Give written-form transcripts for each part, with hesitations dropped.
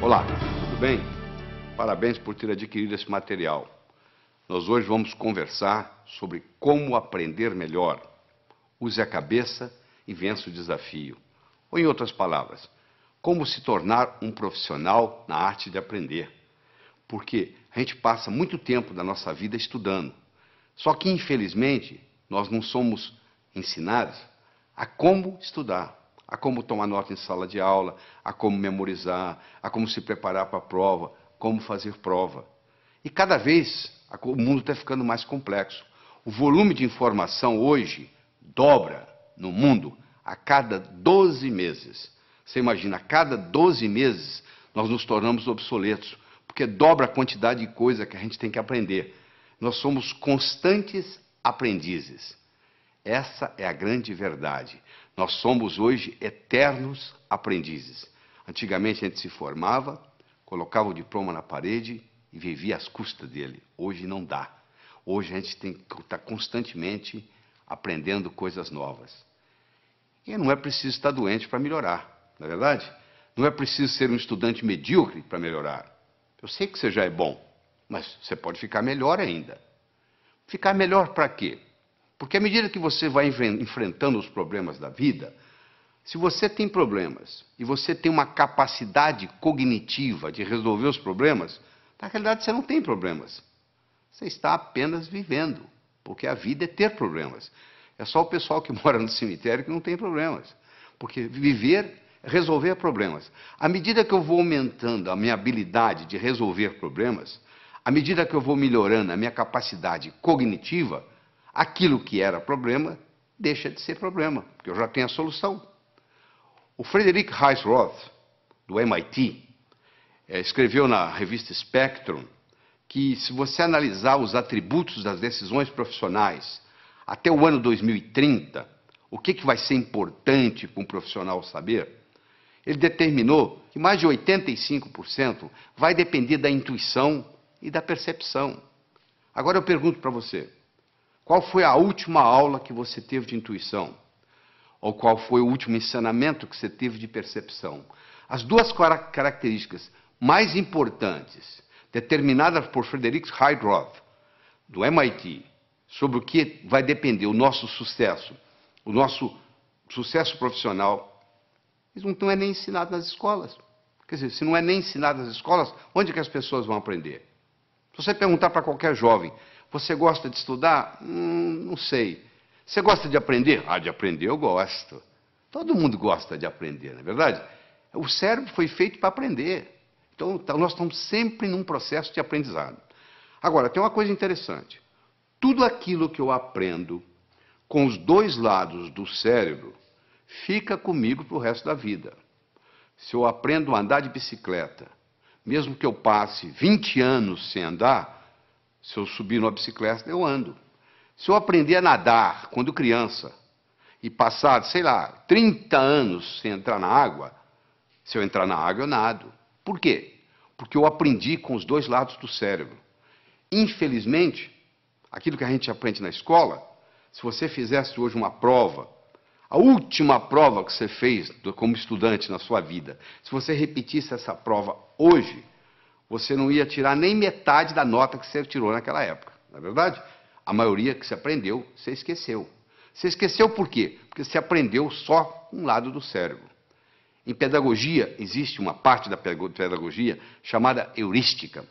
Olá, tudo bem? Parabéns por ter adquirido esse material. Nós hoje vamos conversar sobre como aprender melhor. Use a cabeça e vença o desafio. Ou, em outras palavras, como se tornar um profissional na arte de aprender. Porque a gente passa muito tempo da nossa vida estudando. Só que, infelizmente, nós não somos ensinados a como estudar, a como tomar nota em sala de aula, a como memorizar, a como se preparar para a prova, como fazer prova. E cada vez o mundo está ficando mais complexo. O volume de informação hoje dobra no mundo a cada 12 meses. Você imagina, a cada 12 meses nós nos tornamos obsoletos, porque dobra a quantidade de coisa que a gente tem que aprender. Nós somos constantes aprendizes. Essa é a grande verdade. Nós somos hoje eternos aprendizes. Antigamente a gente se formava, colocava o diploma na parede e vivia às custas dele. Hoje não dá. Hoje a gente tem que estar constantemente aprendendo coisas novas. E não é preciso estar doente para melhorar, não é verdade? Não é preciso ser um estudante medíocre para melhorar. Eu sei que você já é bom, mas você pode ficar melhor ainda. Ficar melhor para quê? Porque à medida que você vai enfrentando os problemas da vida, se você tem problemas e você tem uma capacidade cognitiva de resolver os problemas, na realidade você não tem problemas. Você está apenas vivendo, porque a vida é ter problemas. É só o pessoal que mora no cemitério que não tem problemas. Porque viver é resolver problemas. À medida que eu vou aumentando a minha habilidade de resolver problemas, à medida que eu vou melhorando a minha capacidade cognitiva, aquilo que era problema deixa de ser problema, porque eu já tenho a solução. O Frederick Heisroth, do MIT, escreveu na revista Spectrum que, se você analisar os atributos das decisões profissionais até o ano 2030, o que vai ser importante para um profissional saber, ele determinou que mais de 85% vai depender da intuição e da percepção. Agora eu pergunto para você, qual foi a última aula que você teve de intuição? Ou qual foi o último ensinamento que você teve de percepção? As duas características mais importantes, determinadas por Frederick Heisroth, do MIT, sobre o que vai depender o nosso sucesso profissional, isso não é nem ensinado nas escolas. Quer dizer, se não é nem ensinado nas escolas, onde que as pessoas vão aprender? Se você perguntar para qualquer jovem, você gosta de estudar? Não sei. Você gosta de aprender? Ah, de aprender eu gosto. Todo mundo gosta de aprender, não é verdade? O cérebro foi feito para aprender. Então, nós estamos sempre num processo de aprendizado. Agora, tem uma coisa interessante. Tudo aquilo que eu aprendo com os dois lados do cérebro fica comigo para o resto da vida. Se eu aprendo a andar de bicicleta, mesmo que eu passe 20 anos sem andar, se eu subir numa bicicleta, eu ando. Se eu aprender a nadar quando criança e passar, sei lá, 30 anos sem entrar na água, se eu entrar na água, eu nado. Por quê? Porque eu aprendi com os dois lados do cérebro. Infelizmente, aquilo que a gente aprende na escola, se você fizesse hoje uma prova, a última prova que você fez como estudante na sua vida, se você repetisse essa prova hoje, você não ia tirar nem metade da nota que você tirou naquela época, não é verdade? A maioria que você aprendeu, você esqueceu. Você esqueceu por quê? Porque você aprendeu só um lado do cérebro. Em pedagogia, existe uma parte da pedagogia chamada heurística.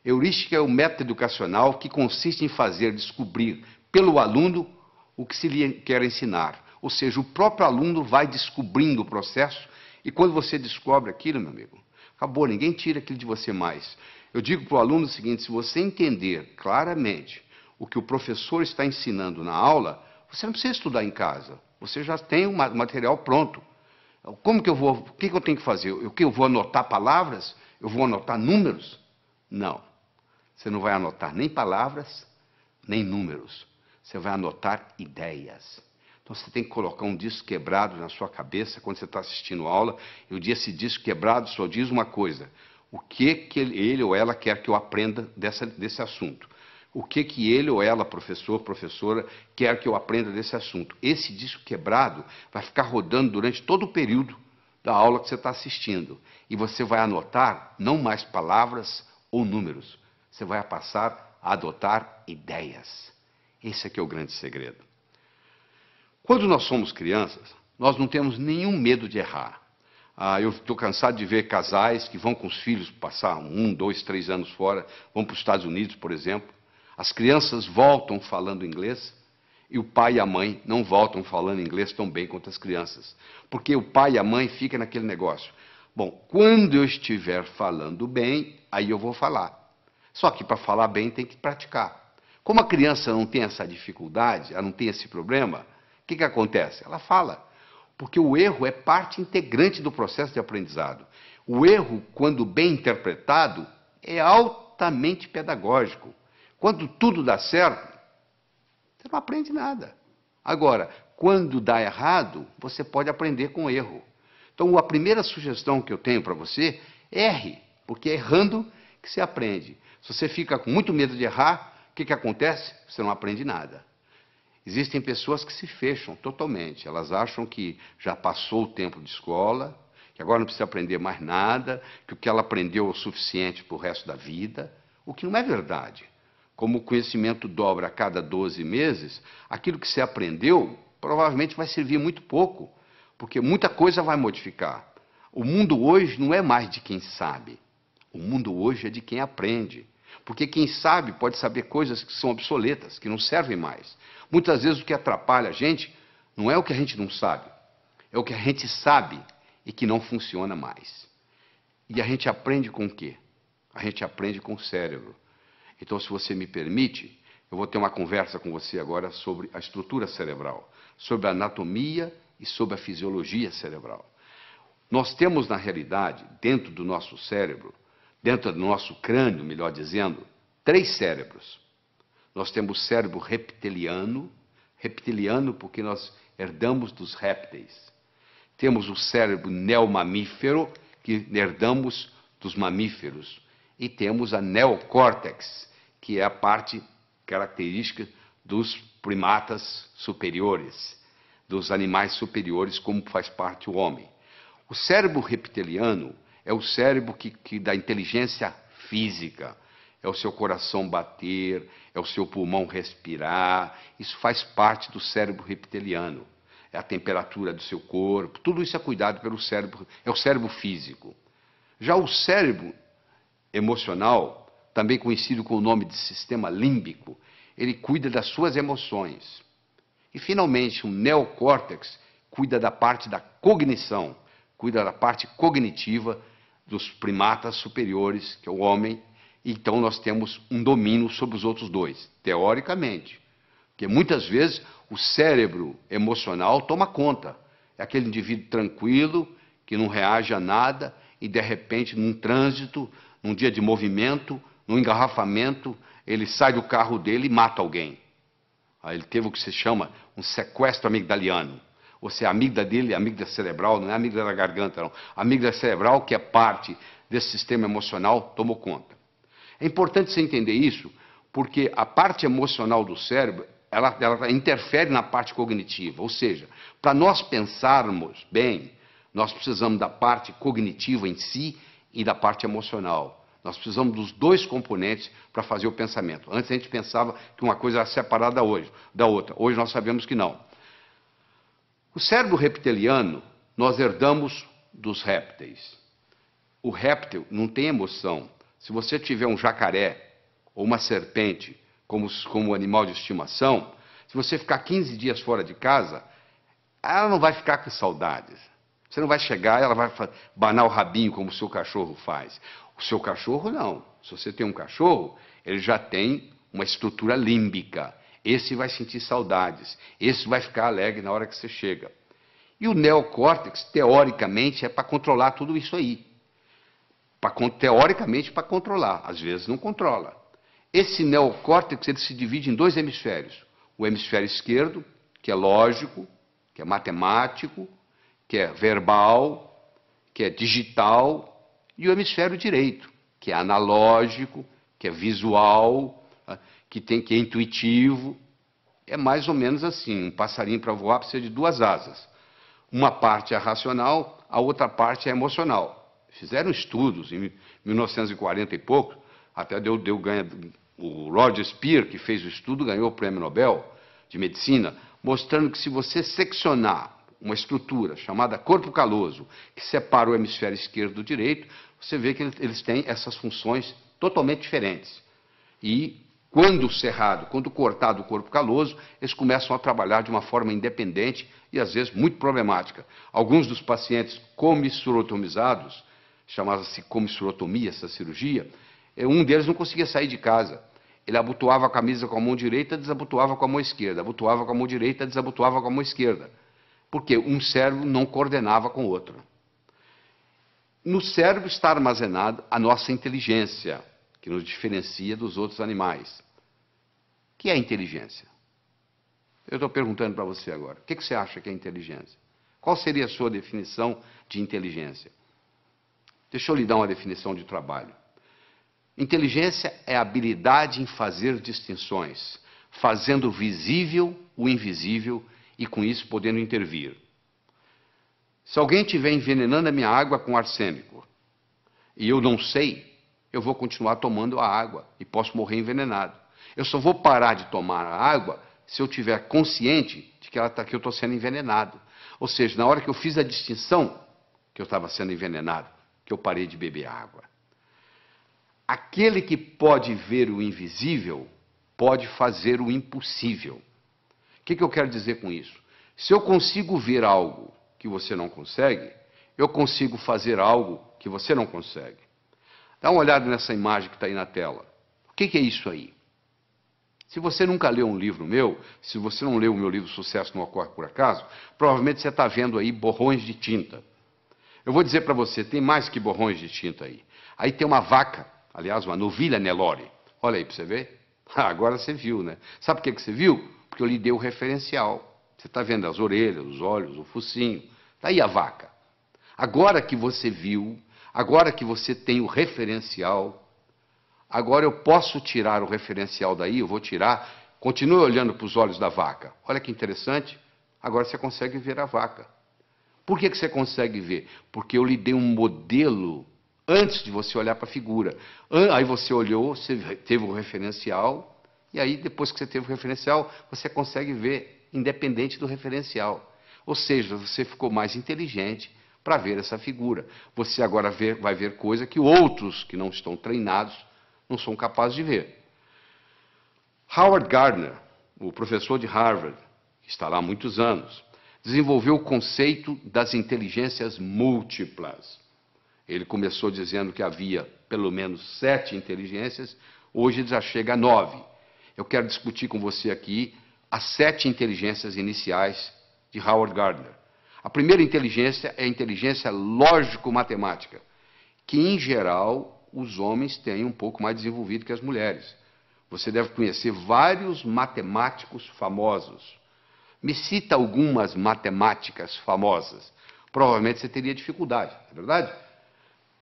Heurística é o método educacional que consiste em fazer descobrir pelo aluno o que se lhe quer ensinar. Ou seja, o próprio aluno vai descobrindo o processo e quando você descobre aquilo, meu amigo, acabou, ninguém tira aquilo de você mais. Eu digo para o aluno o seguinte, se você entender claramente o que o professor está ensinando na aula, você não precisa estudar em casa. Você já tem o material pronto. Como que eu vou, o que eu tenho que fazer? Eu vou anotar palavras? Eu vou anotar números? Não. Você não vai anotar nem palavras, nem números. Você vai anotar ideias. Então você tem que colocar um disco quebrado na sua cabeça quando você está assistindo a aula, e esse disco quebrado só diz uma coisa: o que ele ou ela quer que eu aprenda desse assunto. O que ele ou ela, professor, professora, quer que eu aprenda desse assunto. Esse disco quebrado vai ficar rodando durante todo o período da aula que você está assistindo. E você vai anotar não mais palavras ou números. Você vai passar a adotar ideias. Esse aqui é o grande segredo. Quando nós somos crianças, nós não temos nenhum medo de errar. Eu estou cansado de ver casais que vão com os filhos passar 1, 2, 3 anos fora, vão para os Estados Unidos, por exemplo. As crianças voltam falando inglês e o pai e a mãe não voltam falando inglês tão bem quanto as crianças. Porque o pai e a mãe ficam naquele negócio. Bom, quando eu estiver falando bem, aí eu vou falar. Só que para falar bem tem que praticar. Como a criança não tem essa dificuldade, ela não tem esse problema, o que acontece? Ela fala. Porque o erro é parte integrante do processo de aprendizado. O erro, quando bem interpretado, é altamente pedagógico. Quando tudo dá certo, você não aprende nada. Agora, quando dá errado, você pode aprender com erro. Então, a primeira sugestão que eu tenho para você, erre, porque é errando que você aprende. Se você fica com muito medo de errar, o que acontece? Você não aprende nada. Existem pessoas que se fecham totalmente. Elas acham que já passou o tempo de escola, que agora não precisa aprender mais nada, que o que ela aprendeu é o suficiente para o resto da vida, o que não é verdade. Como o conhecimento dobra a cada 12 meses, aquilo que você aprendeu provavelmente vai servir muito pouco, porque muita coisa vai modificar. O mundo hoje não é mais de quem sabe. O mundo hoje é de quem aprende. Porque quem sabe pode saber coisas que são obsoletas, que não servem mais. Muitas vezes o que atrapalha a gente não é o que a gente não sabe, é o que a gente sabe e que não funciona mais. E a gente aprende com o quê? A gente aprende com o cérebro. Então, se você me permite, eu vou ter uma conversa com você agora sobre a estrutura cerebral, sobre a anatomia e sobre a fisiologia cerebral. Nós temos, na realidade, dentro do nosso cérebro, dentro do nosso crânio, melhor dizendo, 3 cérebros. Nós temos o cérebro reptiliano porque nós herdamos dos répteis. Temos o cérebro neomamífero, que herdamos dos mamíferos. E temos a neocórtex, que é a parte característica dos primatas superiores, dos animais superiores, como faz parte o homem. O cérebro reptiliano é o cérebro que dá inteligência física. É o seu coração bater, é o seu pulmão respirar. Isso faz parte do cérebro reptiliano. É a temperatura do seu corpo. Tudo isso é cuidado pelo cérebro, é o cérebro físico. Já o cérebro emocional, também conhecido com o nome de sistema límbico, ele cuida das suas emoções. E, finalmente, o neocórtex cuida da parte da cognição, cuida da parte cognitiva dos primatas superiores, que é o homem. Então, nós temos um domínio sobre os outros 2, teoricamente. Porque, muitas vezes, o cérebro emocional toma conta. É aquele indivíduo tranquilo, que não reage a nada, e, de repente, num trânsito, num dia de movimento, num engarrafamento, ele sai do carro dele e mata alguém. Aí ele teve o que se chama um sequestro amigdaliano. Ou seja, a amígdala dele, a amígdala cerebral, não é a amígdala da garganta, não. A amígdala cerebral, que é parte desse sistema emocional, tomou conta. É importante você entender isso, porque a parte emocional do cérebro, ela interfere na parte cognitiva. Ou seja, para nós pensarmos bem, nós precisamos da parte cognitiva em si e da parte emocional. Nós precisamos dos 2 componentes para fazer o pensamento. Antes a gente pensava que uma coisa era separada da outra. Hoje nós sabemos que não. O cérebro reptiliano nós herdamos dos répteis. O réptil não tem emoção. Se você tiver um jacaré ou uma serpente como animal de estimação, se você ficar 15 dias fora de casa, ela não vai ficar com saudades. Você não vai chegar e ela vai banar o rabinho como o seu cachorro faz. O seu cachorro não. Se você tem um cachorro, ele já tem uma estrutura límbica. Esse vai sentir saudades. Esse vai ficar alegre na hora que você chega. E o neocórtex, teoricamente, é para controlar tudo isso aí. Teoricamente, para controlar. Às vezes não controla. Esse neocórtex ele se divide em 2 hemisférios. O hemisfério esquerdo, que é lógico, que é matemático, que é verbal, que é digital, e o hemisfério direito, que é analógico, que é visual, que é intuitivo. É mais ou menos assim, um passarinho para voar precisa de 2 asas. Uma parte é racional, a outra parte é emocional. Fizeram estudos em 1940 e pouco, até o Roger Spear, que fez o estudo, ganhou o Prêmio Nobel de Medicina, mostrando que se você seccionar uma estrutura chamada corpo caloso, que separa o hemisfério esquerdo do direito, você vê que eles têm essas funções totalmente diferentes. E quando cerrado, quando cortado o corpo caloso, eles começam a trabalhar de uma forma independente e, às vezes, muito problemática. Alguns dos pacientes comissurotomizados, chamava-se comissurotomia, essa cirurgia, um deles não conseguia sair de casa. Ele abotoava a camisa com a mão direita, desabotoava com a mão esquerda, abotoava com a mão direita, desabotoava com a mão esquerda. Porque um cérebro não coordenava com o outro. No cérebro está armazenada a nossa inteligência, que nos diferencia dos outros animais. O que é inteligência? Eu estou perguntando para você agora. O que você acha que é inteligência? Qual seria a sua definição de inteligência? Deixa eu lhe dar uma definição de trabalho. Inteligência é a habilidade em fazer distinções, fazendo visível o invisível e, com isso, podendo intervir. Se alguém estiver envenenando a minha água com arsênico e eu não sei, eu vou continuar tomando a água e posso morrer envenenado. Eu só vou parar de tomar a água se eu estiver consciente de que eu estou sendo envenenado. Ou seja, na hora que eu fiz a distinção que eu estava sendo envenenado, que eu parei de beber água. Aquele que pode ver o invisível pode fazer o impossível. O que eu quero dizer com isso? Se eu consigo ver algo que você não consegue, eu consigo fazer algo que você não consegue. Dá uma olhada nessa imagem que está aí na tela. O que é isso aí? Se você nunca leu um livro meu, se você não leu o meu livro Sucesso Não Ocorre Por Acaso, provavelmente você está vendo aí borrões de tinta. Eu vou dizer para você, tem mais que borrões de tinta aí. Aí tem uma vaca, aliás, uma novilha Nelore. Olha aí para você ver. Agora você viu, né? Sabe por que você viu? Porque eu lhe dei o referencial. Você está vendo as orelhas, os olhos, o focinho. Está aí a vaca. Agora que você viu, agora que você tem o referencial, agora eu posso tirar o referencial daí, eu vou tirar, continue olhando para os olhos da vaca. Olha que interessante, agora você consegue ver a vaca. Por que você consegue ver? Porque eu lhe dei um modelo antes de você olhar para a figura. Aí você olhou, você teve o referencial, e aí depois que você teve o referencial, você consegue ver independente do referencial. Ou seja, você ficou mais inteligente para ver essa figura. Você agora vai ver coisa que outros que não estão treinados não são capazes de ver. Howard Gardner, o professor de Harvard, que está lá há muitos anos, desenvolveu o conceito das inteligências múltiplas. Ele começou dizendo que havia pelo menos 7 inteligências, hoje já chega a 9. Eu quero discutir com você aqui as 7 inteligências iniciais de Howard Gardner. A primeira inteligência é a inteligência lógico-matemática, que, em geral, os homens têm um pouco mais desenvolvido que as mulheres. Você deve conhecer vários matemáticos famosos. Me cita algumas matemáticas famosas. Provavelmente você teria dificuldade, não é verdade?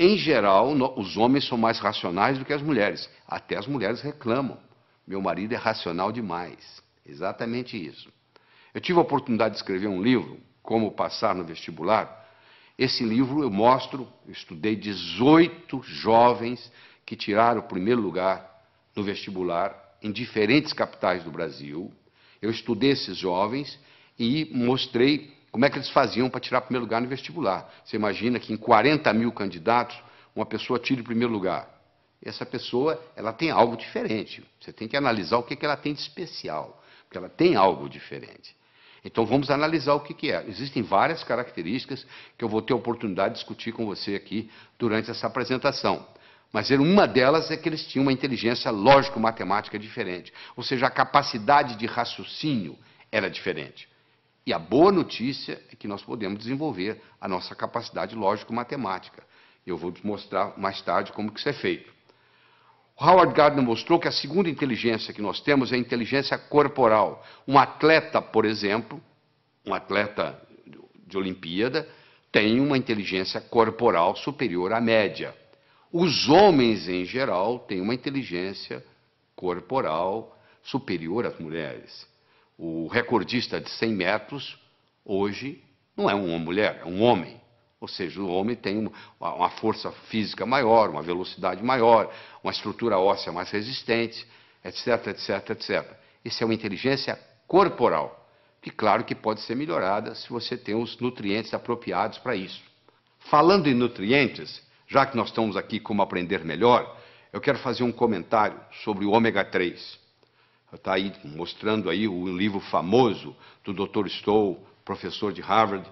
Em geral, os homens são mais racionais do que as mulheres. Até as mulheres reclamam. Meu marido é racional demais. Exatamente isso. Eu tive a oportunidade de escrever um livro, Como Passar no Vestibular. Esse livro eu estudei 18 jovens que tiraram o primeiro lugar no vestibular em diferentes capitais do Brasil. Eu estudei esses jovens e mostrei como é que eles faziam para tirar o primeiro lugar no vestibular. Você imagina que em 40 mil candidatos, uma pessoa tira o primeiro lugar. Essa pessoa, ela tem algo diferente. Você tem que analisar o que ela tem de especial, porque ela tem algo diferente. Então vamos analisar o que é. Existem várias características que eu vou ter a oportunidade de discutir com você aqui durante essa apresentação. Mas uma delas é que eles tinham uma inteligência lógico-matemática diferente. Ou seja, a capacidade de raciocínio era diferente. E a boa notícia é que nós podemos desenvolver a nossa capacidade lógico-matemática. Eu vou te mostrar mais tarde como que isso é feito. Howard Gardner mostrou que a segunda inteligência que nós temos é a inteligência corporal. Um atleta, por exemplo, um atleta de Olimpíada, tem uma inteligência corporal superior à média. Os homens, em geral, têm uma inteligência corporal superior às mulheres. O recordista de 100 metros, hoje, não é uma mulher, é um homem. Ou seja, o homem tem uma força física maior, uma velocidade maior, uma estrutura óssea mais resistente, etc, etc, etc. Isso é uma inteligência corporal, que claro que pode ser melhorada se você tem os nutrientes apropriados para isso. Falando em nutrientes, já que nós estamos aqui como aprender melhor, eu quero fazer um comentário sobre o ômega 3. Está aí mostrando aí o livro famoso do Dr. Stoll, professor de Harvard,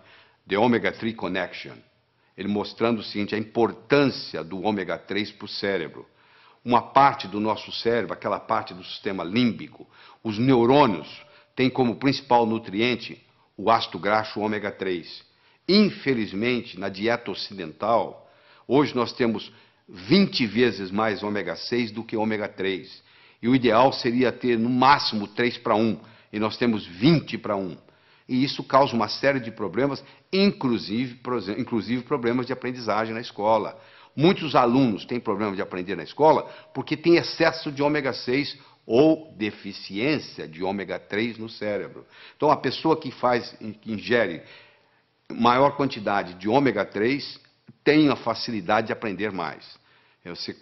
The Omega 3 Connection. Ele mostrando o seguinte, a importância do ômega 3 para o cérebro. Uma parte do nosso cérebro, aquela parte do sistema límbico, os neurônios, tem como principal nutriente o ácido graxo ômega 3. Infelizmente, na dieta ocidental, hoje nós temos 20 vezes mais ômega 6 do que ômega 3. E o ideal seria ter no máximo 3 para 1, e nós temos 20 para 1. E isso causa uma série de problemas, inclusive problemas de aprendizagem na escola. Muitos alunos têm problema de aprender na escola porque tem excesso de ômega 6 ou deficiência de ômega 3 no cérebro. Então, a pessoa que ingere maior quantidade de ômega 3 tem a facilidade de aprender mais. Se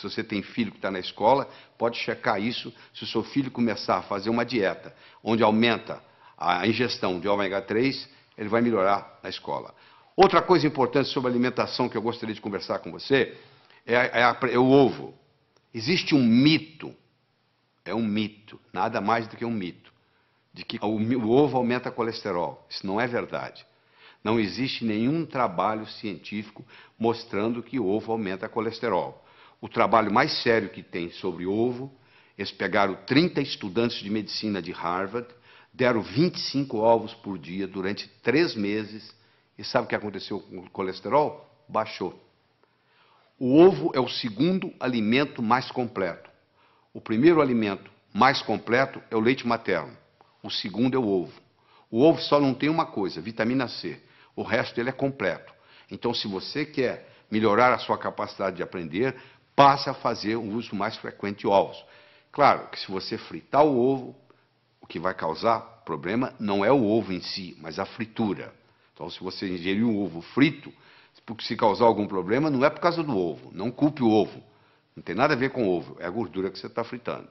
você tem filho que está na escola, pode checar isso. Se o seu filho começar a fazer uma dieta onde aumenta a ingestão de ômega 3, ele vai melhorar na escola. Outra coisa importante sobre alimentação que eu gostaria de conversar com você é o ovo. Existe um mito, nada mais do que um mito, de que o ovo aumenta colesterol. Isso não é verdade. Não existe nenhum trabalho científico mostrando que o ovo aumenta colesterol. O trabalho mais sério que tem sobre ovo, eles pegaram 30 estudantes de medicina de Harvard, deram 25 ovos por dia durante 3 meses, e sabe o que aconteceu com o colesterol? Baixou. O ovo é o segundo alimento mais completo. O primeiro alimento mais completo é o leite materno. O segundo é o ovo. O ovo só não tem uma coisa, vitamina C. O resto dele é completo. Então, se você quer melhorar a sua capacidade de aprender, passe a fazer um uso mais frequente de ovos. Claro que se você fritar o ovo, o que vai causar problema não é o ovo em si, mas a fritura. Então, se você ingerir um ovo frito, se causar algum problema, não é por causa do ovo. Não culpe o ovo. Não tem nada a ver com o ovo, é a gordura que você está fritando.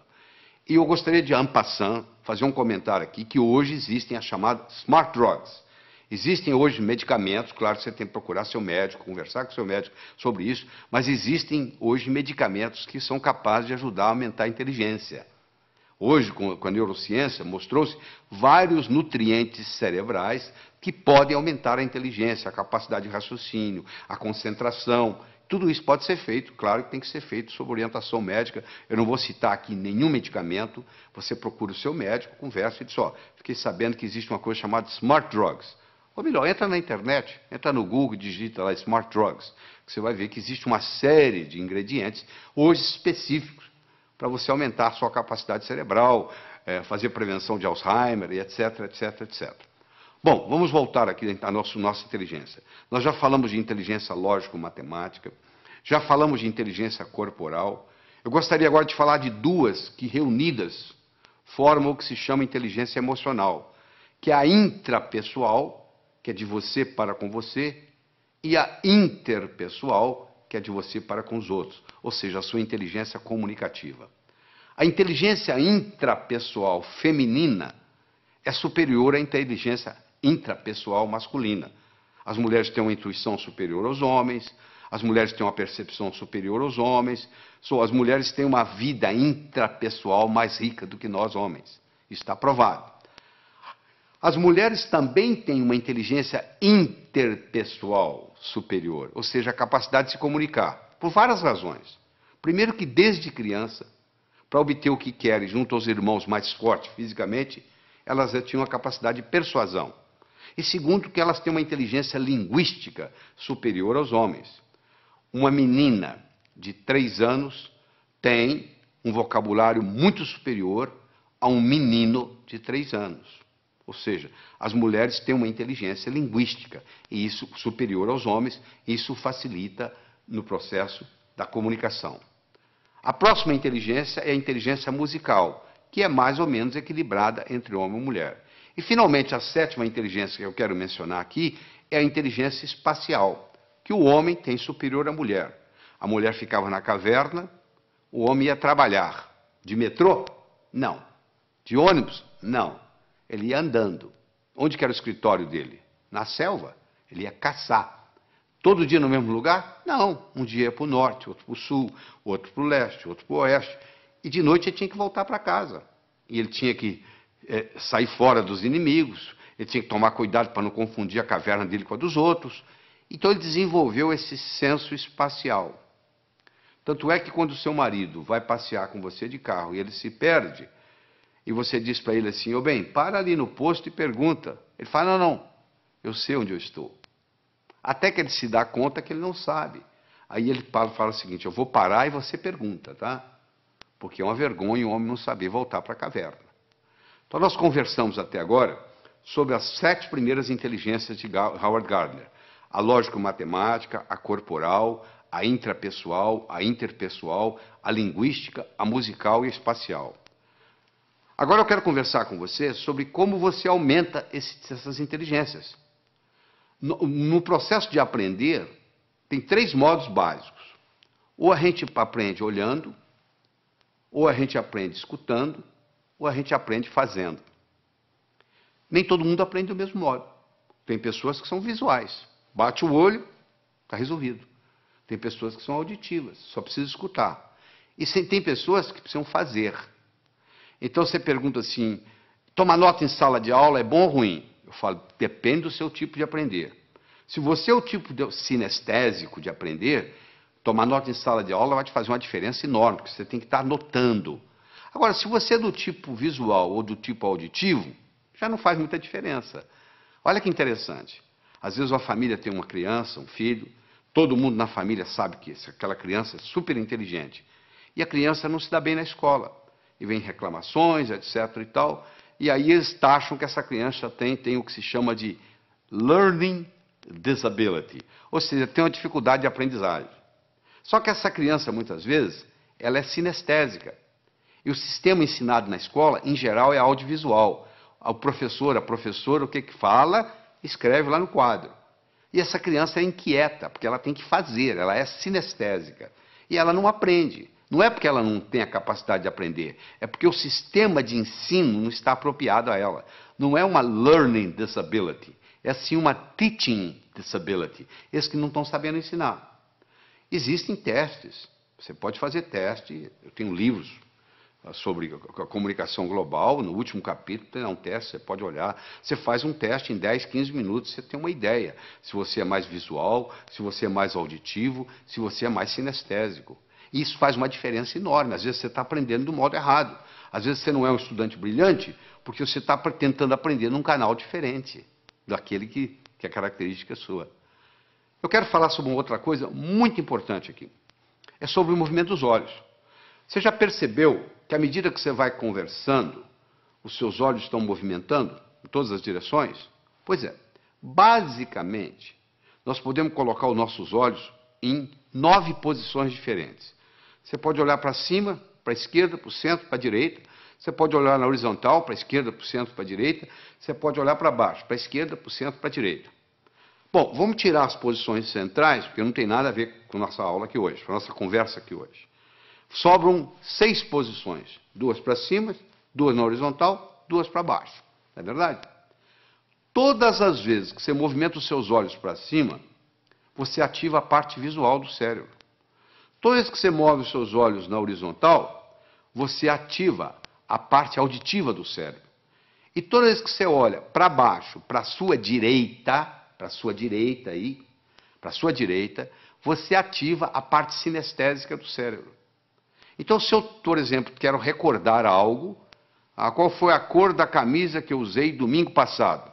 E eu gostaria de, en passant, fazer um comentário aqui, que hoje existem as chamadas smart drugs. Existem hoje medicamentos, claro que você tem que procurar seu médico, conversar com seu médico sobre isso, mas existem hoje medicamentos que são capazes de ajudar a aumentar a inteligência. Hoje, com a neurociência, mostrou-se vários nutrientes cerebrais que podem aumentar a inteligência, a capacidade de raciocínio, a concentração. Tudo isso pode ser feito, claro que tem que ser feito sob orientação médica. Eu não vou citar aqui nenhum medicamento, você procura o seu médico, conversa e diz, ó, fiquei sabendo que existe uma coisa chamada smart drugs. Ou melhor, entra na internet, entra no Google e digita lá smart drugs, que você vai ver que existe uma série de ingredientes, hoje específicos, para você aumentar a sua capacidade cerebral, fazer prevenção de Alzheimer, e etc, etc, etc. Bom, vamos voltar aqui à nossa inteligência. Nós já falamos de inteligência lógico-matemática, já falamos de inteligência corporal. Eu gostaria agora de falar de duas que, reunidas, formam o que se chama inteligência emocional, que é a intrapessoal, que é de você para com você, e a interpessoal, que é de você para com os outros, ou seja, a sua inteligência comunicativa. A inteligência intrapessoal feminina é superior à inteligência intrapessoal masculina. As mulheres têm uma intuição superior aos homens, as mulheres têm uma percepção superior aos homens, as mulheres têm uma vida intrapessoal mais rica do que nós homens. Isso está provado. As mulheres também têm uma inteligência interpessoal superior, ou seja, a capacidade de se comunicar, por várias razões. Primeiro que desde criança, para obter o que querem junto aos irmãos mais fortes fisicamente, elas já tinham a capacidade de persuasão. E segundo que elas têm uma inteligência linguística superior aos homens. Uma menina de 3 anos tem um vocabulário muito superior a um menino de 3 anos. Ou seja, as mulheres têm uma inteligência linguística, e isso superior aos homens, e isso facilita no processo da comunicação. A próxima inteligência é a inteligência musical, que é mais ou menos equilibrada entre homem e mulher. E, finalmente, a sétima inteligência que eu quero mencionar aqui é a inteligência espacial, que o homem tem superior à mulher. A mulher ficava na caverna, o homem ia trabalhar. De metrô? Não. De ônibus? Não. Ele ia andando. Onde que era o escritório dele? Na selva. Ele ia caçar. Todo dia no mesmo lugar? Não. Um dia ia para o norte, outro para o sul, outro para o leste, outro para o oeste. E de noite ele tinha que voltar para casa. E ele tinha que sair fora dos inimigos, ele tinha que tomar cuidado para não confundir a caverna dele com a dos outros. Então ele desenvolveu esse senso espacial. Tanto é que quando o seu marido vai passear com você de carro e ele se perde, e você diz para ele assim, ô bem, para ali no posto e pergunta. Ele fala, não, eu sei onde eu estou. Até que ele se dá conta que ele não sabe. Aí ele fala o seguinte, eu vou parar e você pergunta, tá? Porque é uma vergonha o homem não saber voltar para a caverna. Então nós conversamos até agora sobre as 7 primeiras inteligências de Howard Gardner. A lógico-matemática, a corporal, a intrapessoal, a interpessoal, a linguística, a musical e a espacial. Agora eu quero conversar com você sobre como você aumenta essas inteligências. No processo de aprender, tem 3 modos básicos. Ou a gente aprende olhando, ou a gente aprende escutando, ou a gente aprende fazendo. Nem todo mundo aprende do mesmo modo. Tem pessoas que são visuais. Bate o olho, está resolvido. Tem pessoas que são auditivas, só precisa escutar. E tem pessoas que precisam fazer. Então você pergunta assim, tomar nota em sala de aula é bom ou ruim? Eu falo, depende do seu tipo de aprender. Se você é o tipo sinestésico de aprender, tomar nota em sala de aula vai te fazer uma diferença enorme, porque você tem que estar anotando. Agora, se você é do tipo visual ou do tipo auditivo, já não faz muita diferença. Olha que interessante. Às vezes uma família tem uma criança, um filho, todo mundo na família sabe que aquela criança é super inteligente. E a criança não se dá bem na escola. E vem reclamações, etc. e tal. E aí eles acham que essa criança tem o que se chama de learning disability. Ou seja, tem uma dificuldade de aprendizagem. Só que essa criança, muitas vezes, ela é sinestésica. E o sistema ensinado na escola, em geral, é audiovisual. O professor, a professora, o que fala, escreve lá no quadro. E essa criança é inquieta, porque ela tem que fazer, ela é sinestésica. E ela não aprende. Não é porque ela não tem a capacidade de aprender, é porque o sistema de ensino não está apropriado a ela. Não é uma learning disability, é sim uma teaching disability. Esses que não estão sabendo ensinar. Existem testes, você pode fazer teste, eu tenho livros sobre a comunicação global, no último capítulo tem um teste, você pode olhar, você faz um teste em 10, 15 minutos, você tem uma ideia, se você é mais visual, se você é mais auditivo, se você é mais sinestésico. E isso faz uma diferença enorme, às vezes você está aprendendo do modo errado, às vezes você não é um estudante brilhante, porque você está tentando aprender num canal diferente daquele que é característica sua. Eu quero falar sobre uma outra coisa muito importante aqui, é sobre o movimento dos olhos. Você já percebeu que à medida que você vai conversando, os seus olhos estão movimentando em todas as direções? Pois é, basicamente, nós podemos colocar os nossos olhos em 9 posições diferentes. Você pode olhar para cima, para a esquerda, para o centro, para a direita. Você pode olhar na horizontal, para a esquerda, para o centro, para a direita. Você pode olhar para baixo, para a esquerda, para o centro, para a direita. Bom, vamos tirar as posições centrais, porque não tem nada a ver com a nossa aula aqui hoje, com a nossa conversa aqui hoje. Sobram 6 posições, 2 para cima, 2 na horizontal, 2 para baixo. Não é verdade? Todas as vezes que você movimenta os seus olhos para cima, você ativa a parte visual do cérebro. Toda vez que você move os seus olhos na horizontal, você ativa a parte auditiva do cérebro. E toda vez que você olha para baixo, para a sua direita aí, para a sua direita, você ativa a parte sinestésica do cérebro. Então, se eu, por exemplo, quero recordar algo, qual foi a cor da camisa que eu usei domingo passado?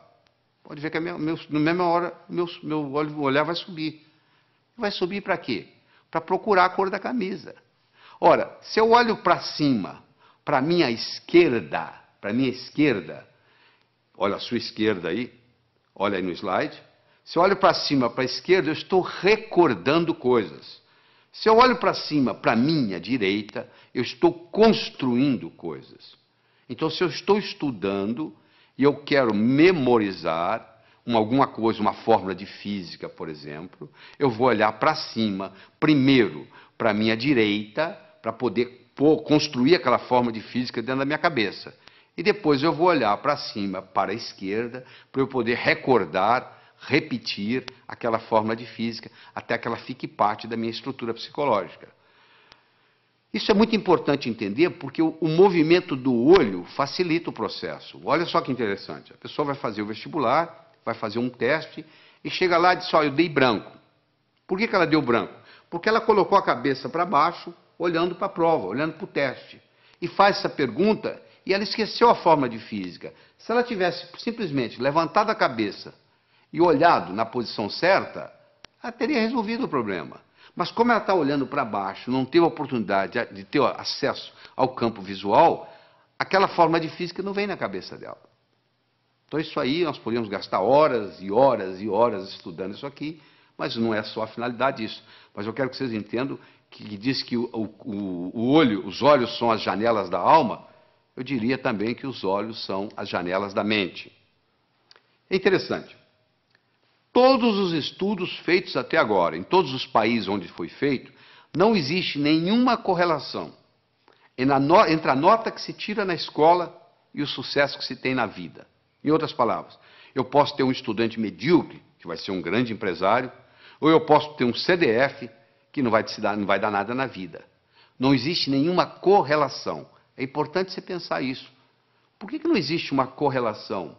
Pode ver que na mesma hora meu olhar vai subir. Vai subir para quê? Para procurar a cor da camisa. Ora, se eu olho para cima, para a minha esquerda, olha a sua esquerda aí, olha aí no slide. Se eu olho para cima, para a esquerda, eu estou recordando coisas. Se eu olho para cima, para a minha direita, eu estou construindo coisas. Então, se eu estou estudando e eu quero memorizar, alguma coisa, uma fórmula de física, por exemplo, eu vou olhar para cima, primeiro para a minha direita, para poder construir aquela fórmula de física dentro da minha cabeça. E depois eu vou olhar para cima, para a esquerda, para eu poder recordar, repetir aquela fórmula de física, até que ela fique parte da minha estrutura psicológica. Isso é muito importante entender, porque o movimento do olho facilita o processo. Olha só que interessante. A pessoa vai fazer o vestibular, vai fazer um teste, e chega lá e diz, eu dei branco. Por que ela deu branco? Porque ela colocou a cabeça para baixo, olhando para a prova, olhando para o teste. E faz essa pergunta, e ela esqueceu a fórmula de física. Se ela tivesse simplesmente levantado a cabeça e olhado na posição certa, ela teria resolvido o problema. Mas como ela está olhando para baixo, não teve a oportunidade de ter acesso ao campo visual, aquela forma de física não vem na cabeça dela. Então isso aí, nós podemos gastar horas e horas e horas estudando isso aqui, mas não é só a finalidade disso. Mas eu quero que vocês entendam que diz que os olhos são as janelas da alma, eu diria também que os olhos são as janelas da mente. É interessante. Todos os estudos feitos até agora, em todos os países onde foi feito, não existe nenhuma correlação entre a nota que se tira na escola e o sucesso que se tem na vida. Em outras palavras, eu posso ter um estudante medíocre, que vai ser um grande empresário, ou eu posso ter um CDF, que não vai dar nada na vida. Não existe nenhuma correlação. É importante você pensar isso. Por que não existe uma correlação?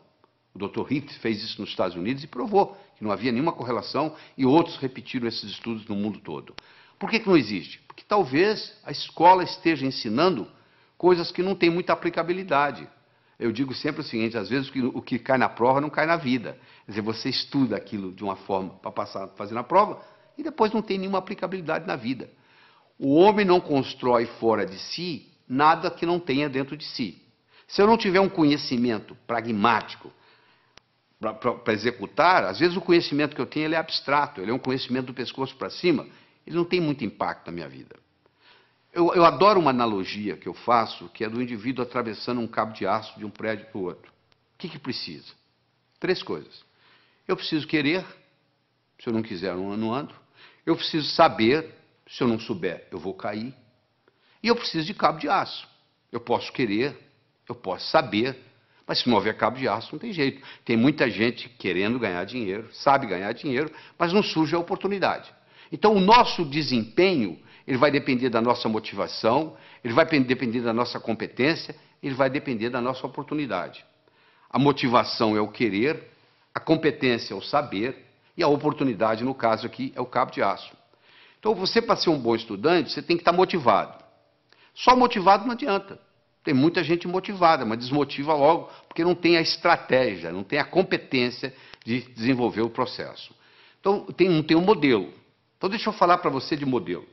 O Dr. Richt fez isso nos Estados Unidos e provou que não havia nenhuma correlação, e outros repetiram esses estudos no mundo todo. Por que não existe? Porque talvez a escola esteja ensinando coisas que não têm muita aplicabilidade. Eu digo sempre o seguinte, às vezes o que cai na prova não cai na vida. Quer dizer, você estuda aquilo de uma forma para fazer na prova, e depois não tem nenhuma aplicabilidade na vida. O homem não constrói fora de si nada que não tenha dentro de si. Se eu não tiver um conhecimento pragmático para executar, às vezes o conhecimento que eu tenho ele é abstrato, ele é um conhecimento do pescoço para cima, ele não tem muito impacto na minha vida. Eu adoro uma analogia que eu faço, que é do indivíduo atravessando um cabo de aço de um prédio para o outro. O que precisa? 3 coisas. Eu preciso querer, se eu não quiser, eu não ando. Eu preciso saber, se eu não souber, eu vou cair. E eu preciso de cabo de aço. Eu posso querer, eu posso saber, mas se não houver cabo de aço, não tem jeito. Tem muita gente querendo ganhar dinheiro, sabe ganhar dinheiro, mas não surge a oportunidade. Então, o nosso desempenho, ele vai depender da nossa motivação, ele vai depender da nossa competência, ele vai depender da nossa oportunidade. A motivação é o querer, a competência é o saber, e a oportunidade, no caso aqui, é o cabo de aço. Então, você, para ser um bom estudante, você tem que estar motivado. Só motivado não adianta. Tem muita gente motivada, mas desmotiva logo, porque não tem a estratégia, não tem a competência de desenvolver o processo. Então, não tem um modelo. Então, deixa eu falar para você de modelo.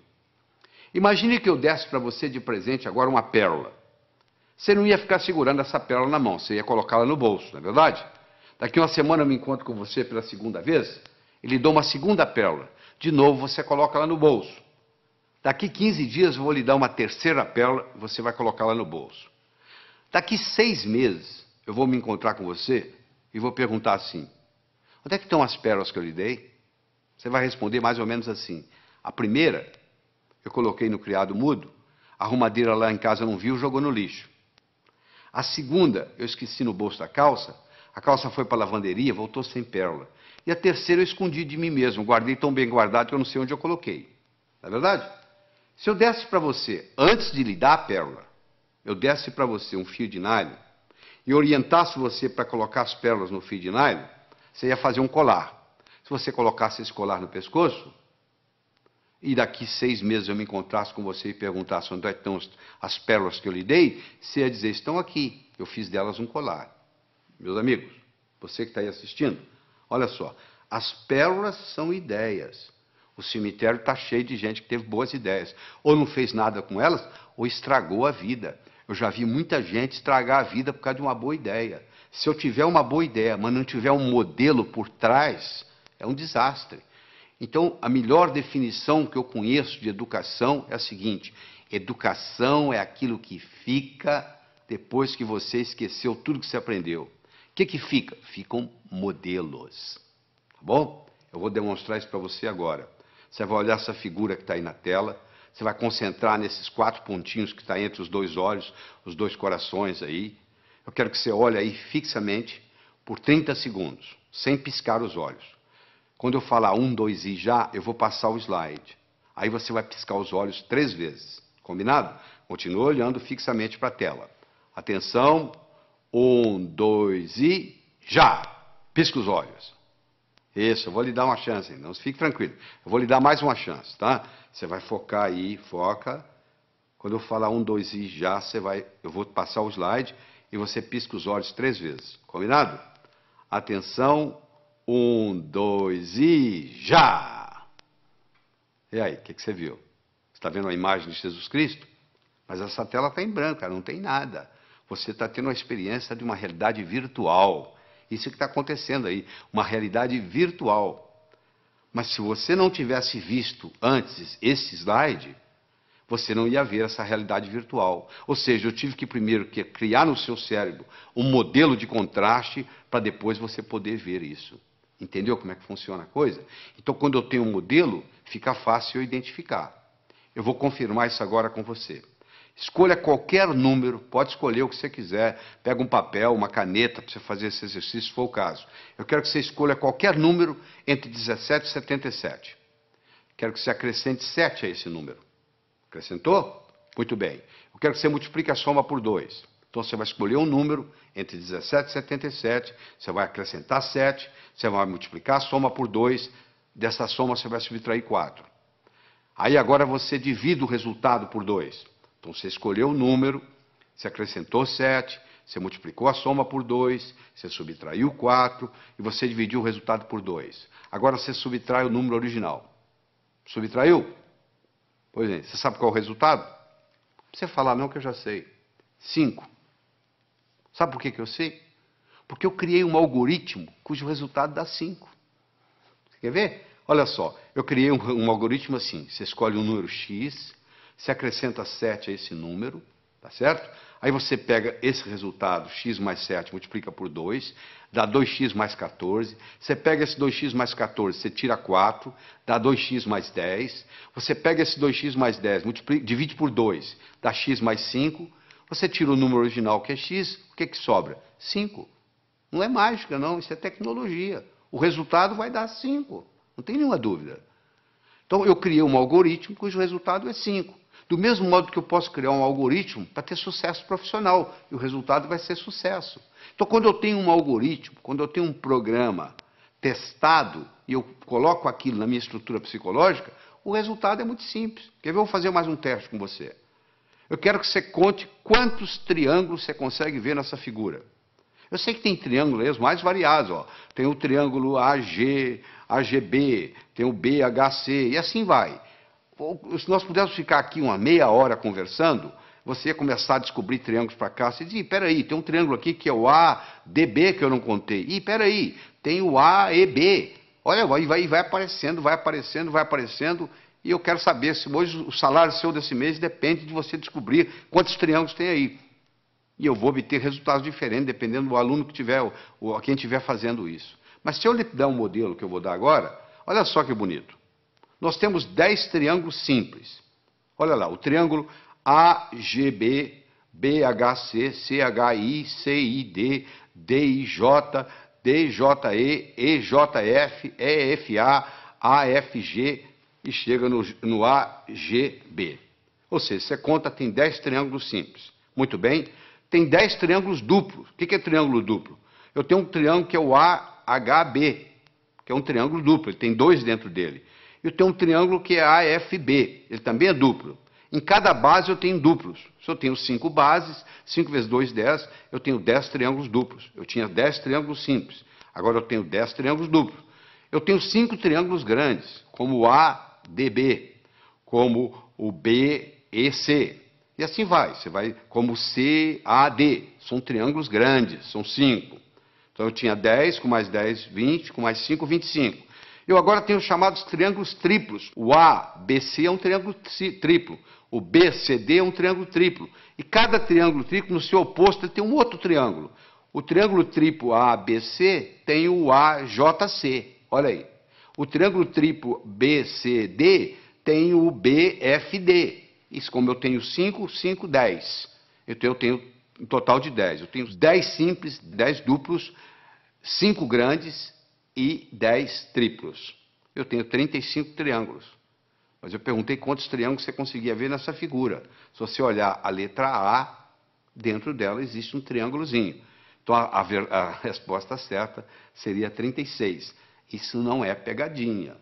Imagine que eu desse para você de presente agora uma pérola. Você não ia ficar segurando essa pérola na mão, você ia colocá-la no bolso, não é verdade? Daqui uma semana eu me encontro com você pela segunda vez, e lhe dou uma segunda pérola. De novo, você coloca ela no bolso. Daqui 15 dias eu vou lhe dar uma terceira pérola, e você vai colocá-la no bolso. Daqui 6 meses, eu vou me encontrar com você e vou perguntar assim, onde é que estão as pérolas que eu lhe dei? Você vai responder mais ou menos assim, a primeira, eu coloquei no criado mudo, a arrumadeira lá em casa não viu, jogou no lixo. A segunda, eu esqueci no bolso da calça, a calça foi para a lavanderia, voltou sem pérola. E a terceira eu escondi de mim mesmo, guardei tão bem guardado que eu não sei onde eu coloquei. Não é verdade? Se eu desse para você, antes de lhe dar a pérola, eu desse para você um fio de nylon e orientasse você para colocar as pérolas no fio de nylon, você ia fazer um colar. Se você colocasse esse colar no pescoço, e daqui 6 meses eu me encontrasse com você e perguntasse onde estão as pérolas que eu lhe dei, você ia dizer, estão aqui, eu fiz delas um colar. Meus amigos, você que está aí assistindo, olha só, as pérolas são ideias. O cemitério está cheio de gente que teve boas ideias. Ou não fez nada com elas, ou estragou a vida. Eu já vi muita gente estragar a vida por causa de uma boa ideia. Se eu tiver uma boa ideia, mas não tiver um modelo por trás, é um desastre. Então, a melhor definição que eu conheço de educação é a seguinte, educação é aquilo que fica depois que você esqueceu tudo que você aprendeu. O que fica? Ficam modelos. Tá bom? Eu vou demonstrar isso para você agora. Você vai olhar essa figura que está aí na tela. Você vai concentrar nesses 4 pontinhos que está entre os 2 olhos, os 2 corações aí. Eu quero que você olhe aí fixamente por 30 segundos, sem piscar os olhos. Quando eu falar 1, 2 e já, eu vou passar o slide. Aí você vai piscar os olhos 3 vezes. Combinado? Continua olhando fixamente para a tela. Atenção. 1, 2 e já! Pisca os olhos. Isso, eu vou lhe dar uma chance, não fique tranquilo. Eu vou lhe dar mais uma chance, tá? Você vai focar aí, foca. Quando eu falar 1, 2 e já, eu vou passar o slide e você pisca os olhos 3 vezes. Combinado? Atenção. 1, 2 e já! E aí, o que você viu? Você está vendo a imagem de Jesus Cristo? Mas essa tela está em branco, não tem nada. Você está tendo uma experiência de uma realidade virtual. Isso que está acontecendo aí, uma realidade virtual. Mas se você não tivesse visto antes esse slide, você não ia ver essa realidade virtual. Ou seja, eu tive que primeiro criar no seu cérebro um modelo de contraste para depois você poder ver isso. Entendeu como é que funciona a coisa? Então, quando eu tenho um modelo, fica fácil eu identificar. Eu vou confirmar isso agora com você. Escolha qualquer número, pode escolher o que você quiser. Pega um papel, uma caneta para você fazer esse exercício, se for o caso. Eu quero que você escolha qualquer número entre 17 e 77. Quero que você acrescente 7 a esse número. Acrescentou? Muito bem. Eu quero que você multiplique a soma por 2. Então você vai escolher um número entre 17 e 77, você vai acrescentar 7, você vai multiplicar a soma por 2, dessa soma você vai subtrair 4. Aí agora você divide o resultado por 2. Então você escolheu o número, você acrescentou 7, você multiplicou a soma por 2, você subtraiu 4 e você dividiu o resultado por 2. Agora você subtrai o número original. Subtraiu? Pois é, você sabe qual é o resultado? Não precisa falar não que eu já sei. 5. Sabe por que eu sei? Porque eu criei um algoritmo cujo resultado dá 5. Você quer ver? Olha só, eu criei um algoritmo assim. Você escolhe um número X, você acrescenta 7 a esse número, tá certo? Aí você pega esse resultado, x mais 7, multiplica por 2, dá 2x mais 14. Você pega esse 2x mais 14, você tira 4, dá 2x mais 10. Você pega esse 2x mais 10, divide por 2, dá x mais 5. Você tira o número original, que é x, o que sobra? 5. Não é mágica, não, isso é tecnologia. O resultado vai dar 5, não tem nenhuma dúvida. Então, eu criei um algoritmo cujo resultado é 5. Do mesmo modo que eu posso criar um algoritmo para ter sucesso profissional, e o resultado vai ser sucesso. Então, quando eu tenho um algoritmo, quando eu tenho um programa testado, e eu coloco aquilo na minha estrutura psicológica, o resultado é muito simples. Quer ver? Eu vou fazer mais um teste com você. Eu quero que você conte quantos triângulos você consegue ver nessa figura. Eu sei que tem triângulos aí, os mais variados. Ó. Tem o triângulo AG, AGB, tem o BHC, e assim vai. Se nós pudéssemos ficar aqui uma meia hora conversando, você ia começar a descobrir triângulos para cá. Você diz, peraí, tem um triângulo aqui que é o ADB que eu não contei. Ih, peraí, tem o AEB. Olha, vai aparecendo, vai aparecendo, vai aparecendo. E eu quero saber se hoje o salário seu desse mês depende de você descobrir quantos triângulos tem aí. E eu vou obter resultados diferentes, dependendo do aluno que tiver, ou quem estiver fazendo isso. Mas se eu lhe der um modelo que eu vou dar agora, olha só que bonito. Nós temos 10 triângulos simples. Olha lá, o triângulo AGB, BHC, CHI, CID, DIJ, DJE, EJF, EFA, AFG e chega no AGB. Ou seja, você conta, tem 10 triângulos simples. Muito bem. Tem 10 triângulos duplos. O que é triângulo duplo? Eu tenho um triângulo que é o AHB, que é um triângulo duplo, ele tem 2 dentro dele. Eu tenho um triângulo que é AFB, ele também é duplo. Em cada base eu tenho duplos. Se eu tenho 5 bases, 5 vezes 2, 10, eu tenho 10 triângulos duplos. Eu tinha 10 triângulos simples, agora eu tenho 10 triângulos duplos. Eu tenho 5 triângulos grandes, como o ADB, como o BEC. E assim vai, você vai como CAD, são triângulos grandes, são 5. Então eu tinha 10, com mais 10, 20, com mais 5, 25. Eu agora tenho os chamados triângulos triplos. O ABC é um triângulo triplo. O BCD é um triângulo triplo. E cada triângulo triplo, no seu oposto, ele tem um outro triângulo. O triângulo triplo ABC tem o AJC, olha aí. O triângulo triplo BCD tem o BFD. Isso, como eu tenho 5, 5, 10. Então eu tenho um total de 10. Eu tenho 10 simples, 10 duplos, 5 grandes e 10 triplos. Eu tenho 35 triângulos. Mas eu perguntei quantos triângulos você conseguia ver nessa figura. Se você olhar a letra A, dentro dela existe um triângulozinho. Então a resposta certa seria 36. Isso não é pegadinha.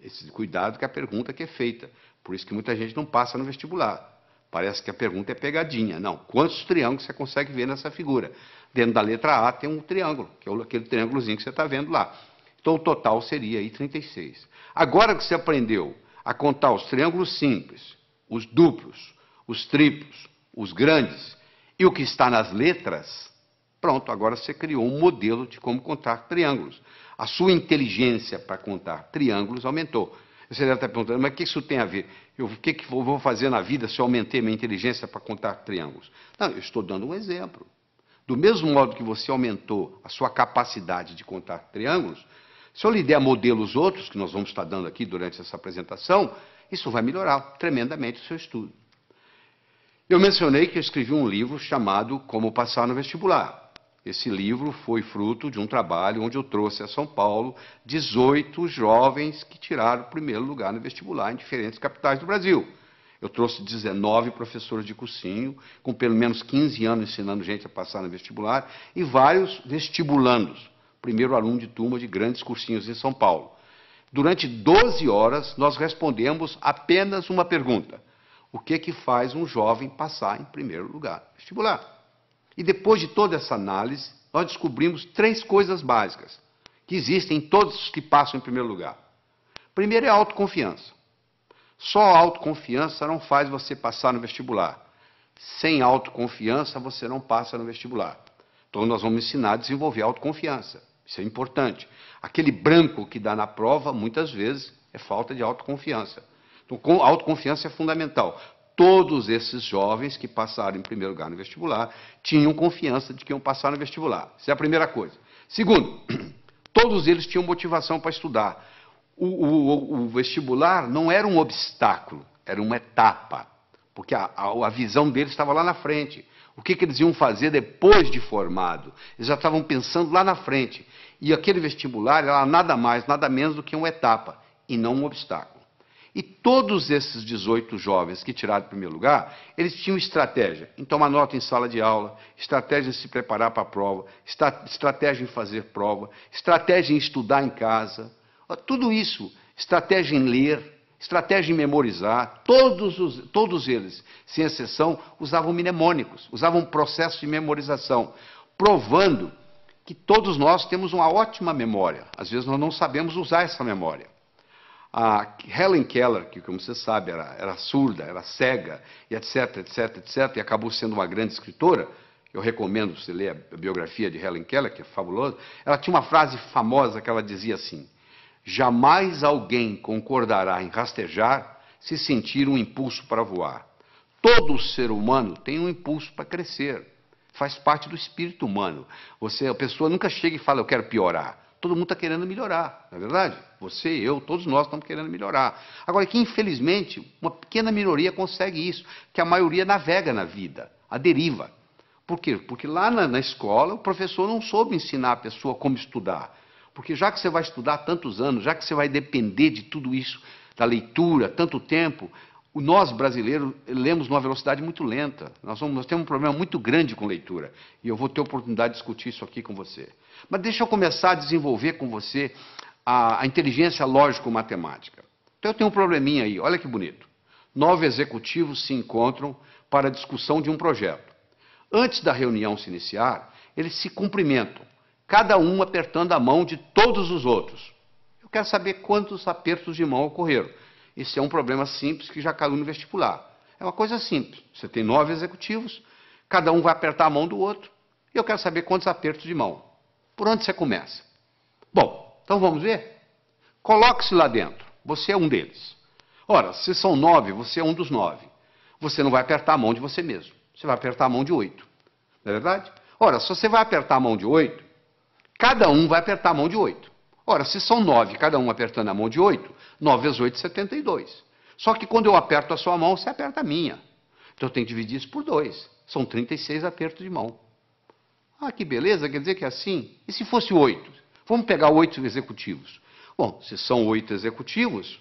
Esse cuidado com a pergunta que é feita. Por isso que muita gente não passa no vestibular. Parece que a pergunta é pegadinha. Não. Quantos triângulos você consegue ver nessa figura? Dentro da letra A tem um triângulo, que é aquele triângulozinho que você está vendo lá. Então o total seria aí 36. Agora que você aprendeu a contar os triângulos simples, os duplos, os triplos, os grandes e o que está nas letras, pronto, agora você criou um modelo de como contar triângulos. A sua inteligência para contar triângulos aumentou. Você deve estar perguntando, mas o que isso tem a ver? O que eu vou fazer na vida se eu aumentei minha inteligência para contar triângulos? Não, eu estou dando um exemplo. Do mesmo modo que você aumentou a sua capacidade de contar triângulos, se eu lhe der modelos outros, que nós vamos estar dando aqui durante essa apresentação, isso vai melhorar tremendamente o seu estudo. Eu mencionei que eu escrevi um livro chamado Como Passar no Vestibular. Esse livro foi fruto de um trabalho onde eu trouxe a São Paulo 18 jovens que tiraram o primeiro lugar no vestibular em diferentes capitais do Brasil. Eu trouxe 19 professores de cursinho, com pelo menos 15 anos ensinando gente a passar no vestibular, e vários vestibulandos, primeiro aluno de turma de grandes cursinhos em São Paulo. Durante 12 horas, nós respondemos apenas uma pergunta. O que faz um jovem passar em primeiro lugar no vestibular? E depois de toda essa análise, nós descobrimos 3 coisas básicas que existem em todos os que passam em primeiro lugar. Primeiro é a autoconfiança. Só a autoconfiança não faz você passar no vestibular. Sem autoconfiança, você não passa no vestibular. Então, nós vamos ensinar a desenvolver a autoconfiança. Isso é importante. Aquele branco que dá na prova, muitas vezes, é falta de autoconfiança. Então, a autoconfiança é fundamental. Todos esses jovens que passaram em primeiro lugar no vestibular tinham confiança de que iam passar no vestibular. Essa é a primeira coisa. Segundo, todos eles tinham motivação para estudar. O vestibular não era um obstáculo, era uma etapa. Porque a visão deles estava lá na frente. O que eles iam fazer depois de formado? Eles já estavam pensando lá na frente. E aquele vestibular era nada mais, nada menos do que uma etapa, e não um obstáculo. E todos esses 18 jovens que tiraram o primeiro lugar, eles tinham estratégia em tomar nota em sala de aula, estratégia em se preparar para a prova, estratégia em fazer prova, estratégia em estudar em casa, tudo isso, estratégia em ler, estratégia em memorizar, todos eles, sem exceção, usavam mnemônicos, usavam um processo de memorização, provando que todos nós temos uma ótima memória. Às vezes nós não sabemos usar essa memória. A Helen Keller, que, como você sabe, era surda, era cega, e etc, etc, etc, e acabou sendo uma grande escritora, eu recomendo você ler a biografia de Helen Keller, que é fabulosa, ela tinha uma frase famosa que ela dizia assim: jamais alguém concordará em rastejar se sentir um impulso para voar. Todo ser humano tem um impulso para crescer, faz parte do espírito humano. A pessoa nunca chega e fala, eu quero piorar. Todo mundo está querendo melhorar, não é verdade? Você, eu, todos nós estamos querendo melhorar. Agora, que infelizmente, uma pequena minoria consegue isso, que a maioria navega na vida, a deriva. Por quê? Porque lá na escola, o professor não soube ensinar a pessoa como estudar. Porque já que você vai estudar tantos anos, já que você vai depender de tudo isso, da leitura, tanto tempo, nós brasileiros lemos numa velocidade muito lenta. Nós temos um problema muito grande com leitura. E eu vou ter a oportunidade de discutir isso aqui com você. Mas deixa eu começar a desenvolver com você a inteligência lógico-matemática. Então eu tenho um probleminha aí, olha que bonito. 9 executivos se encontram para a discussão de um projeto. Antes da reunião se iniciar, eles se cumprimentam, cada um apertando a mão de todos os outros. Eu quero saber quantos apertos de mão ocorreram. Esse é um problema simples que já caiu no vestibular. É uma coisa simples. Você tem 9 executivos, cada um vai apertar a mão do outro, e eu quero saber quantos apertos de mão. Por onde você começa? Bom, então vamos ver? Coloque-se lá dentro. Você é um deles. Ora, se são 9, você é um dos 9. Você não vai apertar a mão de você mesmo. Você vai apertar a mão de 8. Não é verdade? Ora, se você vai apertar a mão de 8, cada um vai apertar a mão de 8. Ora, se são 9, cada um apertando a mão de 8, 9 vezes 8, 72. Só que quando eu aperto a sua mão, você aperta a minha. Então eu tenho que dividir isso por 2. São 36 apertos de mão. Ah, que beleza, quer dizer que é assim? E se fosse 8? Vamos pegar 8 executivos. Bom, se são 8 executivos,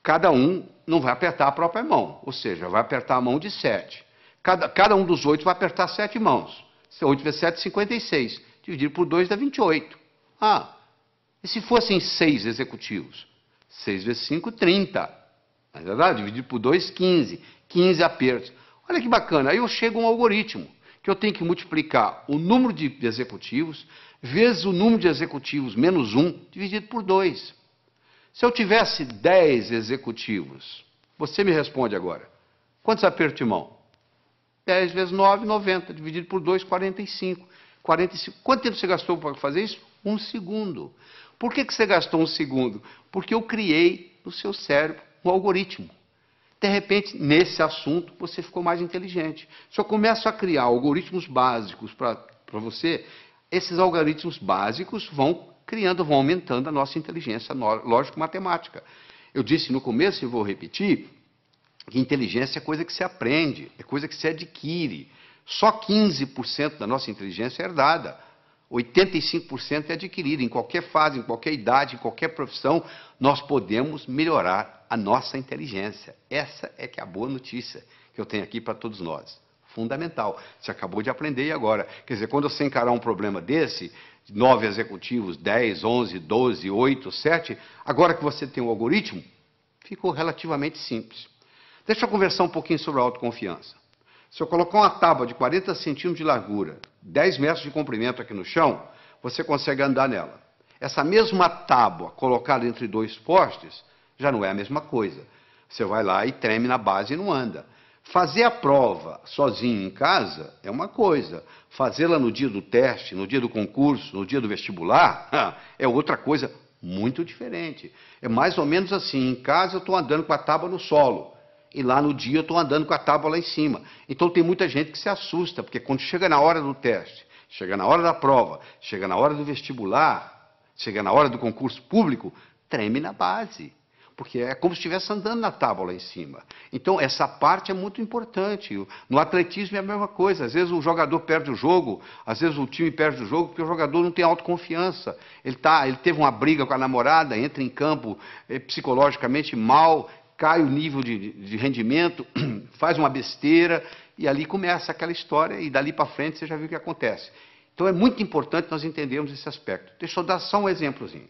cada um não vai apertar a própria mão, ou seja, vai apertar a mão de 7. Cada um dos 8 vai apertar 7 mãos. 8 vezes 7, 56. Dividir por 2 dá 28. Ah, e se fossem 6 executivos? 6 vezes 5, 30. Não é verdade? Dividir por 2, 15. 15 apertos. Olha que bacana. Aí eu chego a um algoritmo, que eu tenho que multiplicar o número de executivos vezes o número de executivos menos 1, dividido por 2. Se eu tivesse 10 executivos, você me responde agora. Quantos apertos de mão? 10 vezes 9, 90. Dividido por 2, 45. 45. Quanto tempo você gastou para fazer isso? 1 segundo. Por que você gastou 1 segundo? Porque eu criei no seu cérebro um algoritmo. De repente, nesse assunto, você ficou mais inteligente. Se eu começo a criar algoritmos básicos para você, esses algoritmos básicos vão criando, vão aumentando a nossa inteligência lógico-matemática. Eu disse no começo, e vou repetir, que inteligência é coisa que se aprende, é coisa que se adquire. Só 15% da nossa inteligência é herdada. 85% é adquirida. Em qualquer fase, em qualquer idade, em qualquer profissão, nós podemos melhorar a nossa inteligência. Essa é que é a boa notícia que eu tenho aqui para todos nós. Fundamental. Você acabou de aprender e agora. Quer dizer, quando você encarar um problema desse, 9 executivos, 10, 11, 12, 8, 7, agora que você tem um algoritmo, ficou relativamente simples. Deixa eu conversar um pouquinho sobre a autoconfiança. Se eu colocar uma tábua de 40 centímetros de largura, 10 metros de comprimento aqui no chão, você consegue andar nela. Essa mesma tábua colocada entre 2 postes, já não é a mesma coisa. Você vai lá e treme na base e não anda. Fazer a prova sozinho em casa é uma coisa. Fazê-la no dia do teste, no dia do concurso, no dia do vestibular, é outra coisa muito diferente. É mais ou menos assim, em casa eu estou andando com a tábua no solo. E lá no dia eu estou andando com a tábua lá em cima. Então tem muita gente que se assusta, porque quando chega na hora do teste, chega na hora da prova, chega na hora do vestibular, chega na hora do concurso público, treme na base. Porque é como se estivesse andando na tábua lá em cima. Então essa parte é muito importante. No atletismo é a mesma coisa. Às vezes o jogador perde o jogo, às vezes o time perde o jogo, porque o jogador não tem autoconfiança. Ele teve uma briga com a namorada, entra em campo psicologicamente mal, cai o nível de rendimento, faz uma besteira, e ali começa aquela história, e dali para frente você já viu o que acontece. Então é muito importante nós entendermos esse aspecto. Deixa eu dar só um exemplozinho.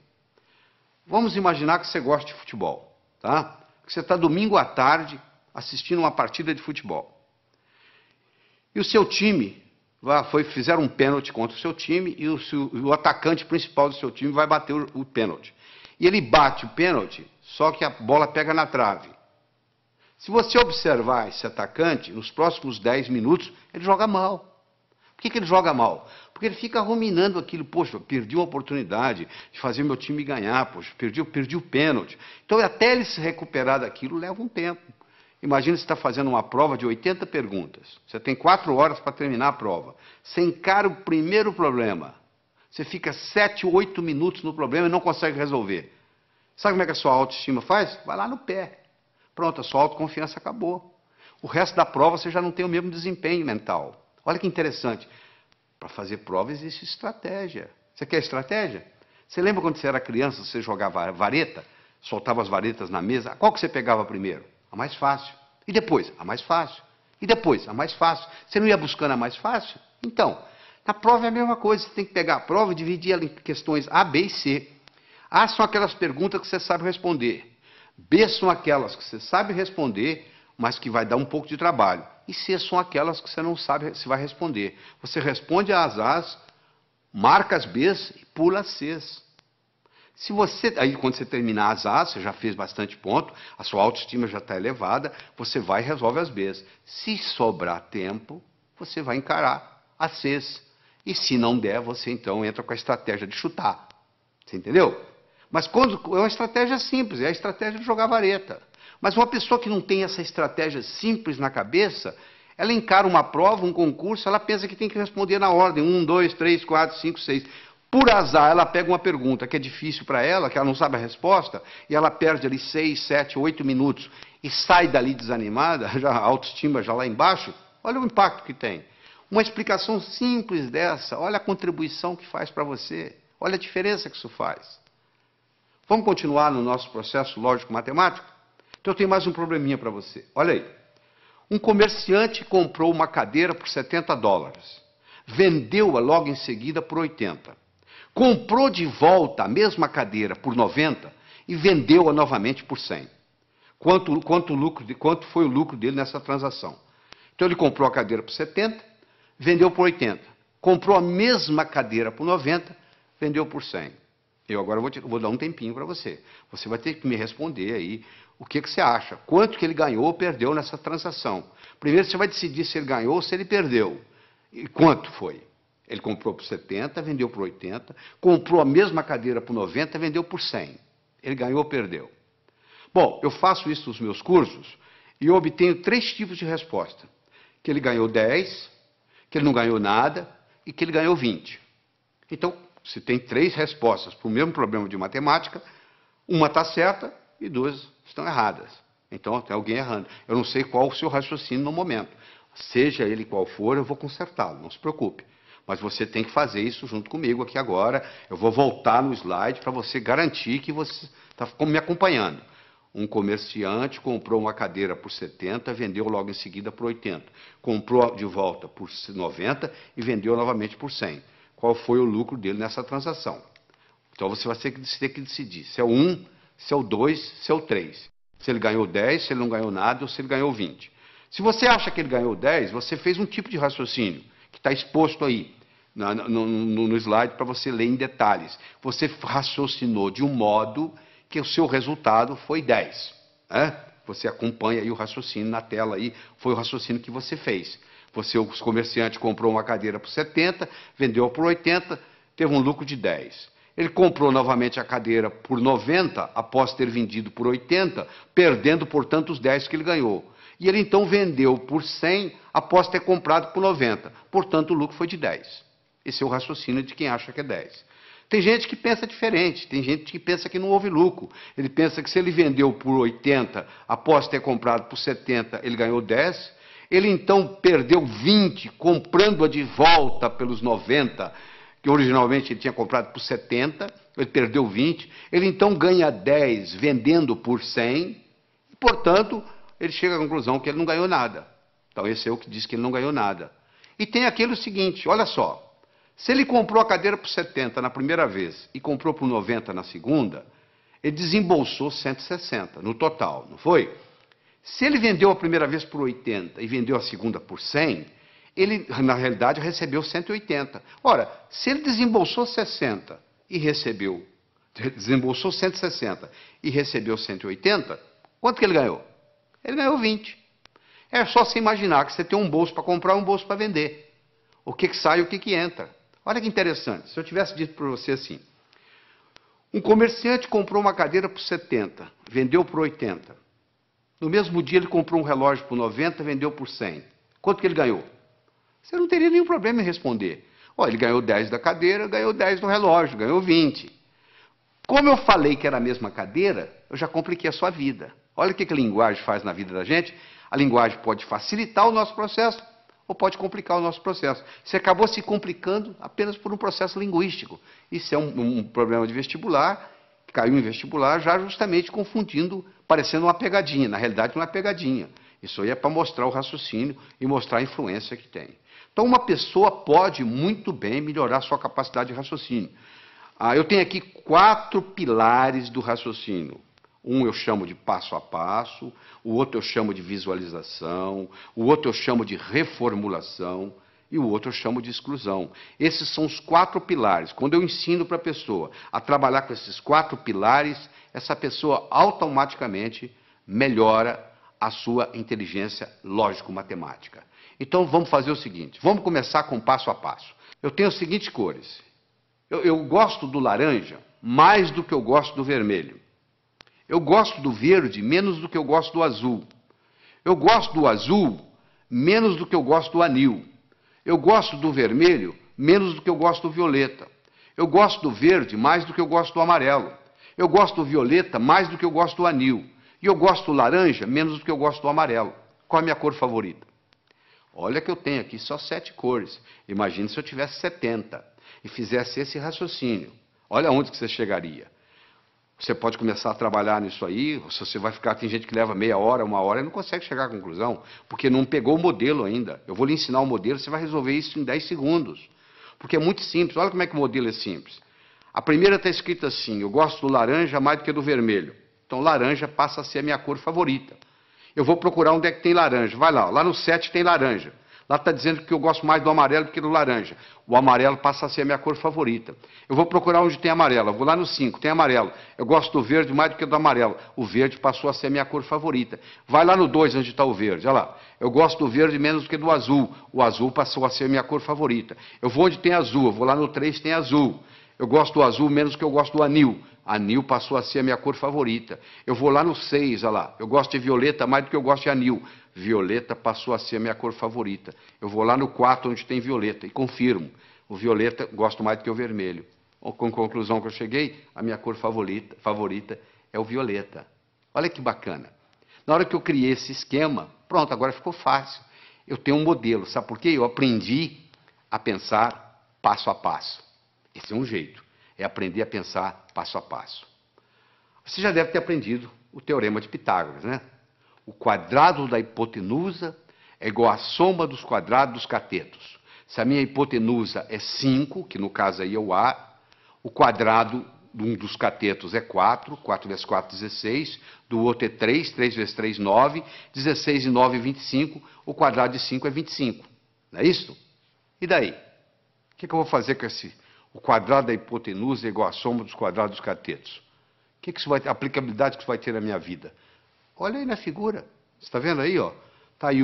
Vamos imaginar que você gosta de futebol, tá? Que você está domingo à tarde assistindo uma partida de futebol. E o seu time, fizeram um pênalti contra o seu time, e o atacante principal do seu time vai bater o pênalti. E ele bate o pênalti, só que a bola pega na trave. Se você observar esse atacante, nos próximos 10 minutos, ele joga mal. Por que ele joga mal? Porque ele fica ruminando aquilo, poxa, perdi uma oportunidade de fazer meu time ganhar, poxa, perdi o pênalti. Então, até ele se recuperar daquilo, leva um tempo. Imagina você está fazendo uma prova de 80 perguntas. Você tem 4 horas para terminar a prova. Você encara o primeiro problema. Você fica 7, 8 minutos no problema e não consegue resolver. Sabe como é que a sua autoestima faz? Vai lá no pé. Pronto, a sua autoconfiança acabou. O resto da prova você já não tem o mesmo desempenho mental. Olha que interessante. Para fazer prova existe estratégia. Você quer estratégia? Você lembra quando você era criança, você jogava vareta? Soltava as varetas na mesa? Qual que você pegava primeiro? A mais fácil. E depois? A mais fácil. E depois? A mais fácil. Você não ia buscando a mais fácil? Então, na prova é a mesma coisa. Você tem que pegar a prova e dividir ela em questões A, B e C. A são aquelas perguntas que você sabe responder. B são aquelas que você sabe responder, mas que vai dar um pouco de trabalho. E C são aquelas que você não sabe se vai responder. Você responde às A's, marca as B's e pula as C's. Aí quando você terminar as A's, você já fez bastante ponto, a sua autoestima já está elevada, você vai e resolve as B's. Se sobrar tempo, você vai encarar as C's. E se não der, você então entra com a estratégia de chutar. Você entendeu? Mas é uma estratégia simples, é a estratégia de jogar vareta. Mas uma pessoa que não tem essa estratégia simples na cabeça, Ela encara uma prova, um concurso, ela pensa que tem que responder na ordem, 1, 2, 3, 4, 5, 6. Por azar, ela pega uma pergunta que é difícil para ela, que ela não sabe a resposta, e ela perde ali 6, 7, 8 minutos e sai dali desanimada, já a autoestima já lá embaixo. Olha o impacto que tem. Uma explicação simples dessa, olha a contribuição que faz para você, olha a diferença que isso faz. Vamos continuar no nosso processo lógico-matemático? Então eu tenho mais um probleminha para você. Olha aí. Um comerciante comprou uma cadeira por $70. Vendeu-a logo em seguida por 80. Comprou de volta a mesma cadeira por 90 e vendeu-a novamente por 100. Quanto foi o lucro dele nessa transação? Então ele comprou a cadeira por 70, vendeu por 80. Comprou a mesma cadeira por 90, vendeu por 100. Eu agora vou dar um tempinho para você. Você vai ter que me responder aí o que você acha. Quanto que ele ganhou ou perdeu nessa transação. Primeiro você vai decidir se ele ganhou ou se ele perdeu. E quanto foi? Ele comprou por 70, vendeu por 80. Comprou a mesma cadeira por 90, vendeu por 100. Ele ganhou ou perdeu? Bom, eu faço isso nos meus cursos e eu obtenho 3 tipos de resposta. Que ele ganhou 10, que ele não ganhou nada e que ele ganhou 20. Então, se tem 3 respostas para o mesmo problema de matemática, uma está certa e 2 estão erradas. Então, tem alguém errando. Eu não sei qual o seu raciocínio no momento. Seja ele qual for, eu vou consertá-lo, não se preocupe. Mas você tem que fazer isso junto comigo aqui agora. Eu vou voltar no slide para você garantir que você está me acompanhando. Um comerciante comprou uma cadeira por 70, vendeu logo em seguida por 80. Comprou de volta por 90 e vendeu novamente por 100. Qual foi o lucro dele nessa transação? Então você vai ter que decidir se é o 1, se é o 2, se é o 3. Se ele ganhou 10, se ele não ganhou nada ou se ele ganhou 20. Se você acha que ele ganhou 10, você fez um tipo de raciocínio que está exposto aí no slide para você ler em detalhes. Você raciocinou de um modo que o seu resultado foi 10. Né? Você acompanha aí o raciocínio na tela aí, foi o raciocínio que você fez. O comerciante comprou uma cadeira por 70, vendeu por 80, teve um lucro de 10. Ele comprou novamente a cadeira por 90, após ter vendido por 80, perdendo, portanto, os 10 que ele ganhou. E ele então vendeu por 100, após ter comprado por 90. Portanto, o lucro foi de 10. Esse é o raciocínio de quem acha que é 10. Tem gente que pensa diferente, tem gente que pensa que não houve lucro. Ele pensa que se ele vendeu por 80, após ter comprado por 70, ele ganhou 10. Ele então perdeu 20, comprando-a de volta pelos 90, que originalmente ele tinha comprado por 70, ele perdeu 20. Ele então ganha 10 vendendo por 100, e, portanto, ele chega à conclusão que ele não ganhou nada. Então, esse é o que diz que ele não ganhou nada. E tem aquele seguinte, olha só. Se ele comprou a cadeira por 70 na primeira vez e comprou por 90 na segunda, ele desembolsou 160 no total, não foi? Se ele vendeu a primeira vez por 80 e vendeu a segunda por 100, ele, na realidade, recebeu 180. Ora, se ele desembolsou 60 e desembolsou 160 e recebeu 180, quanto que ele ganhou? Ele ganhou 20. É só você imaginar que você tem um bolso para comprar e um bolso para vender. O que sai e o que entra. Olha que interessante. Se eu tivesse dito para você assim, um comerciante comprou uma cadeira por 70, vendeu por 80. No mesmo dia ele comprou um relógio por 90, vendeu por 100. Quanto que ele ganhou? Você não teria nenhum problema em responder. Ele ganhou 10 da cadeira, ganhou 10 do relógio, ganhou 20. Como eu falei que era a mesma cadeira, eu já compliquei a sua vida. Olha o que a linguagem faz na vida da gente. A linguagem pode facilitar o nosso processo ou pode complicar o nosso processo. Você acabou se complicando apenas por um processo linguístico. Isso é um problema de vestibular, caiu em vestibular já justamente confundindo, parecendo uma pegadinha. Na realidade, não é pegadinha. Isso aí é para mostrar o raciocínio e mostrar a influência que tem. Então, uma pessoa pode muito bem melhorar sua capacidade de raciocínio. Eu tenho aqui 4 pilares do raciocínio. Um eu chamo de passo a passo, o outro eu chamo de visualização, o outro eu chamo de reformulação e o outro eu chamo de exclusão. Esses são os 4 pilares. Quando eu ensino para a pessoa a trabalhar com esses 4 pilares, essa pessoa automaticamente melhora a sua inteligência lógico-matemática. Então vamos fazer o seguinte, vamos começar com passo a passo. Eu tenho as seguintes cores. Eu gosto do laranja mais do que eu gosto do vermelho. Eu gosto do verde menos do que eu gosto do azul. Eu gosto do azul menos do que eu gosto do anil. Eu gosto do vermelho menos do que eu gosto do violeta. Eu gosto do verde mais do que eu gosto do amarelo. Eu gosto do violeta mais do que eu gosto do anil. E eu gosto do laranja menos do que eu gosto do amarelo. Qual a minha cor favorita? Olha que eu tenho aqui só 7 cores. Imagine se eu tivesse 70 e fizesse esse raciocínio. Olha onde que você chegaria. Você pode começar a trabalhar nisso aí, se você vai ficar, tem gente que leva meia hora, 1 hora, e não consegue chegar à conclusão, porque não pegou o modelo ainda. Eu vou lhe ensinar o modelo, você vai resolver isso em 10 segundos. Porque é muito simples, olha como é que o modelo é simples. A primeira está escrita assim, eu gosto do laranja mais do que do vermelho. Então laranja passa a ser a minha cor favorita. Eu vou procurar onde é que tem laranja. Vai lá no 7 tem laranja. Lá está dizendo que eu gosto mais do amarelo do que do laranja. O amarelo passa a ser a minha cor favorita. Eu vou procurar onde tem amarelo. Eu vou lá no 5, tem amarelo. Eu gosto do verde mais do que do amarelo. O verde passou a ser a minha cor favorita. Vai lá no 2, onde está o verde. Olha lá. Eu gosto do verde menos do que do azul. O azul passou a ser a minha cor favorita. Eu vou onde tem azul. Eu vou lá no 3, tem azul. Eu gosto do azul menos do que eu gosto do anil. Anil passou a ser a minha cor favorita. Eu vou lá no 6, olha lá. Eu gosto de violeta mais do que eu gosto de anil. Violeta passou a ser a minha cor favorita. Eu vou lá no 4, onde tem violeta, e confirmo. O violeta gosto mais do que o vermelho. Com a conclusão que eu cheguei, a minha cor favorita é o violeta. Olha que bacana. Na hora que eu criei esse esquema, pronto, agora ficou fácil. Eu tenho um modelo. Sabe por quê? Eu aprendi a pensar passo a passo. Esse é um jeito. É aprender a pensar passo a passo. Você já deve ter aprendido o teorema de Pitágoras, né? O quadrado da hipotenusa é igual à soma dos quadrados dos catetos. Se a minha hipotenusa é 5, que no caso aí é o A, o quadrado de um dos catetos é 4, 4 vezes 4, 16, do outro é 3, 3 vezes 3, 9, 16 e 9, 25, o quadrado de 5 é 25. Não é isso? E daí? O que eu vou fazer com esse? O quadrado da hipotenusa é igual à soma dos quadrados dos catetos. O que isso vai ter? A aplicabilidade que isso vai ter na minha vida? Olha aí na figura. Você está vendo aí? Está aí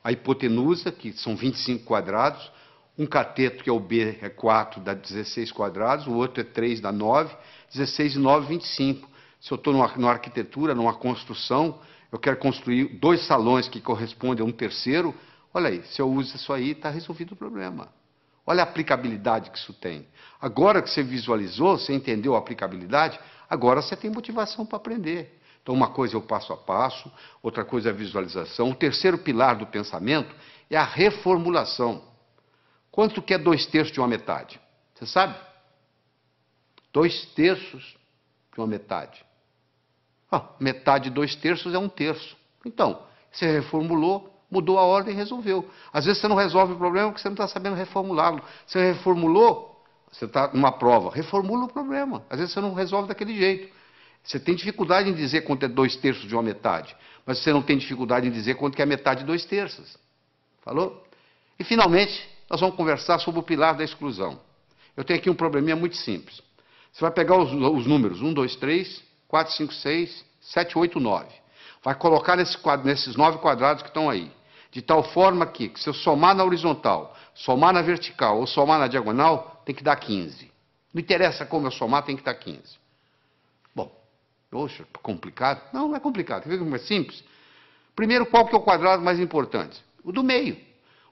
a hipotenusa, que são 25 quadrados. Um cateto, que é o B, é 4, dá 16 quadrados. O outro é 3, dá 9. 16 e 9, 25. Se eu estou numa arquitetura, numa construção, eu quero construir 2 salões que correspondem a um terceiro. Olha aí, se eu uso isso aí, está resolvido o problema. Olha a aplicabilidade que isso tem. Agora que você visualizou, você entendeu a aplicabilidade, agora você tem motivação para aprender. Então, uma coisa é o passo a passo, outra coisa é a visualização. O terceiro pilar do pensamento é a reformulação. Quanto que é 2/3 de uma metade? Você sabe? 2/3 de uma metade. Metade de 2/3 é 1/3. Então, você reformulou, mudou a ordem e resolveu. Às vezes você não resolve o problema porque você não está sabendo reformulá-lo. Você reformulou, você está numa prova, reformula o problema. Às vezes você não resolve daquele jeito. Você tem dificuldade em dizer quanto é 2/3 de uma metade, mas você não tem dificuldade em dizer quanto que é metade de 2/3. Falou? E, finalmente, nós vamos conversar sobre o pilar da exclusão. Eu tenho aqui um probleminha muito simples. Você vai pegar os números 1, 2, 3, 4, 5, 6, 7, 8, 9. Vai colocar nesses 9 quadrados que estão aí. De tal forma que, se eu somar na horizontal, somar na vertical ou somar na diagonal, tem que dar 15. Não interessa como eu somar, tem que dar 15. Poxa, complicado? Não, não é complicado. Quer ver como é simples? Primeiro, qual que é o quadrado mais importante? O do meio.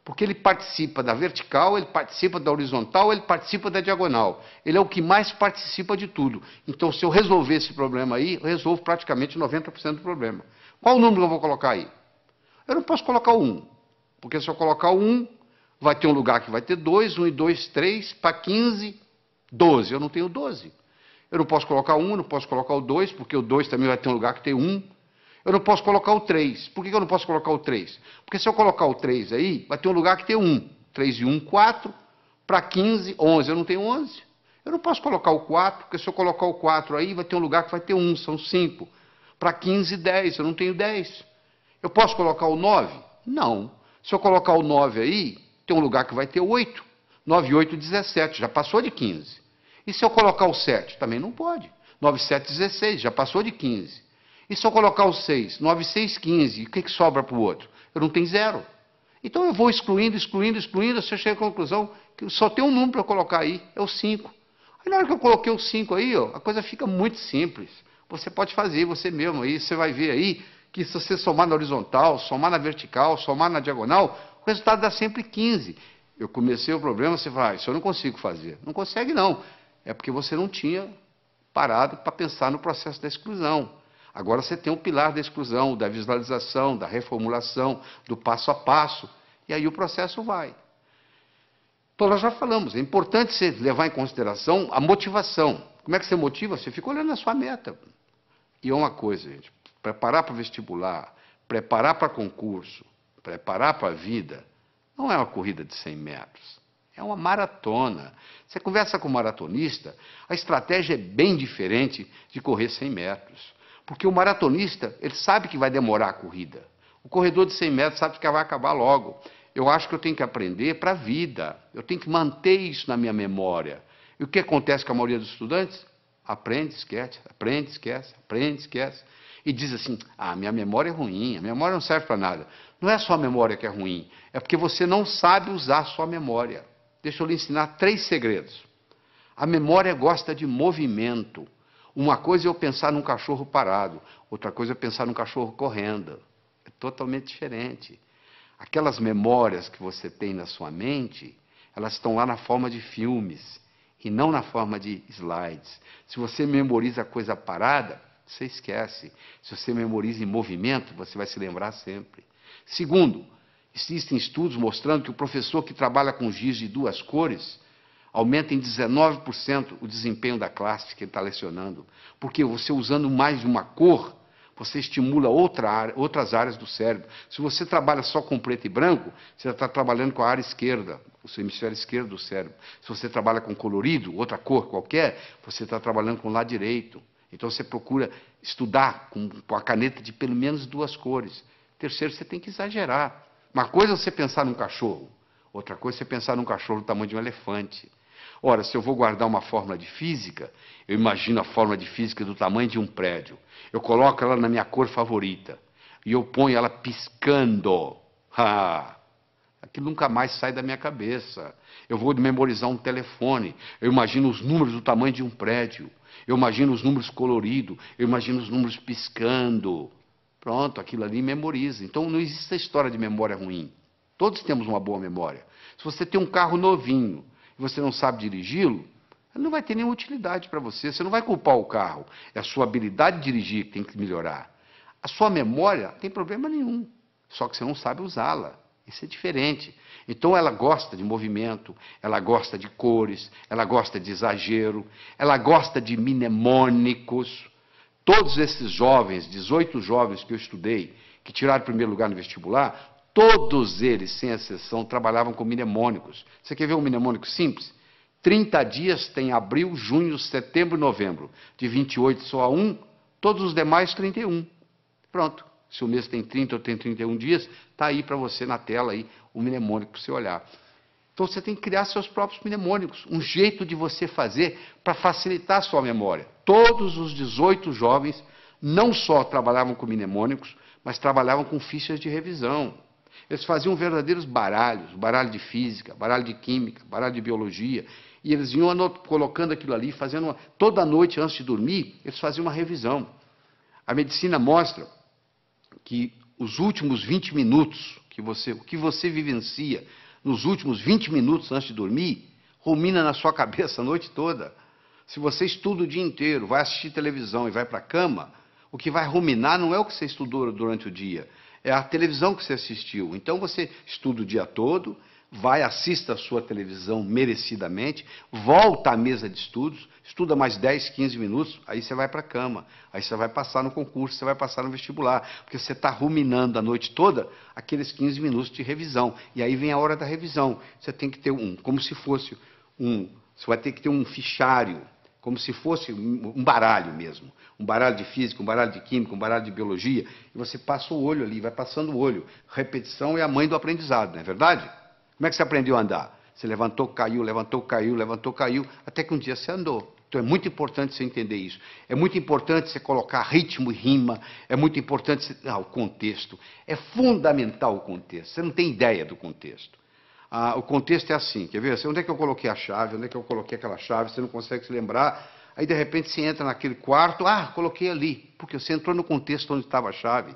Porque ele participa da vertical, ele participa da horizontal, ele participa da diagonal. Ele é o que mais participa de tudo. Então, se eu resolver esse problema aí, eu resolvo praticamente 90% do problema. Qual o número que eu vou colocar aí? Eu não posso colocar o 1. Porque se eu colocar o 1, vai ter um lugar que vai ter 2, 1 e 2, 3, para 15, 12. Eu não tenho 12. Eu não posso colocar 1, não posso colocar o 2, porque o 2 também vai ter um lugar que tem 1. Eu não posso colocar o 3. Por que eu não posso colocar o 3? Porque se eu colocar o 3 aí, vai ter um lugar que tem 1. 3 e 1, 4. Para 15, 11. Eu não tenho 11. Eu não posso colocar o 4, porque se eu colocar o 4 aí, vai ter um lugar que vai ter 1. São 5. Para 15, 10. Eu não tenho 10. Eu posso colocar o 9? Não. Se eu colocar o 9 aí, tem um lugar que vai ter 8. 9 e 8, 17. Já passou de 15. E se eu colocar o 7? Também não pode. 9, 7, 16, já passou de 15. E se eu colocar o 6? 9, 6, 15. E o que sobra para o outro? Eu não tenho 0. Então eu vou excluindo, você chega à conclusão que só tem um número para colocar aí, é o 5. Aí na hora que eu coloquei o 5 aí, a coisa fica muito simples. Você pode fazer você mesmo aí, você vai ver aí que se você somar na horizontal, somar na vertical, somar na diagonal, o resultado dá sempre 15. Eu comecei o problema, você fala, isso eu não consigo fazer. Não consegue, não. É porque você não tinha parado para pensar no processo da exclusão. Agora você tem um pilar da exclusão, da visualização, da reformulação, do passo a passo, e aí o processo vai. Então, nós já falamos, é importante você levar em consideração a motivação. Como é que você motiva? Você fica olhando a sua meta. E é uma coisa, gente, preparar para o vestibular, preparar para concurso, preparar para a vida, não é uma corrida de 100 metros, é uma maratona. Você conversa com um maratonista, a estratégia é bem diferente de correr 100 metros. Porque o maratonista, ele sabe que vai demorar a corrida. O corredor de 100 metros sabe que vai acabar logo. Eu acho que eu tenho que aprender para a vida. Eu tenho que manter isso na minha memória. E o que acontece com a maioria dos estudantes? Aprende, esquece, aprende, esquece, aprende, esquece. E diz assim, minha memória é ruim, a memória não serve para nada. Não é só a memória que é ruim, é porque você não sabe usar a sua memória. Deixa eu lhe ensinar 3 segredos. A memória gosta de movimento. Uma coisa é eu pensar num cachorro parado, outra coisa é pensar num cachorro correndo. É totalmente diferente. Aquelas memórias que você tem na sua mente, elas estão lá na forma de filmes e não na forma de slides. Se você memoriza coisa parada, você esquece. Se você memoriza em movimento, você vai se lembrar sempre. Segundo, existem estudos mostrando que o professor que trabalha com giz de 2 cores aumenta em 19% o desempenho da classe que ele está lecionando. Porque você usando mais de uma cor, você estimula outras áreas do cérebro. Se você trabalha só com preto e branco, você está trabalhando com a área esquerda, o seu hemisfério esquerdo do cérebro. Se você trabalha com colorido, outra cor qualquer, você está trabalhando com o lado direito. Então você procura estudar com a caneta de pelo menos 2 cores. Terceiro, você tem que exagerar. Uma coisa é você pensar num cachorro, outra coisa é você pensar num cachorro do tamanho de um elefante. Ora, se eu vou guardar uma fórmula de física, eu imagino a fórmula de física do tamanho de um prédio. Eu coloco ela na minha cor favorita e eu ponho ela piscando. Aquilo nunca mais sai da minha cabeça. Eu vou memorizar um telefone, eu imagino os números do tamanho de um prédio. Eu imagino os números coloridos, eu imagino os números piscando. Pronto, aquilo ali memoriza. Então não existe a história de memória ruim. Todos temos uma boa memória. Se você tem um carro novinho e você não sabe dirigi-lo, ele não vai ter nenhuma utilidade para você. Você não vai culpar o carro. É a sua habilidade de dirigir que tem que melhorar. A sua memória não tem problema nenhum, só que você não sabe usá-la. Isso é diferente. Então ela gosta de movimento, ela gosta de cores, ela gosta de exagero, ela gosta de mnemônicos. Todos esses jovens, 18 jovens que eu estudei, que tiraram o primeiro lugar no vestibular, todos eles, sem exceção, trabalhavam com mnemônicos. Você quer ver um mnemônico simples? 30 dias tem abril, junho, setembro e novembro. De 28 só há 1, todos os demais 31. Pronto. Se o mês tem 30 ou tem 31 dias, está aí para você na tela aí, o mnemônico para você olhar. Então você tem que criar seus próprios mnemônicos, um jeito de você fazer para facilitar a sua memória. Todos os 18 jovens não só trabalhavam com mnemônicos, mas trabalhavam com fichas de revisão. Eles faziam verdadeiros baralhos, baralho de física, baralho de química, baralho de biologia, e eles iam colocando aquilo ali, fazendo toda noite antes de dormir, eles faziam uma revisão. A medicina mostra que os últimos 20 minutos, o que você vivencia nos últimos 20 minutos antes de dormir, rumina na sua cabeça a noite toda. Se você estuda o dia inteiro, vai assistir televisão e vai para a cama, o que vai ruminar não é o que você estudou durante o dia, é a televisão que você assistiu. Então você estuda o dia todo, vai, assista a sua televisão merecidamente, volta à mesa de estudos, estuda mais 10, 15 minutos, aí você vai para a cama, aí você vai passar no concurso, você vai passar no vestibular, porque você está ruminando a noite toda aqueles 15 minutos de revisão, e aí vem a hora da revisão. Você tem que ter como se fosse você vai ter que ter um fichário, como se fosse um baralho mesmo, um baralho de física, um baralho de química, um baralho de biologia, e você passa o olho ali, vai passando o olho. Repetição é a mãe do aprendizado, não é verdade? Como é que você aprendeu a andar? Você levantou, caiu, levantou, caiu, levantou, caiu, até que um dia você andou. Então é muito importante você entender isso. É muito importante você colocar ritmo e rima, é muito importante você... o contexto. É fundamental o contexto. Você não tem ideia do contexto. O contexto é assim, quer ver? Onde é que eu coloquei a chave? Onde é que eu coloquei aquela chave? Você não consegue se lembrar. Aí, de repente, você entra naquele quarto. Coloquei ali. Porque você entrou no contexto onde estava a chave.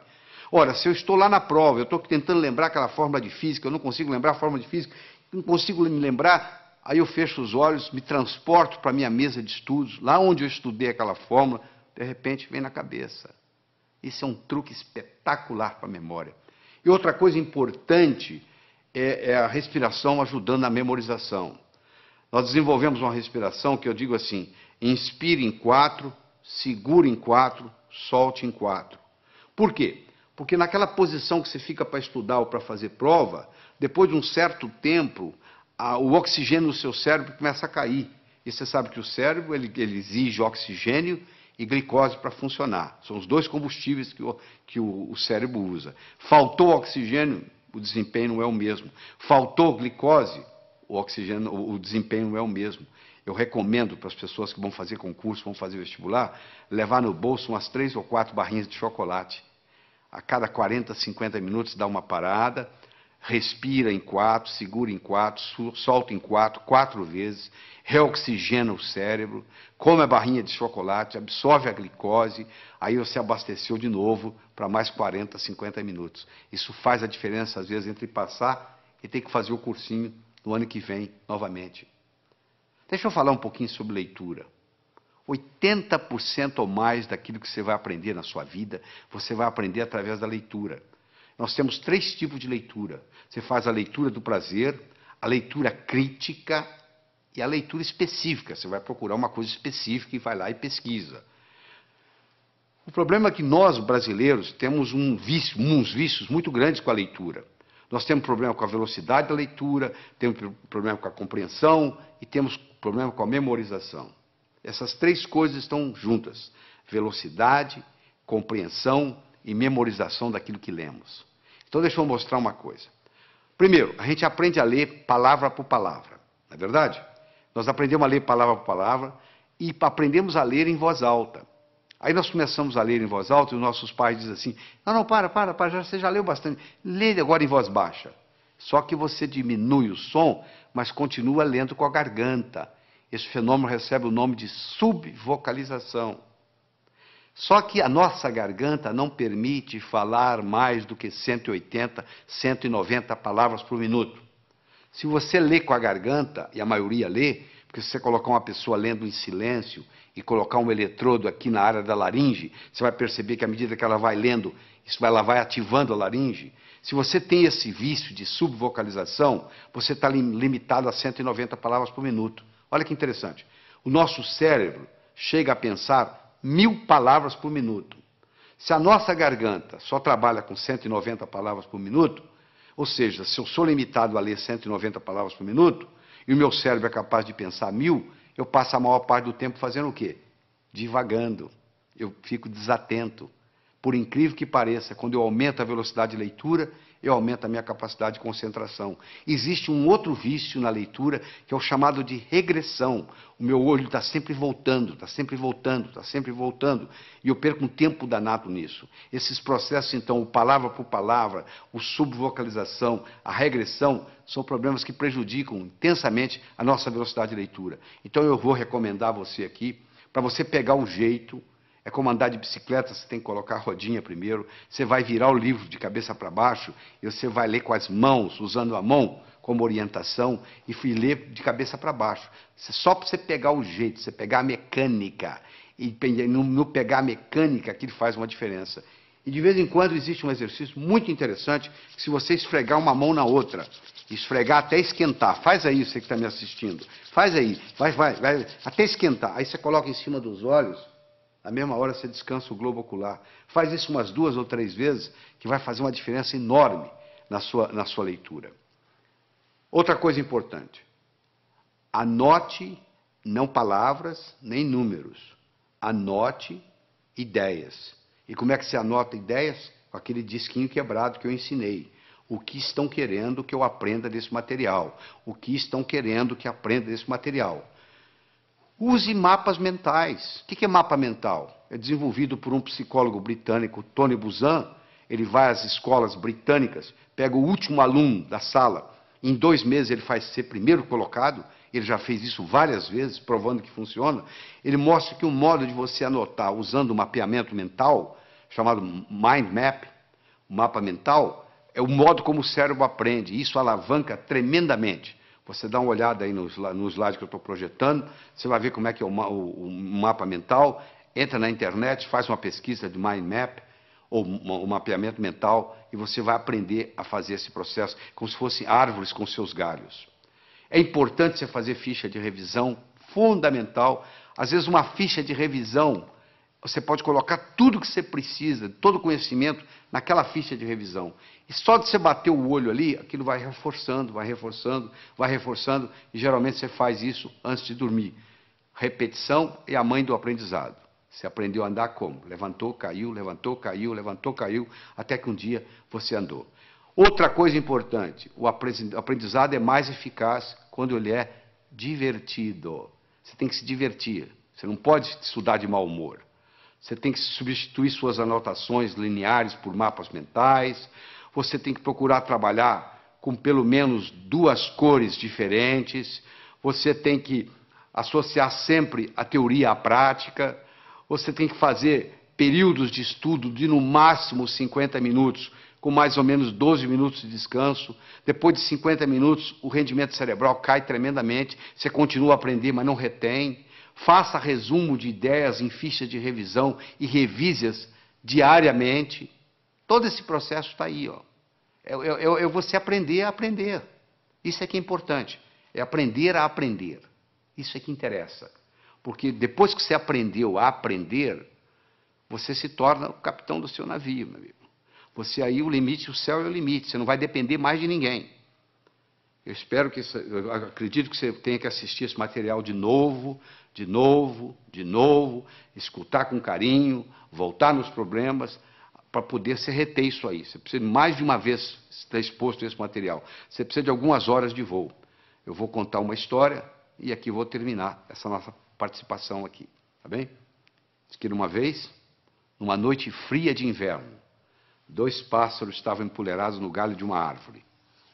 Ora, se eu estou lá na prova, eu estou tentando lembrar aquela fórmula de física, eu não consigo lembrar a fórmula de física, não consigo me lembrar, aí eu fecho os olhos, me transporto para a minha mesa de estudos, lá onde eu estudei aquela fórmula, de repente vem na cabeça. Isso é um truque espetacular para a memória. E outra coisa importante é a respiração ajudando na memorização. Nós desenvolvemos uma respiração que eu digo assim, inspire em 4, segure em 4, solte em 4. Por quê? Porque naquela posição que você fica para estudar ou para fazer prova, depois de um certo tempo, o oxigênio no seu cérebro começa a cair. E você sabe que o cérebro ele exige oxigênio e glicose para funcionar. São os dois combustíveis que o cérebro usa. Faltou oxigênio, o desempenho não é o mesmo. Faltou glicose, o desempenho não é o mesmo. Eu recomendo para as pessoas que vão fazer concurso, vão fazer vestibular, levar no bolso umas 3 ou 4 barrinhas de chocolate. A cada 40, 50 minutos dá uma parada, respira em 4, segura em 4, solta em 4, 4 vezes, reoxigena o cérebro, come a barrinha de chocolate, absorve a glicose, aí você abasteceu de novo para mais 40, 50 minutos. Isso faz a diferença, às vezes, entre passar e ter que fazer o cursinho no ano que vem, novamente. Deixa eu falar um pouquinho sobre leitura. 80% ou mais daquilo que você vai aprender na sua vida, você vai aprender através da leitura. Nós temos 3 tipos de leitura. Você faz a leitura do prazer, a leitura crítica e a leitura específica. Você vai procurar uma coisa específica e vai lá e pesquisa. O problema é que nós, brasileiros, temos uns vícios muito grandes com a leitura. Nós temos problema com a velocidade da leitura, temos problema com a compreensão e temos problema com a memorização. Essas 3 coisas estão juntas: velocidade, compreensão e memorização daquilo que lemos. Então, deixa eu mostrar uma coisa. Primeiro, a gente aprende a ler palavra por palavra, não é verdade? Nós aprendemos a ler palavra por palavra e aprendemos a ler em voz alta. Aí nós começamos a ler em voz alta e os nossos pais dizem assim, não, para, você já leu bastante, lê agora em voz baixa. Só que você diminui o som, mas continua lendo com a garganta. Esse fenômeno recebe o nome de subvocalização. Só que a nossa garganta não permite falar mais do que 180, 190 palavras por minuto. Se você lê com a garganta, e a maioria lê, porque se você colocar uma pessoa lendo em silêncio e colocar um eletrodo aqui na área da laringe, você vai perceber que à medida que ela vai lendo, ela vai ativando a laringe. Se você tem esse vício de subvocalização, você está limitado a 190 palavras por minuto. Olha que interessante. O nosso cérebro chega a pensar 1000 palavras por minuto. Se a nossa garganta só trabalha com 190 palavras por minuto, ou seja, se eu sou limitado a ler 190 palavras por minuto, e o meu cérebro é capaz de pensar 1000, eu passo a maior parte do tempo fazendo o quê? Divagando. Eu fico desatento. Por incrível que pareça, quando eu aumento a velocidade de leitura, eu aumento a minha capacidade de concentração. Existe um outro vício na leitura, que é o chamado de regressão. O meu olho está sempre voltando, está sempre voltando, está sempre voltando, e eu perco um tempo danado nisso. Esses processos, então, o palavra por palavra, o subvocalização, a regressão, são problemas que prejudicam intensamente a nossa velocidade de leitura. Então, eu vou recomendar a você aqui, para você pegar o jeito. É como andar de bicicleta, você tem que colocar a rodinha primeiro, você vai virar o livro de cabeça para baixo, e você vai ler com as mãos, usando a mão como orientação, e ler de cabeça para baixo. Só para você pegar o jeito, você pegar a mecânica, e no pegar a mecânica, aquilo faz uma diferença. E de vez em quando existe um exercício muito interessante, que se você esfregar uma mão na outra, esfregar até esquentar, faz aí você que está me assistindo, faz aí, vai, até esquentar, aí você coloca em cima dos olhos, na mesma hora você descansa o globo ocular. Faz isso umas 2 ou 3 vezes, que vai fazer uma diferença enorme na sua leitura. Outra coisa importante. Anote, não palavras, nem números. Anote ideias. E como é que você anota ideias? Com aquele disquinho quebrado que eu ensinei. O que estão querendo que eu aprenda desse material? O que estão querendo que aprenda desse material? Use mapas mentais. O que é mapa mental? É desenvolvido por um psicólogo britânico, Tony Buzan. Ele vai às escolas britânicas, pega o último aluno da sala, em 2 meses ele faz ser primeiro colocado, ele já fez isso várias vezes, provando que funciona. Ele mostra que um modo de você anotar usando um mapeamento mental, chamado mind map, O mapa mental é o modo como o cérebro aprende. Isso alavanca tremendamente. Você dá uma olhada aí no slide que eu estou projetando, você vai ver como é que é o mapa mental. Entra na internet, faz uma pesquisa de mind map, ou um mapeamento mental, e você vai aprender a fazer esse processo como se fossem árvores com seus galhos. É importante você fazer ficha de revisão, fundamental. Às vezes uma ficha de revisão, você pode colocar tudo que você precisa, todo o conhecimento, naquela ficha de revisão. E só de você bater o olho ali, aquilo vai reforçando, vai reforçando, vai reforçando, e geralmente você faz isso antes de dormir. Repetição é a mãe do aprendizado. Você aprendeu a andar como? Levantou, caiu, levantou, caiu, levantou, caiu, até que um dia você andou. Outra coisa importante, o aprendizado é mais eficaz quando ele é divertido. Você tem que se divertir. Você não pode estudar de mau humor. Você tem que substituir suas anotações lineares por mapas mentais. Você tem que procurar trabalhar com pelo menos 2 cores diferentes. Você tem que associar sempre a teoria à prática. Você tem que fazer períodos de estudo de no máximo 50 minutos, com mais ou menos 12 minutos de descanso. Depois de 50 minutos, o rendimento cerebral cai tremendamente. Você continua a aprender, mas não retém. Faça resumo de ideias em fichas de revisão e revise-as diariamente. Todo esse processo está aí. Ó. É você aprender a aprender. Isso é que é importante. É aprender a aprender. Isso é que interessa. Porque depois que você aprendeu a aprender, você se torna o capitão do seu navio, meu amigo. Você aí, o limite, o céu é o limite. Você não vai depender mais de ninguém. Eu acredito que você tenha que assistir esse material de novo, escutar com carinho, voltar nos problemas, para poder se reter isso aí. Você precisa mais de uma vez estar exposto a esse material. Você precisa de algumas horas de voo. Eu vou contar uma história e aqui vou terminar essa nossa participação aqui, tá bem? Diz que uma vez, numa noite fria de inverno, 2 pássaros estavam empoleirados no galho de uma árvore.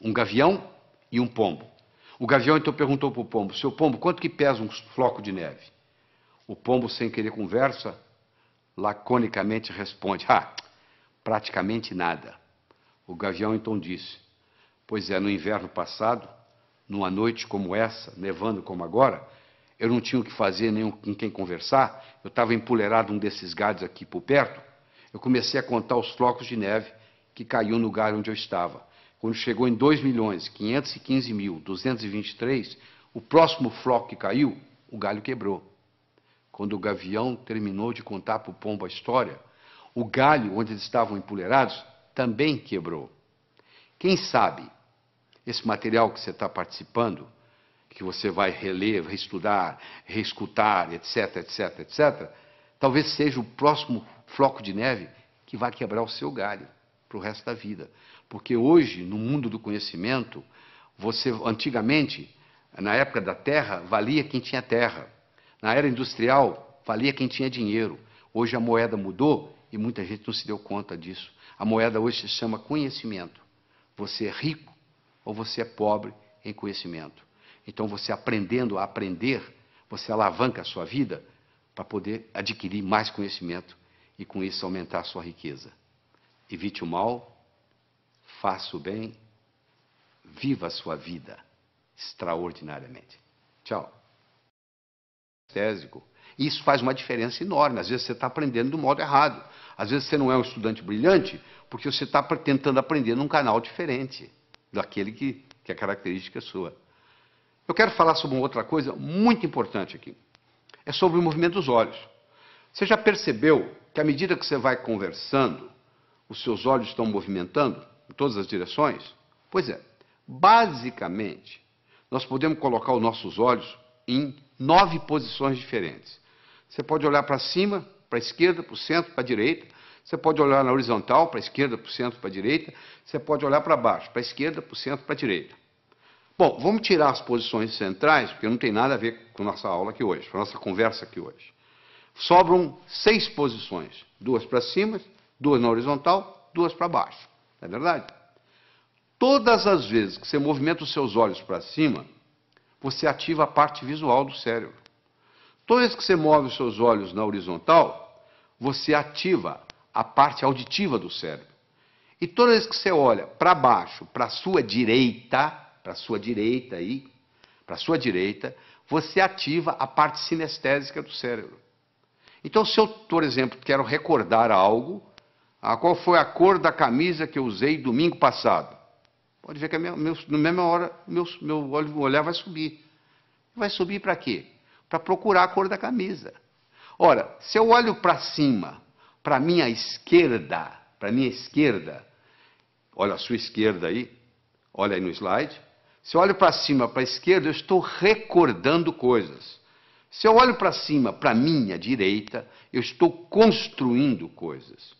Um gavião e um pombo. O gavião então perguntou para o pombo: seu pombo, quanto que pesa um floco de neve? O pombo, sem querer conversa, laconicamente responde: praticamente nada. O gavião então disse: pois é, no inverno passado, numa noite como essa, nevando como agora, eu não tinha o que fazer, nem com quem conversar, eu estava empoleirado num desses galhos aqui por perto, eu comecei a contar os flocos de neve que caiu no galho onde eu estava. Quando chegou em 2.515.223, o próximo floco que caiu, o galho quebrou. Quando o gavião terminou de contar para o pombo a história, o galho onde eles estavam empoleirados também quebrou. Quem sabe esse material que você está participando, que você vai reler, reestudar, reescutar, etc, etc, etc, talvez seja o próximo floco de neve que vai quebrar o seu galho para o resto da vida. Porque hoje, no mundo do conhecimento, antigamente, na época da terra, valia quem tinha terra. Na era industrial, valia quem tinha dinheiro. Hoje a moeda mudou e muita gente não se deu conta disso. A moeda hoje se chama conhecimento. Você é rico ou você é pobre em conhecimento. Então, você aprendendo a aprender, você alavanca a sua vida para poder adquirir mais conhecimento e, com isso, aumentar a sua riqueza. Evite o mal, faça o bem, viva a sua vida extraordinariamente. Tchau. Isso faz uma diferença enorme. Às vezes você está aprendendo do modo errado. Às vezes você não é um estudante brilhante porque você está tentando aprender num canal diferente daquele que é característica sua. Eu quero falar sobre uma outra coisa muito importante aqui. É sobre o movimento dos olhos. Você já percebeu que à medida que você vai conversando, os seus olhos estão movimentando em todas as direções? Pois é. Basicamente, nós podemos colocar os nossos olhos em 9 posições diferentes. Você pode olhar para cima, para a esquerda, para o centro, para a direita. Você pode olhar na horizontal, para a esquerda, para o centro, para a direita. Você pode olhar para baixo, para a esquerda, para o centro, para a direita. Bom, vamos tirar as posições centrais, porque não tem nada a ver com a nossa aula aqui hoje, com a nossa conversa aqui hoje. Sobram 6 posições. 2 para cima, 2 na horizontal, 2 para baixo. Não é verdade? Todas as vezes que você movimenta os seus olhos para cima, você ativa a parte visual do cérebro. Toda vez que você move os seus olhos na horizontal, você ativa a parte auditiva do cérebro. E toda vez que você olha para baixo, para a sua direita aí, para a sua direita, você ativa a parte sinestésica do cérebro. Então, se eu, por exemplo, quero recordar algo, qual foi a cor da camisa que eu usei domingo passado? Pode ver que na mesma hora meu olhar vai subir. Vai subir para quê? Para procurar a cor da camisa. Ora, se eu olho para cima, para a minha esquerda, olha a sua esquerda aí, olha aí no slide. Se eu olho para cima, para a esquerda, eu estou recordando coisas. Se eu olho para cima, para a minha direita, eu estou construindo coisas.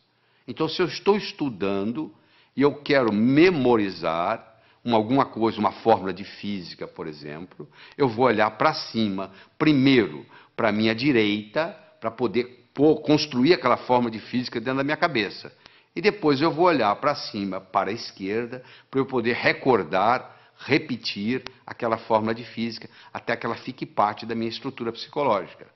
Então, se eu estou estudando e eu quero memorizar alguma coisa, uma fórmula de física, por exemplo, eu vou olhar para cima, primeiro para a minha direita, para poder construir aquela fórmula de física dentro da minha cabeça. E depois eu vou olhar para cima, para a esquerda, para eu poder recordar, repetir aquela fórmula de física, até que ela fique parte da minha estrutura psicológica.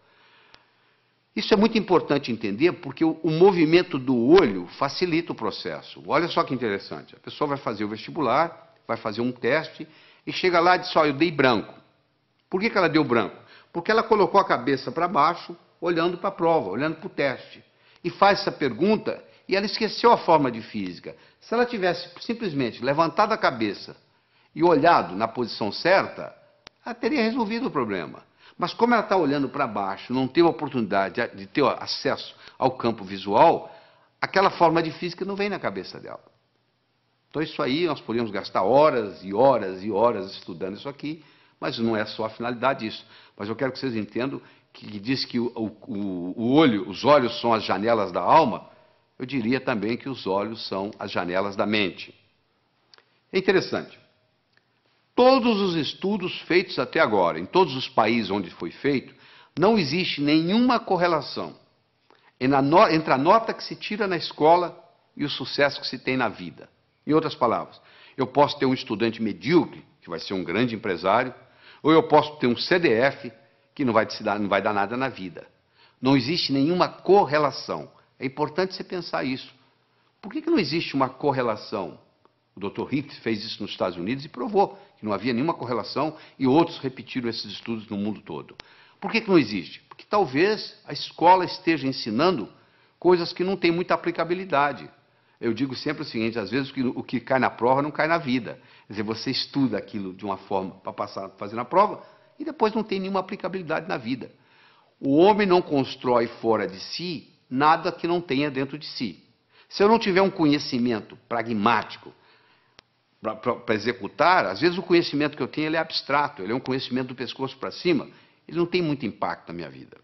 Isso é muito importante entender, porque o movimento do olho facilita o processo. Olha só que interessante. A pessoa vai fazer o vestibular, vai fazer um teste, e chega lá e diz, eu dei branco. Por que ela deu branco? Porque ela colocou a cabeça para baixo, olhando para a prova, olhando para o teste. E faz essa pergunta, e ela esqueceu a fórmula de física. Se ela tivesse simplesmente levantado a cabeça e olhado na posição certa, ela teria resolvido o problema. Mas como ela está olhando para baixo, não teve a oportunidade de ter acesso ao campo visual, aquela forma de física não vem na cabeça dela. Então isso aí, nós poderíamos gastar horas e horas e horas estudando isso aqui, mas não é só a finalidade disso. Mas eu quero que vocês entendam que diz que os olhos são as janelas da alma, eu diria também que os olhos são as janelas da mente. É interessante. Todos os estudos feitos até agora, em todos os países onde foi feito, não existe nenhuma correlação entre a nota que se tira na escola e o sucesso que se tem na vida. Em outras palavras, eu posso ter um estudante medíocre, que vai ser um grande empresário, ou eu posso ter um CDF, que não vai dar nada na vida. Não existe nenhuma correlação. É importante você pensar isso. Por que não existe uma correlação? O Dr. Hitt fez isso nos Estados Unidos e provou que não havia nenhuma correlação, e outros repetiram esses estudos no mundo todo. Por que não existe? Porque talvez a escola esteja ensinando coisas que não têm muita aplicabilidade. Eu digo sempre o seguinte, às vezes o que cai na prova não cai na vida. Quer dizer, você estuda aquilo de uma forma para fazer na prova, e depois não tem nenhuma aplicabilidade na vida. O homem não constrói fora de si nada que não tenha dentro de si. Se eu não tiver um conhecimento pragmático para executar, às vezes o conhecimento que eu tenho ele é abstrato, ele é um conhecimento do pescoço para cima, ele não tem muito impacto na minha vida.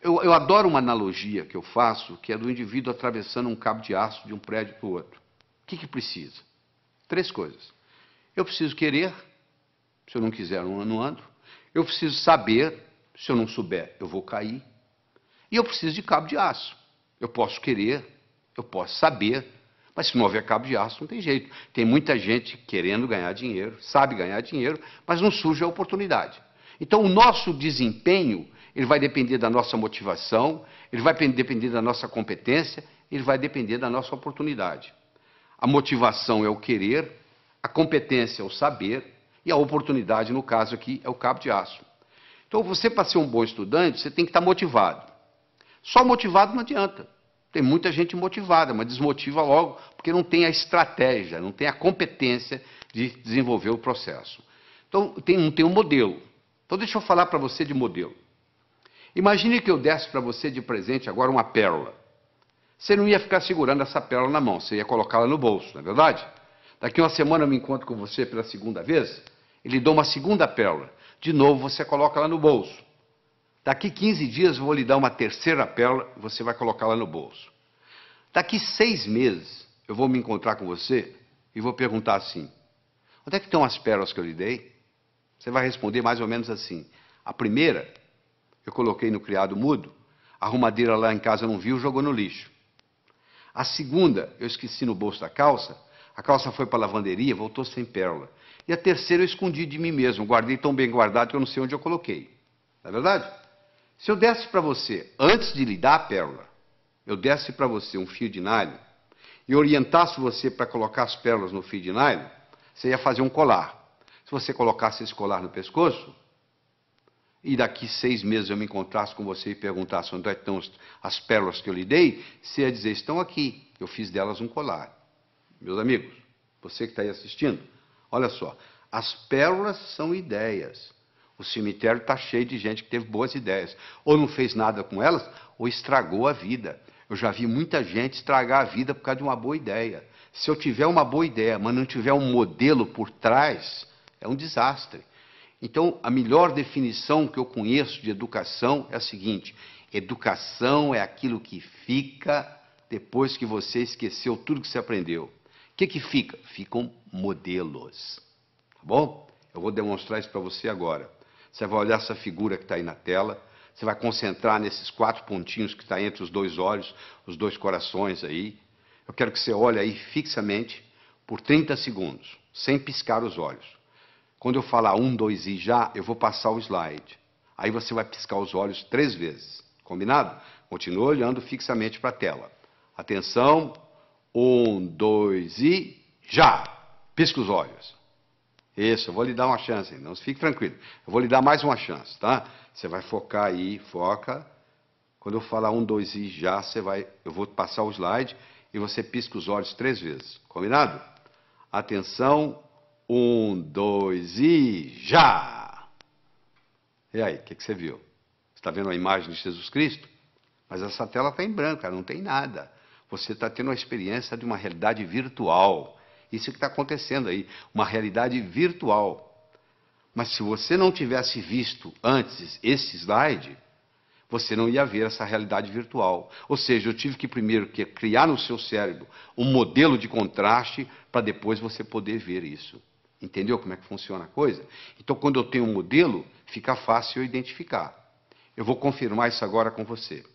Eu adoro uma analogia que eu faço, que é do indivíduo atravessando um cabo de aço de um prédio para o outro. O que precisa? 3 coisas. Eu preciso querer, se eu não quiser, eu não ando. Eu preciso saber, se eu não souber, eu vou cair. E eu preciso de cabo de aço. Eu posso querer, eu posso saber, mas se não houver cabo de aço, não tem jeito. Tem muita gente querendo ganhar dinheiro, sabe ganhar dinheiro, mas não surge a oportunidade. Então, o nosso desempenho, ele vai depender da nossa motivação, ele vai depender da nossa competência, ele vai depender da nossa oportunidade. A motivação é o querer, a competência é o saber, e a oportunidade, no caso aqui, é o cabo de aço. Então, você, para ser um bom estudante, você tem que estar motivado. Só motivado não adianta. Tem muita gente motivada, mas desmotiva logo, porque não tem a estratégia, não tem a competência de desenvolver o processo. Então, não tem um modelo. Então, deixa eu falar para você de modelo. Imagine que eu desse para você de presente agora uma pérola. Você não ia ficar segurando essa pérola na mão, você ia colocá-la no bolso, não é verdade? Daqui uma semana eu me encontro com você pela segunda vez, e lhe dou uma segunda pérola. De novo, você coloca ela no bolso. Daqui 15 dias eu vou lhe dar uma terceira pérola e você vai colocá-la no bolso. Daqui 6 meses eu vou me encontrar com você e vou perguntar assim, onde é que estão as pérolas que eu lhe dei? Você vai responder mais ou menos assim, a primeira eu coloquei no criado mudo, a arrumadeira lá em casa não viu, jogou no lixo. A segunda eu esqueci no bolso da calça, a calça foi para a lavanderia, voltou sem pérola. E a terceira eu escondi de mim mesmo, guardei tão bem guardado que eu não sei onde eu coloquei. Não é verdade? Se eu desse para você, antes de lhe dar a pérola, eu desse para você um fio de nylon e orientasse você para colocar as pérolas no fio de nylon, você ia fazer um colar. Se você colocasse esse colar no pescoço, e daqui 6 meses eu me encontrasse com você e perguntasse onde estão as pérolas que eu lhe dei, você ia dizer, estão aqui, eu fiz delas um colar. Meus amigos, você que está aí assistindo, olha só, as pérolas são ideias. O cemitério está cheio de gente que teve boas ideias. Ou não fez nada com elas, ou estragou a vida. Eu já vi muita gente estragar a vida por causa de uma boa ideia. Se eu tiver uma boa ideia, mas não tiver um modelo por trás, é um desastre. Então, a melhor definição que eu conheço de educação é a seguinte: educação é aquilo que fica depois que você esqueceu tudo que você aprendeu. O que fica? Ficam modelos. Tá bom? Eu vou demonstrar isso para você agora. Você vai olhar essa figura que está aí na tela, você vai concentrar nesses 4 pontinhos que está entre os 2 olhos, os 2 corações aí. Eu quero que você olhe aí fixamente por 30 segundos, sem piscar os olhos. Quando eu falar 1, 2 e já, eu vou passar o slide. Aí você vai piscar os olhos 3 vezes. Combinado? Continua olhando fixamente para a tela. Atenção. 1, 2 e já! Pisca os olhos. Isso, eu vou lhe dar uma chance, não fique tranquilo. Eu vou lhe dar mais uma chance, tá? Você vai focar aí, foca. Quando eu falar 1, 2 e já, eu vou passar o slide e você pisca os olhos 3 vezes. Combinado? Atenção. 1, 2 e já! E aí, o que você viu? Você está vendo a imagem de Jesus Cristo? Mas essa tela está em branco, não tem nada. Você está tendo uma experiência de uma realidade virtual. Isso que está acontecendo aí, uma realidade virtual. Mas se você não tivesse visto antes esse slide, você não ia ver essa realidade virtual. Ou seja, eu tive que primeiro criar no seu cérebro um modelo de contraste para depois você poder ver isso. Entendeu como é que funciona a coisa? Então, quando eu tenho um modelo, fica fácil eu identificar. Eu vou confirmar isso agora com você.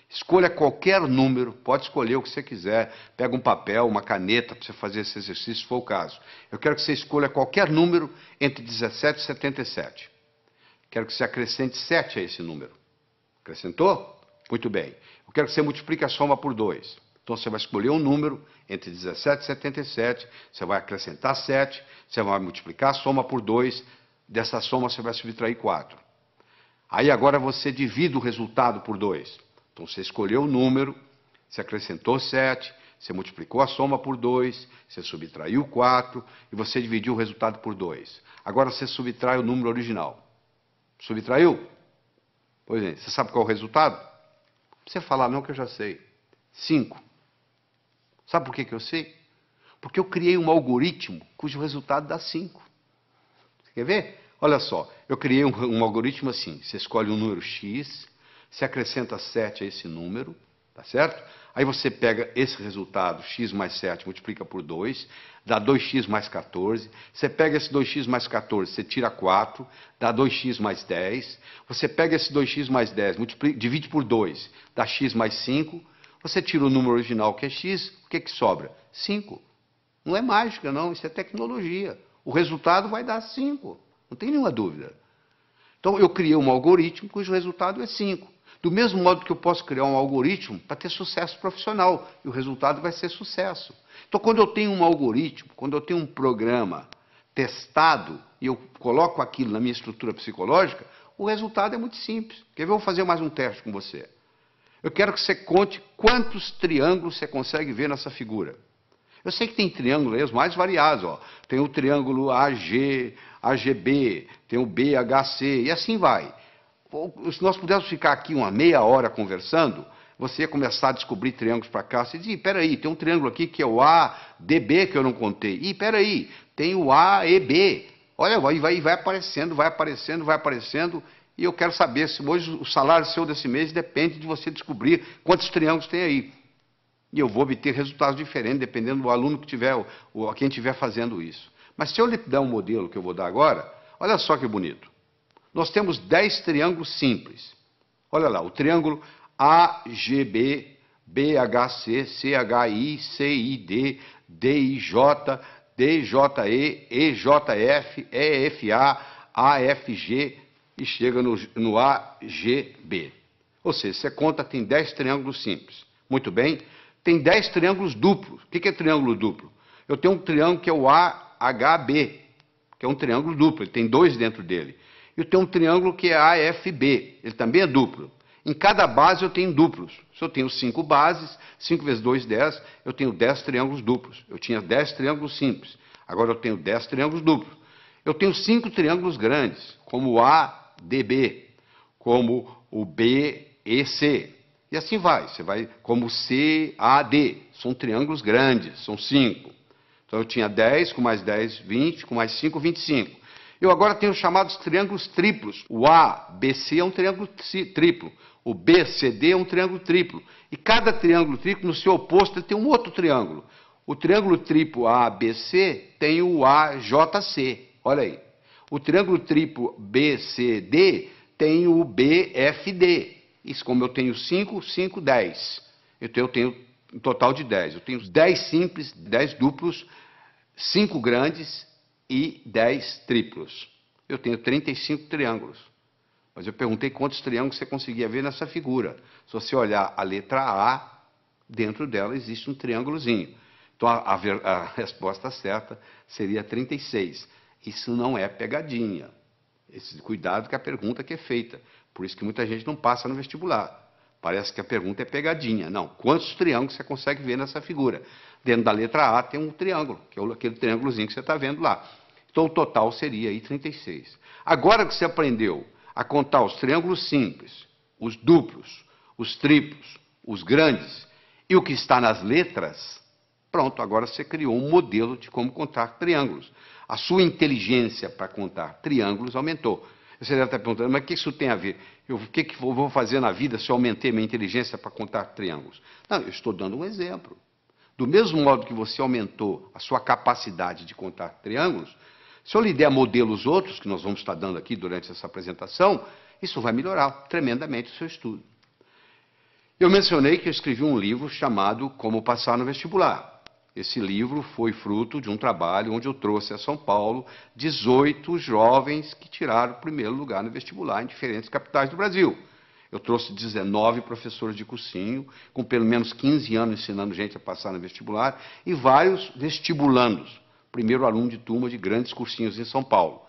Escolha qualquer número, pode escolher o que você quiser. Pega um papel, uma caneta para você fazer esse exercício, se for o caso. Eu quero que você escolha qualquer número entre 17 e 77. Quero que você acrescente 7 a esse número. Acrescentou? Muito bem. Eu quero que você multiplique a soma por 2. Então, você vai escolher um número entre 17 e 77, você vai acrescentar 7, você vai multiplicar a soma por 2, dessa soma você vai subtrair 4. Aí, agora, você divide o resultado por 2. Então, você escolheu o número, você acrescentou 7, você multiplicou a soma por 2, você subtraiu 4 e você dividiu o resultado por 2. Agora, você subtrai o número original. Subtraiu? Pois é, você sabe qual é o resultado? Não precisa falar não, que eu já sei. 5. Sabe por que eu sei? Porque eu criei um algoritmo cujo resultado dá 5. Você quer ver? Olha só, eu criei um algoritmo assim. Você escolhe um número X, você acrescenta 7 a esse número, tá certo? Aí você pega esse resultado, x mais 7, multiplica por 2, dá 2x mais 14. Você pega esse 2x mais 14, você tira 4, dá 2x mais 10. Você pega esse 2x mais 10, divide por 2, dá x mais 5. Você tira o número original, que é x, o que sobra? 5. Não é mágica, não, isso é tecnologia. O resultado vai dar 5, não tem nenhuma dúvida. Então, eu criei um algoritmo cujo resultado é 5. Do mesmo modo que eu posso criar um algoritmo para ter sucesso profissional, e o resultado vai ser sucesso. Então, quando eu tenho um algoritmo, quando eu tenho um programa testado, e eu coloco aquilo na minha estrutura psicológica, o resultado é muito simples. Quer ver? Eu vou fazer mais um teste com você. Eu quero que você conte quantos triângulos você consegue ver nessa figura. Eu sei que tem triângulos aí, os mais variados. Ó. Tem o triângulo AG, AGB, tem o BHC, e assim vai. Se nós pudéssemos ficar aqui uma meia hora conversando, você ia começar a descobrir triângulos para cá. Você diz, peraí, tem um triângulo aqui que é o ADB que eu não contei. Ih, peraí, tem o AEB. Olha, vai aparecendo, vai aparecendo, vai aparecendo. E eu quero saber se hoje o salário seu desse mês depende de você descobrir quantos triângulos tem aí. E eu vou obter resultados diferentes, dependendo do aluno que tiver, ou quem estiver fazendo isso. Mas se eu lhe der um modelo que eu vou dar agora, olha só que bonito. Nós temos 10 triângulos simples. Olha lá, o triângulo AGB, BHC, CHI, CID, DIJ, DJE, EJF, EFA, AFG e chega no AGB. Ou seja, você conta, tem 10 triângulos simples. Muito bem, tem 10 triângulos duplos. O que é triângulo duplo? Eu tenho um triângulo que é o AHB, que é um triângulo duplo, ele tem 2 dentro dele. E eu tenho um triângulo que é AFB, ele também é duplo. Em cada base eu tenho duplos. Se eu tenho 5 bases, 5 vezes 2, 10, eu tenho 10 triângulos duplos. Eu tinha 10 triângulos simples, agora eu tenho 10 triângulos duplos. Eu tenho 5 triângulos grandes, como o ADB, como o BEC. E assim vai, você vai como CAD, são triângulos grandes, são 5. Então eu tinha 10, com mais 10, 20, com mais 5, 25. Eu agora tenho os chamados triângulos triplos. O ABC é um triângulo triplo, o BCD é um triângulo triplo. E cada triângulo triplo, no seu oposto, ele tem um outro triângulo. O triângulo triplo ABC tem o AJC, olha aí. O triângulo triplo BCD tem o BFD. Isso, como eu tenho 5, 5, 10. Então eu tenho um total de 10. Eu tenho 10 simples, 10 duplos, 5 grandes e 10 triplos. Eu tenho 35 triângulos. Mas eu perguntei quantos triângulos você conseguia ver nessa figura. Se você olhar a letra A, dentro dela existe um triângulozinho. Então a resposta certa seria 36. Isso não é pegadinha. Cuidado com a pergunta que é feita. Por isso que muita gente não passa no vestibular. Parece que a pergunta é pegadinha. Não. Quantos triângulos você consegue ver nessa figura? Dentro da letra A tem um triângulo, que é aquele triângulozinho que você está vendo lá. Então o total seria aí 36. Agora que você aprendeu a contar os triângulos simples, os duplos, os triplos, os grandes e o que está nas letras, pronto, agora você criou um modelo de como contar triângulos. A sua inteligência para contar triângulos aumentou. Você deve estar perguntando, mas o que isso tem a ver? O que eu vou fazer na vida se eu aumentei minha inteligência para contar triângulos? Não, eu estou dando um exemplo. Do mesmo modo que você aumentou a sua capacidade de contar triângulos, se eu lhe der modelos outros, que nós vamos estar dando aqui durante essa apresentação, isso vai melhorar tremendamente o seu estudo. Eu mencionei que eu escrevi um livro chamado Como Passar no Vestibular. Esse livro foi fruto de um trabalho onde eu trouxe a São Paulo 18 jovens que tiraram o primeiro lugar no vestibular em diferentes capitais do Brasil. Eu trouxe 19 professores de cursinho, com pelo menos 15 anos ensinando gente a passar no vestibular, e vários vestibulandos, primeiro aluno de turma de grandes cursinhos em São Paulo.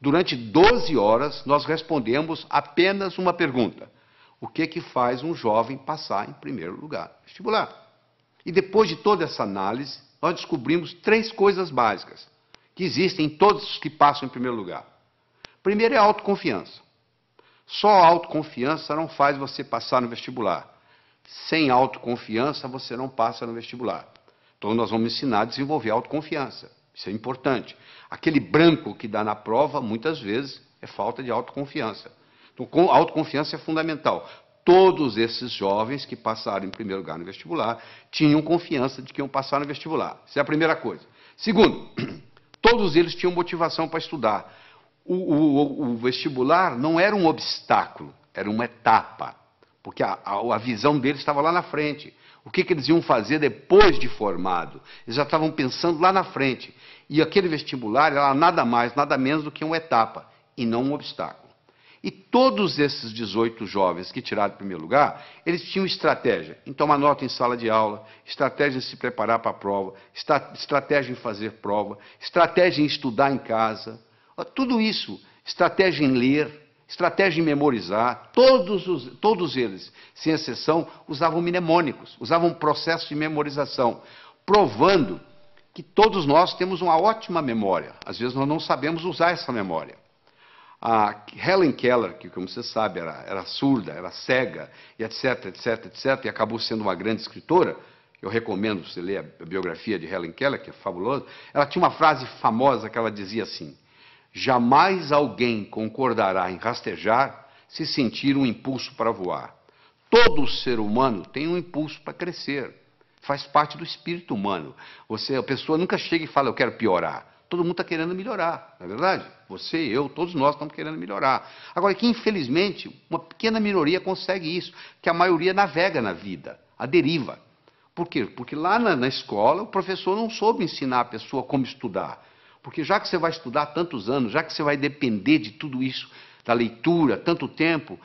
Durante 12 horas, nós respondemos apenas uma pergunta. O que faz um jovem passar em primeiro lugar no vestibular? E depois de toda essa análise, nós descobrimos 3 coisas básicas que existem em todos os que passam em primeiro lugar. Primeiro é a autoconfiança. Só a autoconfiança não faz você passar no vestibular. Sem autoconfiança, você não passa no vestibular. Então, nós vamos ensinar a desenvolver a autoconfiança. Isso é importante. Aquele branco que dá na prova, muitas vezes, é falta de autoconfiança. Então, a autoconfiança é fundamental. Todos esses jovens que passaram em primeiro lugar no vestibular tinham confiança de que iam passar no vestibular. Essa é a primeira coisa. Segundo, todos eles tinham motivação para estudar. O vestibular não era um obstáculo, era uma etapa. Porque a visão deles estava lá na frente. O que eles iam fazer depois de formado? Eles já estavam pensando lá na frente. E aquele vestibular era nada mais, nada menos do que uma etapa, e não um obstáculo. E todos esses 18 jovens que tiraram o primeiro lugar, eles tinham estratégia em tomar nota em sala de aula, estratégia em se preparar para a prova, estratégia em fazer prova, estratégia em estudar em casa, tudo isso, estratégia em ler, estratégia em memorizar, todos eles, sem exceção, usavam mnemônicos, usavam processo de memorização, provando que todos nós temos uma ótima memória. Às vezes nós não sabemos usar essa memória. A Helen Keller, que, como você sabe, era surda, era cega, e etc, etc, etc, e acabou sendo uma grande escritora, eu recomendo você ler a biografia de Helen Keller, que é fabulosa, ela tinha uma frase famosa que ela dizia assim: jamais alguém concordará em rastejar se sentir um impulso para voar. Todo ser humano tem um impulso para crescer, faz parte do espírito humano. A pessoa nunca chega e fala, eu quero piorar. Todo mundo está querendo melhorar, não é verdade? Você, eu, todos nós estamos querendo melhorar. Agora, que infelizmente, uma pequena minoria consegue isso, que a maioria navega na vida, a deriva. Por quê? Porque lá na escola o professor não soube ensinar a pessoa como estudar. Porque já que você vai estudar tantos anos, já que você vai depender de tudo isso, da leitura, tanto tempo,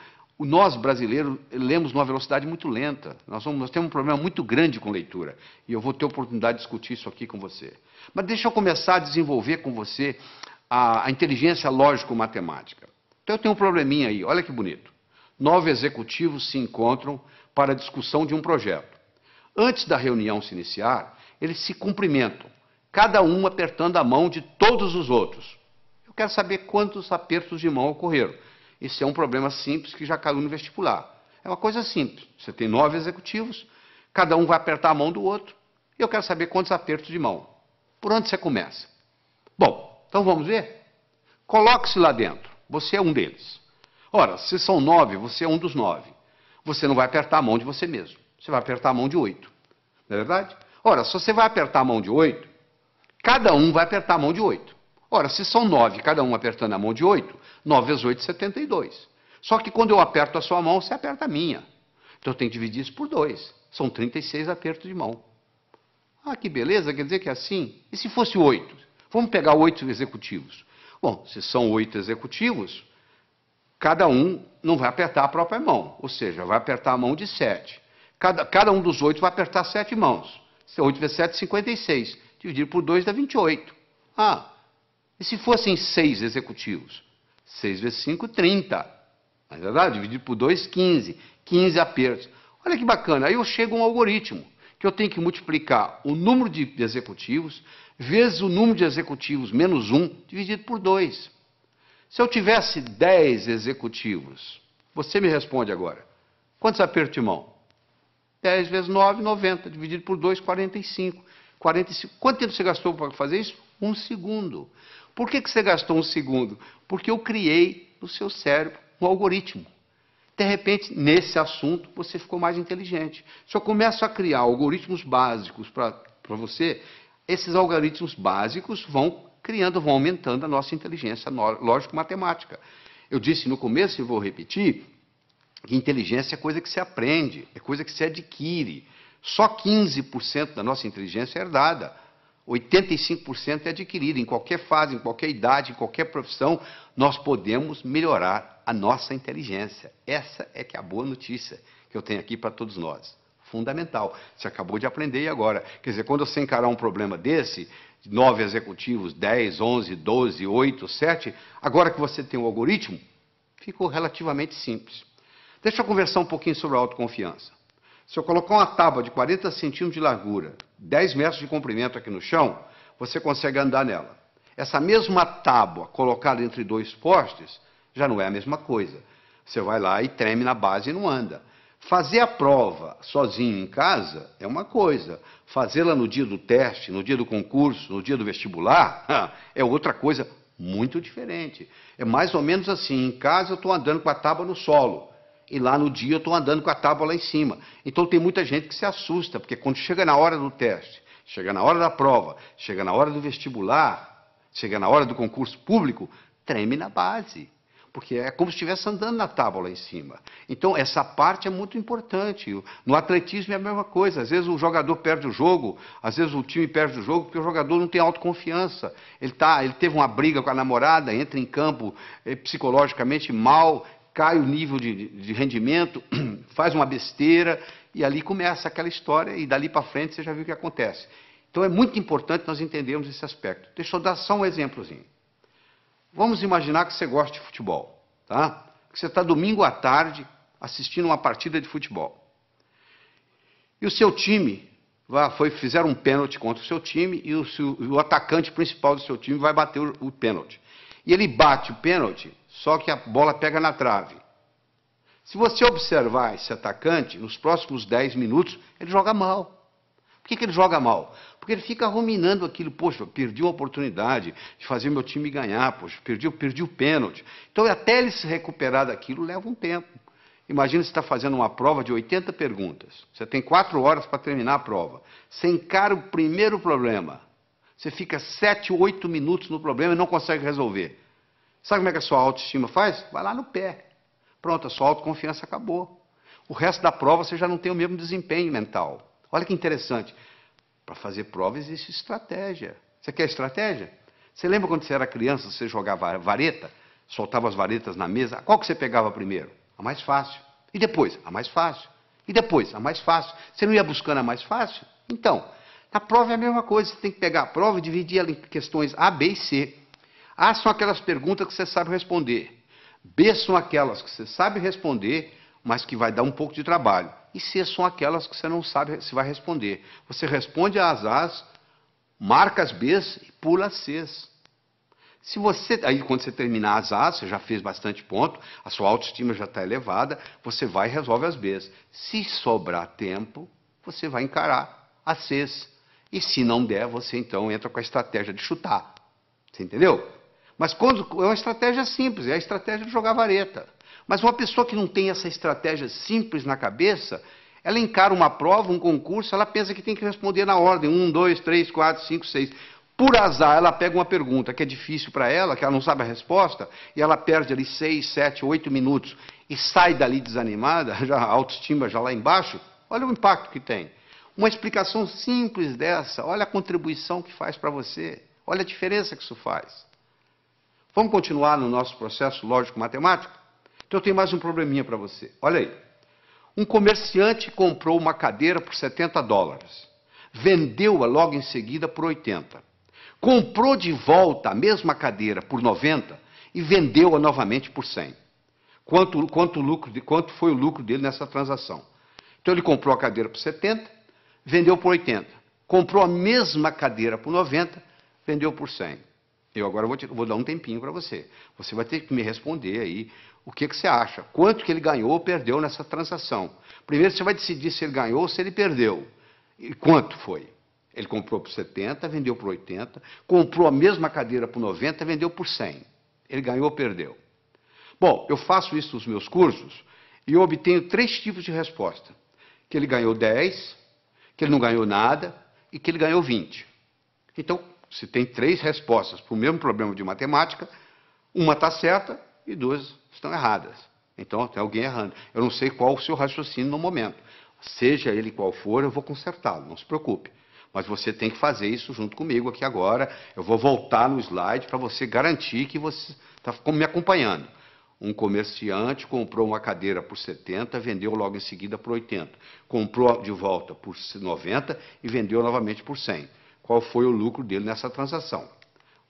nós, brasileiros, lemos numa velocidade muito lenta. Nós temos um problema muito grande com leitura. E eu vou ter oportunidade de discutir isso aqui com você. Mas deixa eu começar a desenvolver com você a inteligência lógico-matemática. Então eu tenho um probleminha aí, olha que bonito. 9 executivos se encontram para a discussão de um projeto. Antes da reunião se iniciar, eles se cumprimentam, cada um apertando a mão de todos os outros. Eu quero saber quantos apertos de mão ocorreram. Esse é um problema simples que já caiu no vestibular. É uma coisa simples. Você tem 9 executivos, cada um vai apertar a mão do outro, e eu quero saber quantos apertos de mão. Por onde você começa? Bom, então vamos ver? Coloque-se lá dentro. Você é um deles. Ora, se são 9, você é um dos 9. Você não vai apertar a mão de você mesmo. Você vai apertar a mão de 8. Não é verdade? Ora, se você vai apertar a mão de 8, cada um vai apertar a mão de 8. Ora, se são 9, cada um apertando a mão de 8, 9 vezes 8, 72. Só que quando eu aperto a sua mão, você aperta a minha. Então eu tenho que dividir isso por 2. São 36 apertos de mão. Ah, que beleza, quer dizer que é assim? E se fosse 8? Vamos pegar 8 executivos. Bom, se são 8 executivos, cada um não vai apertar a própria mão. Ou seja, vai apertar a mão de 7. Cada um dos 8 vai apertar 7 mãos. 8 vezes 7, 56. Dividir por 2 dá 28. Ah, e se fossem 6 executivos? 6 vezes 5, 30. Não é verdade? Dividir por 2, 15. 15 apertos. Olha que bacana. Aí eu chego a um algoritmo, que eu tenho que multiplicar o número de executivos vezes o número de executivos menos 1, dividido por 2. Se eu tivesse 10 executivos, você me responde agora. Quantos apertos de mão? 10 vezes 9, 90. Dividido por 2, 45. 45. Quanto tempo você gastou para fazer isso? 1 segundo. Por que você gastou 1 segundo? Porque eu criei no seu cérebro um algoritmo. De repente, nesse assunto, você ficou mais inteligente. Se eu começo a criar algoritmos básicos para você, esses algoritmos básicos vão criando, vão aumentando a nossa inteligência lógico-matemática. Eu disse no começo, e vou repetir, que inteligência é coisa que se aprende, é coisa que se adquire. Só 15% da nossa inteligência é herdada. 85% é adquirida. Em qualquer fase, em qualquer idade, em qualquer profissão, nós podemos melhorar a nossa inteligência. Essa é que é a boa notícia que eu tenho aqui para todos nós. Fundamental. Você acabou de aprender agora. Quer dizer, quando você encarar um problema desse, 9 executivos, 10, 11, 12, 8, 7, agora que você tem o algoritmo, ficou relativamente simples. Deixa eu conversar um pouquinho sobre a autoconfiança. Se eu colocar uma tábua de 40 centímetros de largura, 10 metros de comprimento aqui no chão, você consegue andar nela. Essa mesma tábua colocada entre 2 postes, já não é a mesma coisa. Você vai lá e treme na base e não anda. Fazer a prova sozinho em casa é uma coisa. Fazê-la no dia do teste, no dia do concurso, no dia do vestibular, é outra coisa muito diferente. É mais ou menos assim, em casa eu estou andando com a tábua no solo. E lá no dia eu estou andando com a tábua lá em cima. Então tem muita gente que se assusta, porque quando chega na hora do teste, chega na hora da prova, chega na hora do vestibular, chega na hora do concurso público, treme na base. Porque é como se estivesse andando na tábua lá em cima. Então essa parte é muito importante. No atletismo é a mesma coisa. Às vezes o jogador perde o jogo, às vezes o time perde o jogo, porque o jogador não tem autoconfiança. Ele teve uma briga com a namorada, entra em campo psicologicamente mal, cai o nível de rendimento, faz uma besteira, e ali começa aquela história, e dali para frente você já viu o que acontece. Então é muito importante nós entendermos esse aspecto. Deixa eu dar só um exemplozinho. Vamos imaginar que você gosta de futebol, tá? Que você está domingo à tarde assistindo uma partida de futebol. E o seu time fizeram um pênalti contra o seu time, e o atacante principal do seu time vai bater o pênalti. E ele bate o pênalti, só que a bola pega na trave. Se você observar esse atacante, nos próximos 10 minutos, ele joga mal. Por que ele joga mal? Porque ele fica ruminando aquilo. Poxa, eu perdi uma oportunidade de fazer meu time ganhar. Poxa, perdi o pênalti. Então, até ele se recuperar daquilo, leva um tempo. Imagina você está fazendo uma prova de 80 perguntas. Você tem 4 horas para terminar a prova. Você encara o primeiro problema. Você fica 7, 8 minutos no problema e não consegue resolver. Sabe como é que a sua autoestima faz? Vai lá no pé. Pronto, a sua autoconfiança acabou. O resto da prova você já não tem o mesmo desempenho mental. Olha que interessante. Para fazer prova existe estratégia. Você quer estratégia? Você lembra quando você era criança, você jogava vareta? Soltava as varetas na mesa. Qual que você pegava primeiro? A mais fácil. E depois? A mais fácil. E depois? A mais fácil. Você não ia buscando a mais fácil? Então, na prova é a mesma coisa. Você tem que pegar a prova e dividir ela em questões A, B e C. A são aquelas perguntas que você sabe responder. B são aquelas que você sabe responder, mas que vai dar um pouco de trabalho. E C são aquelas que você não sabe se vai responder. Você responde às A's, marca as B's e pula as C's. Se você, aí quando você terminar as A's, você já fez bastante ponto, a sua autoestima já está elevada, você vai e resolve as B's. Se sobrar tempo, você vai encarar as C's. E se não der, você então entra com a estratégia de chutar. Você entendeu? Mas quando, é uma estratégia simples, é a estratégia de jogar vareta. Mas uma pessoa que não tem essa estratégia simples na cabeça, ela encara uma prova, um concurso, ela pensa que tem que responder na ordem, 1, 2, 3, 4, 5, 6. Por azar, ela pega uma pergunta que é difícil para ela, que ela não sabe a resposta, e ela perde ali 6, 7, 8 minutos e sai dali desanimada, já, a autoestima já lá embaixo. Olha o impacto que tem. Uma explicação simples dessa, olha a contribuição que faz para você, olha a diferença que isso faz. Vamos continuar no nosso processo lógico-matemático? Então eu tenho mais um probleminha para você. Olha aí. Um comerciante comprou uma cadeira por $70. Vendeu-a logo em seguida por 80. Comprou de volta a mesma cadeira por 90 e vendeu-a novamente por 100. Quanto foi o lucro dele nessa transação? Então ele comprou a cadeira por 70, vendeu por 80. Comprou a mesma cadeira por 90, vendeu por 100. Eu agora vou dar um tempinho para você. Você vai ter que me responder aí o que você acha. Quanto que ele ganhou ou perdeu nessa transação. Primeiro você vai decidir se ele ganhou ou se ele perdeu. E quanto foi? Ele comprou por 70, vendeu por 80, comprou a mesma cadeira por 90, vendeu por 100. Ele ganhou ou perdeu? Bom, eu faço isso nos meus cursos e eu obtenho 3 tipos de resposta. Que ele ganhou 10, que ele não ganhou nada e que ele ganhou 20. Então, se tem 3 respostas para o mesmo problema de matemática, uma está certa e 2 estão erradas. Então, tem alguém errando. Eu não sei qual o seu raciocínio no momento. Seja ele qual for, eu vou consertá-lo, não se preocupe. Mas você tem que fazer isso junto comigo aqui agora. Eu vou voltar no slide para você garantir que você está me acompanhando. Um comerciante comprou uma cadeira por 70, vendeu logo em seguida por 80. Comprou de volta por 90 e vendeu novamente por 100. Qual foi o lucro dele nessa transação?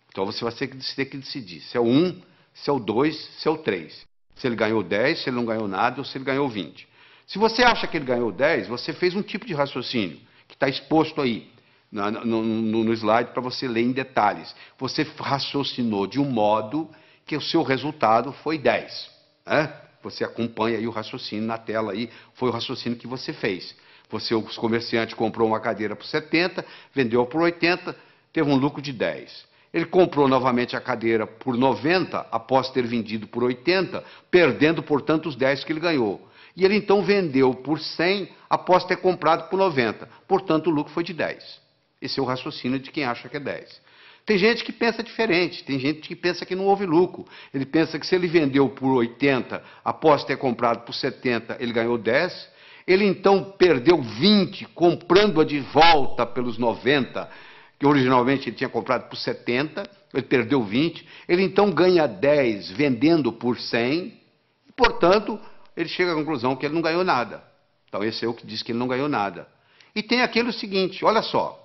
Então você vai ter que decidir se é o 1, se é o 2, se é o 3. Se ele ganhou 10, se ele não ganhou nada ou se ele ganhou 20. Se você acha que ele ganhou 10, você fez um tipo de raciocínio que está exposto aí no slide para você ler em detalhes. Você raciocinou de um modo que o seu resultado foi 10. Né? Você acompanha aí o raciocínio na tela aí, foi o raciocínio que você fez. O comerciante comprou uma cadeira por 70, vendeu por 80, teve um lucro de 10. Ele comprou novamente a cadeira por 90, após ter vendido por 80, perdendo, portanto, os 10 que ele ganhou. E ele então vendeu por 100, após ter comprado por 90. Portanto, o lucro foi de 10. Esse é o raciocínio de quem acha que é 10. Tem gente que pensa diferente, tem gente que pensa que não houve lucro. Ele pensa que se ele vendeu por 80, após ter comprado por 70, ele ganhou 10. Ele então perdeu 20, comprando-a de volta pelos 90, que originalmente ele tinha comprado por 70, ele perdeu 20. Ele então ganha 10 vendendo por 100, e, portanto, ele chega à conclusão que ele não ganhou nada. Então, esse é o que diz que ele não ganhou nada. E tem aquele seguinte, olha só.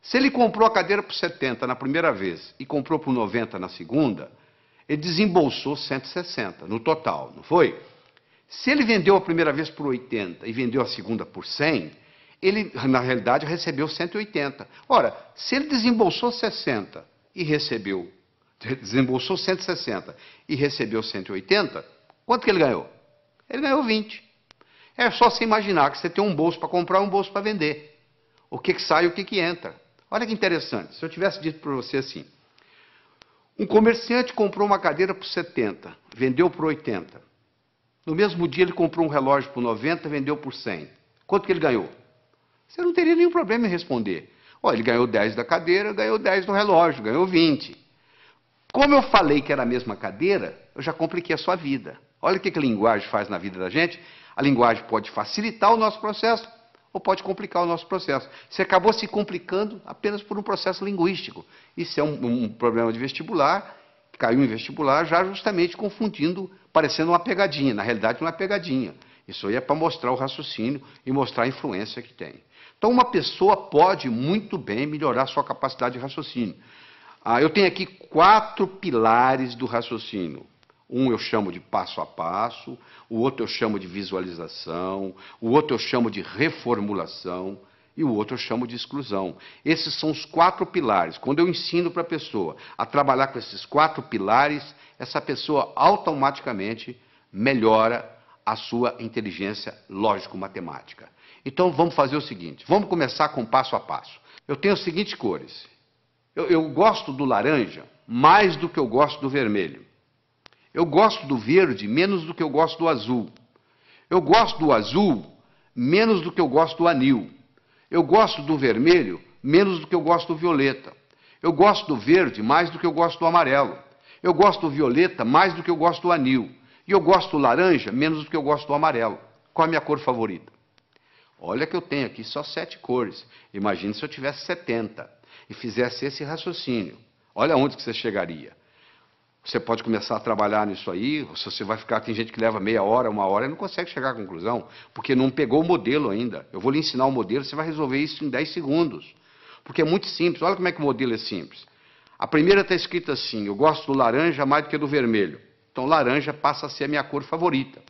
Se ele comprou a cadeira por 70 na primeira vez e comprou por 90 na segunda, ele desembolsou 160 no total, não foi? Se ele vendeu a primeira vez por 80 e vendeu a segunda por 100, ele, na realidade, recebeu 180. Ora, se ele desembolsou 60 e desembolsou 160 e recebeu 180, quanto que ele ganhou? Ele ganhou 20. É só você imaginar que você tem um bolso para comprar e um bolso para vender. O que sai e o que entra. Olha que interessante. Se eu tivesse dito para você assim, um comerciante comprou uma cadeira por 70, vendeu por 80. No mesmo dia ele comprou um relógio por 90, vendeu por 100. Quanto que ele ganhou? Você não teria nenhum problema em responder. Olha, ele ganhou 10 da cadeira, ganhou 10 do relógio, ganhou 20. Como eu falei que era a mesma cadeira, eu já compliquei a sua vida. Olha o que a linguagem faz na vida da gente. A linguagem pode facilitar o nosso processo ou pode complicar o nosso processo. Você acabou se complicando apenas por um processo linguístico. Isso é um problema de vestibular caiu em vestibular já justamente confundindo, parecendo uma pegadinha. Na realidade, não é pegadinha. Isso aí é para mostrar o raciocínio e mostrar a influência que tem. Então, uma pessoa pode muito bem melhorar sua capacidade de raciocínio. Eu tenho aqui 4 pilares do raciocínio. Um eu chamo de passo a passo, o outro eu chamo de visualização, o outro eu chamo de reformulação e o outro eu chamo de exclusão. Esses são os 4 pilares. Quando eu ensino para a pessoa a trabalhar com esses 4 pilares, essa pessoa automaticamente melhora a sua inteligência lógico-matemática. Então vamos fazer o seguinte, vamos começar com passo a passo. Eu tenho as seguintes cores. Eu gosto do laranja mais do que eu gosto do vermelho. Eu gosto do verde menos do que eu gosto do azul. Eu gosto do azul menos do que eu gosto do anil. Eu gosto do vermelho menos do que eu gosto do violeta. Eu gosto do verde mais do que eu gosto do amarelo. Eu gosto do violeta mais do que eu gosto do anil. E eu gosto do laranja menos do que eu gosto do amarelo. Qual a minha cor favorita? Olha que eu tenho aqui só 7 cores. Imagine se eu tivesse 70 e fizesse esse raciocínio. Olha onde que você chegaria. Você pode começar a trabalhar nisso aí, você vai ficar, tem gente que leva meia hora, 1 hora e não consegue chegar à conclusão, porque não pegou o modelo ainda. Eu vou lhe ensinar o modelo, você vai resolver isso em 10 segundos. Porque é muito simples, olha como é que o modelo é simples. A primeira está escrita assim, eu gosto do laranja mais do que do vermelho. Então laranja passa a ser a minha cor favorita.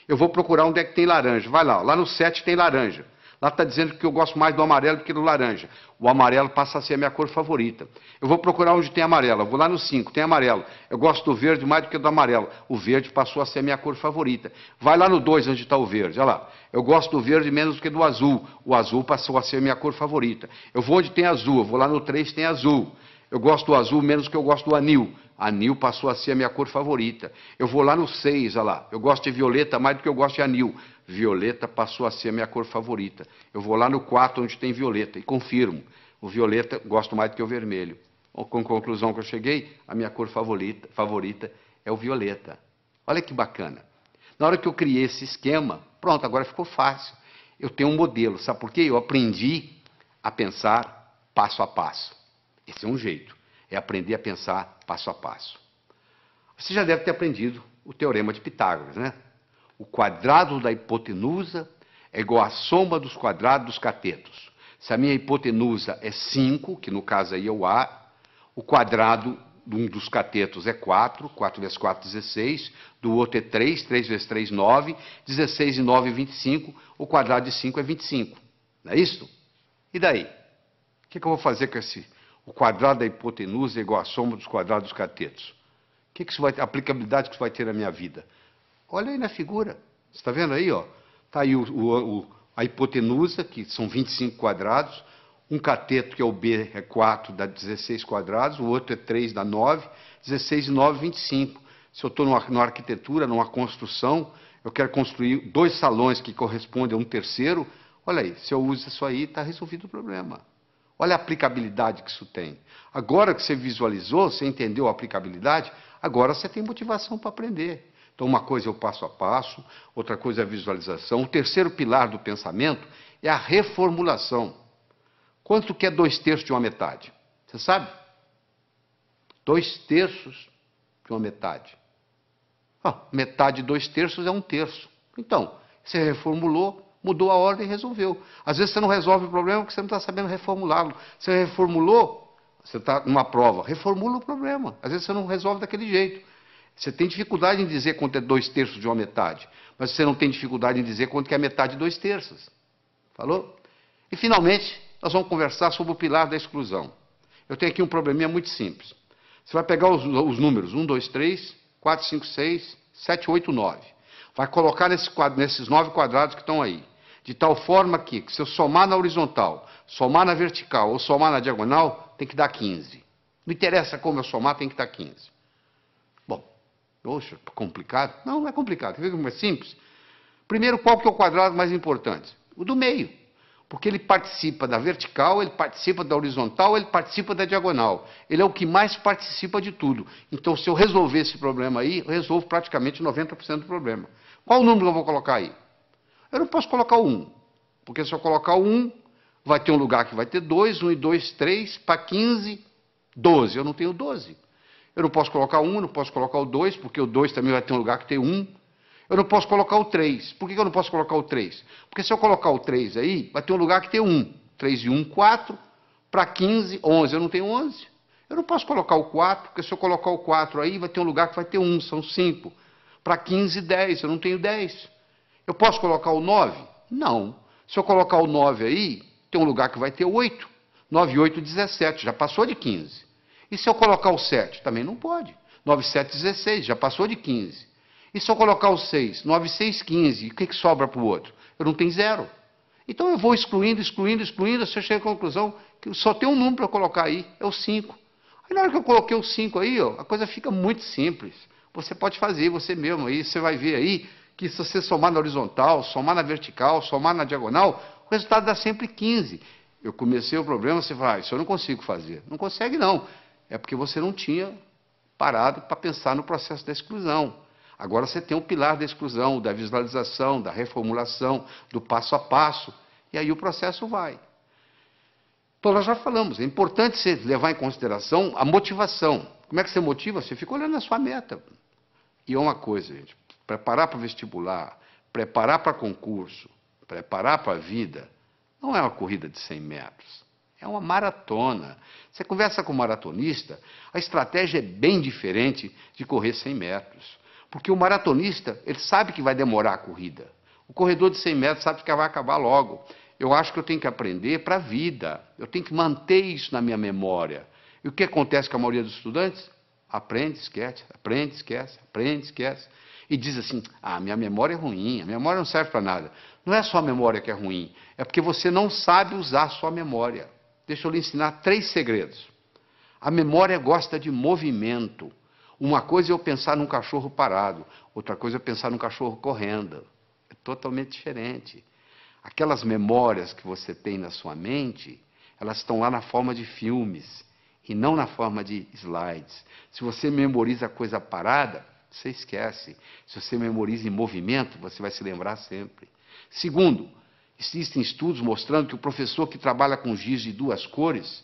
Eu vou procurar onde é que tem laranja. Vai lá no 7 tem laranja. Lá está dizendo que eu gosto mais do amarelo do que do laranja. O amarelo passa a ser a minha cor favorita. Eu vou procurar onde tem amarelo. Eu vou lá no 5, tem amarelo. Eu gosto do verde mais do que do amarelo. O verde passou a ser a minha cor favorita. Vai lá no 2, onde está o verde. Olha lá. Eu gosto do verde menos do que do azul. O azul passou a ser a minha cor favorita. Eu vou onde tem azul. Eu vou lá no 3, tem azul. Eu gosto do azul menos do que eu gosto do anil. Anil passou a ser a minha cor favorita. Eu vou lá no 6, olha lá. Eu gosto de violeta mais do que eu gosto de anil. Violeta passou a ser a minha cor favorita. Eu vou lá no 4, onde tem violeta, e confirmo. O violeta gosto mais do que o vermelho. Com a conclusão que eu cheguei, a minha cor favorita é o violeta. Olha que bacana. Na hora que eu criei esse esquema, pronto, agora ficou fácil. Eu tenho um modelo. Sabe por quê? Eu aprendi a pensar passo a passo. Esse é um jeito. É aprender a pensar passo a passo. Você já deve ter aprendido o teorema de Pitágoras, né? O quadrado da hipotenusa é igual à soma dos quadrados dos catetos. Se a minha hipotenusa é 5, que no caso aí é o A, o quadrado de um dos catetos é 4, 4 vezes 4, 16, do outro é 3, 3 vezes 3, 9, 16 e 9, 25, o quadrado de 5 é 25. Não é isso? E daí? O que eu vou fazer com esse? O quadrado da hipotenusa é igual à soma dos quadrados dos catetos. A aplicabilidade que isso vai ter na minha vida? Olha aí na figura. Você está vendo aí? Está aí a hipotenusa, que são 25 quadrados. Um cateto, que é o B, é 4, dá 16 quadrados. O outro é 3, dá 9. 16 e 9, 25. Se eu estou numa arquitetura, numa construção, eu quero construir 2 salões que correspondem a um terceiro. Olha aí, se eu uso isso aí, está resolvido o problema. Olha a aplicabilidade que isso tem. Agora que você visualizou, você entendeu a aplicabilidade, agora você tem motivação para aprender. Então, uma coisa é o passo a passo, outra coisa é a visualização. O terceiro pilar do pensamento é a reformulação. Quanto que é 2/3 de uma metade? Você sabe? 2/3 de uma metade. Metade de 2/3 é 1/3. Então, você reformulou, mudou a ordem e resolveu. Às vezes você não resolve o problema porque você não está sabendo reformulá-lo. Você reformulou, você está numa prova, reformula o problema. Às vezes você não resolve daquele jeito. Você tem dificuldade em dizer quanto é 2/3 de uma metade, mas você não tem dificuldade em dizer quanto que é metade de 2/3. Falou? E, finalmente, nós vamos conversar sobre o pilar da exclusão. Eu tenho aqui um probleminha muito simples. Você vai pegar os números 1, 2, 3, 4, 5, 6, 7, 8, 9. Vai colocar nesses 9 quadrados que estão aí. De tal forma que, se eu somar na horizontal, somar na vertical ou somar na diagonal, tem que dar 15. Não interessa como eu somar, tem que dar 15. Poxa, complicado? Não, não é complicado. Quer ver como é simples? Primeiro, qual que é o quadrado mais importante? O do meio. Porque ele participa da vertical, ele participa da horizontal, ele participa da diagonal. Ele é o que mais participa de tudo. Então, se eu resolver esse problema aí, eu resolvo praticamente 90% do problema. Qual o número que eu vou colocar aí? Eu não posso colocar o 1. Porque se eu colocar o 1, vai ter um lugar que vai ter 2, 1 e 2, 3, para 15, 12. Eu não tenho 12. Eu não posso colocar o 1, não posso colocar o 2, porque o 2 também vai ter um lugar que tem 1. Eu não posso colocar o 3. Por que eu não posso colocar o 3? Porque se eu colocar o 3 aí, vai ter um lugar que tem 1. 3 e 1, 4. Para 15, 11. Eu não tenho 11. Eu não posso colocar o 4, porque se eu colocar o 4 aí, vai ter um lugar que vai ter 1. São 5. Para 15, 10. Eu não tenho 10. Eu posso colocar o 9? Não. Se eu colocar o 9 aí, tem um lugar que vai ter 8. 9 e 8, 17. Já passou de 15. E se eu colocar o 7? Também não pode. 9 e 7, 16. Já passou de 15. E se eu colocar o 6? 9 e 6, 15. E o que sobra para o outro? Eu não tenho 0. Então eu vou excluindo, excluindo, excluindo, você chega à conclusão que só tem um número para colocar aí, é o 5. Aí na hora que eu coloquei o 5 aí, ó, a coisa fica muito simples. Você pode fazer você mesmo aí, você vai ver aí que se você somar na horizontal, somar na vertical, somar na diagonal, o resultado dá sempre 15. Eu comecei o problema, você fala, isso eu não consigo fazer. Não consegue não. É porque você não tinha parado para pensar no processo da exclusão. Agora você tem o pilar da exclusão, da visualização, da reformulação, do passo a passo, e aí o processo vai. Então nós já falamos, é importante você levar em consideração a motivação. Como é que você motiva? Você fica olhando a sua meta. E é uma coisa, gente, preparar para o vestibular, preparar para concurso, preparar para a vida, não é uma corrida de 100 metros. É uma maratona. Você conversa com um maratonista, a estratégia é bem diferente de correr 100 metros. Porque o maratonista, ele sabe que vai demorar a corrida. O corredor de 100 metros sabe que vai acabar logo. Eu acho que eu tenho que aprender para a vida. Eu tenho que manter isso na minha memória. E o que acontece com a maioria dos estudantes? Aprende, esquece, aprende, esquece, aprende, esquece. E diz assim, minha memória é ruim, a memória não serve para nada. Não é só a memória que é ruim, é porque você não sabe usar a sua memória. Deixa eu lhe ensinar 3 segredos. A memória gosta de movimento. Uma coisa é eu pensar num cachorro parado, outra coisa é eu pensar num cachorro correndo. É totalmente diferente. Aquelas memórias que você tem na sua mente, elas estão lá na forma de filmes e não na forma de slides. Se você memoriza coisa parada, você esquece. Se você memoriza em movimento, você vai se lembrar sempre. Segundo, existem estudos mostrando que o professor que trabalha com giz de 2 cores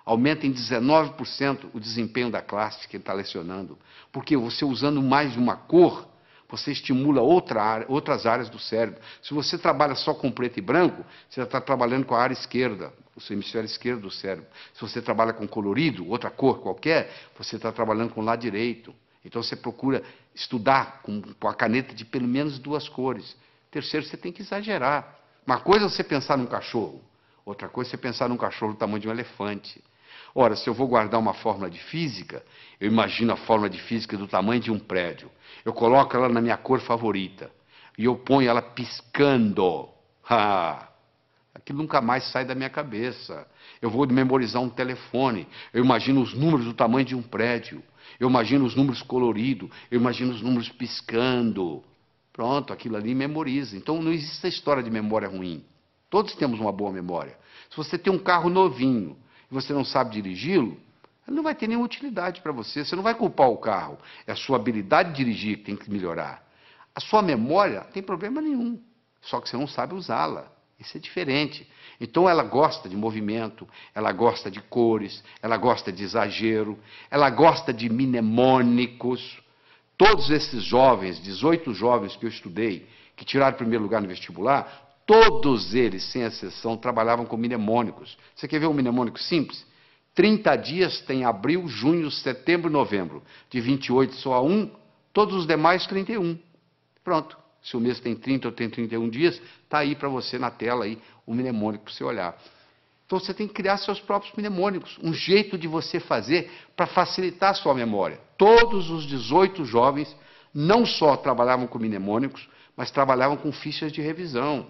aumenta em 19% o desempenho da classe que ele está lecionando. Porque você usando mais de uma cor, você estimula outras áreas do cérebro. Se você trabalha só com preto e branco, você está trabalhando com a área esquerda, o seu hemisfério esquerdo do cérebro. Se você trabalha com colorido, outra cor qualquer, você está trabalhando com o lado direito. Então você procura estudar com a caneta de pelo menos 2 cores. Terceiro, você tem que exagerar. Uma coisa é você pensar num cachorro, outra coisa é você pensar num cachorro do tamanho de um elefante. Ora, se eu vou guardar uma fórmula de física, eu imagino a fórmula de física do tamanho de um prédio. Eu coloco ela na minha cor favorita e eu ponho ela piscando. Aquilo nunca mais sai da minha cabeça. Eu vou memorizar um telefone, eu imagino os números do tamanho de um prédio. Eu imagino os números coloridos, eu imagino os números piscando. Pronto, aquilo ali memoriza. Então não existe essa história de memória ruim. Todos temos uma boa memória. Se você tem um carro novinho e você não sabe dirigi-lo, ele não vai ter nenhuma utilidade para você. Você não vai culpar o carro. É a sua habilidade de dirigir que tem que melhorar. A sua memória não tem problema nenhum, só que você não sabe usá-la. Isso é diferente. Então ela gosta de movimento, ela gosta de cores, ela gosta de exagero, ela gosta de mnemônicos. Todos esses jovens, 18 jovens que eu estudei, que tiraram o primeiro lugar no vestibular, todos eles, sem exceção, trabalhavam com mnemônicos. Você quer ver um mnemônico simples? 30 dias tem abril, junho, setembro e novembro. De 28 só há 1, todos os demais 31. Pronto. Se o mês tem 30 ou tem 31 dias, está aí para você na tela aí, um mnemônico para você olhar. Então você tem que criar seus próprios mnemônicos, um jeito de você fazer para facilitar a sua memória. Todos os 18 jovens não só trabalhavam com mnemônicos, mas trabalhavam com fichas de revisão.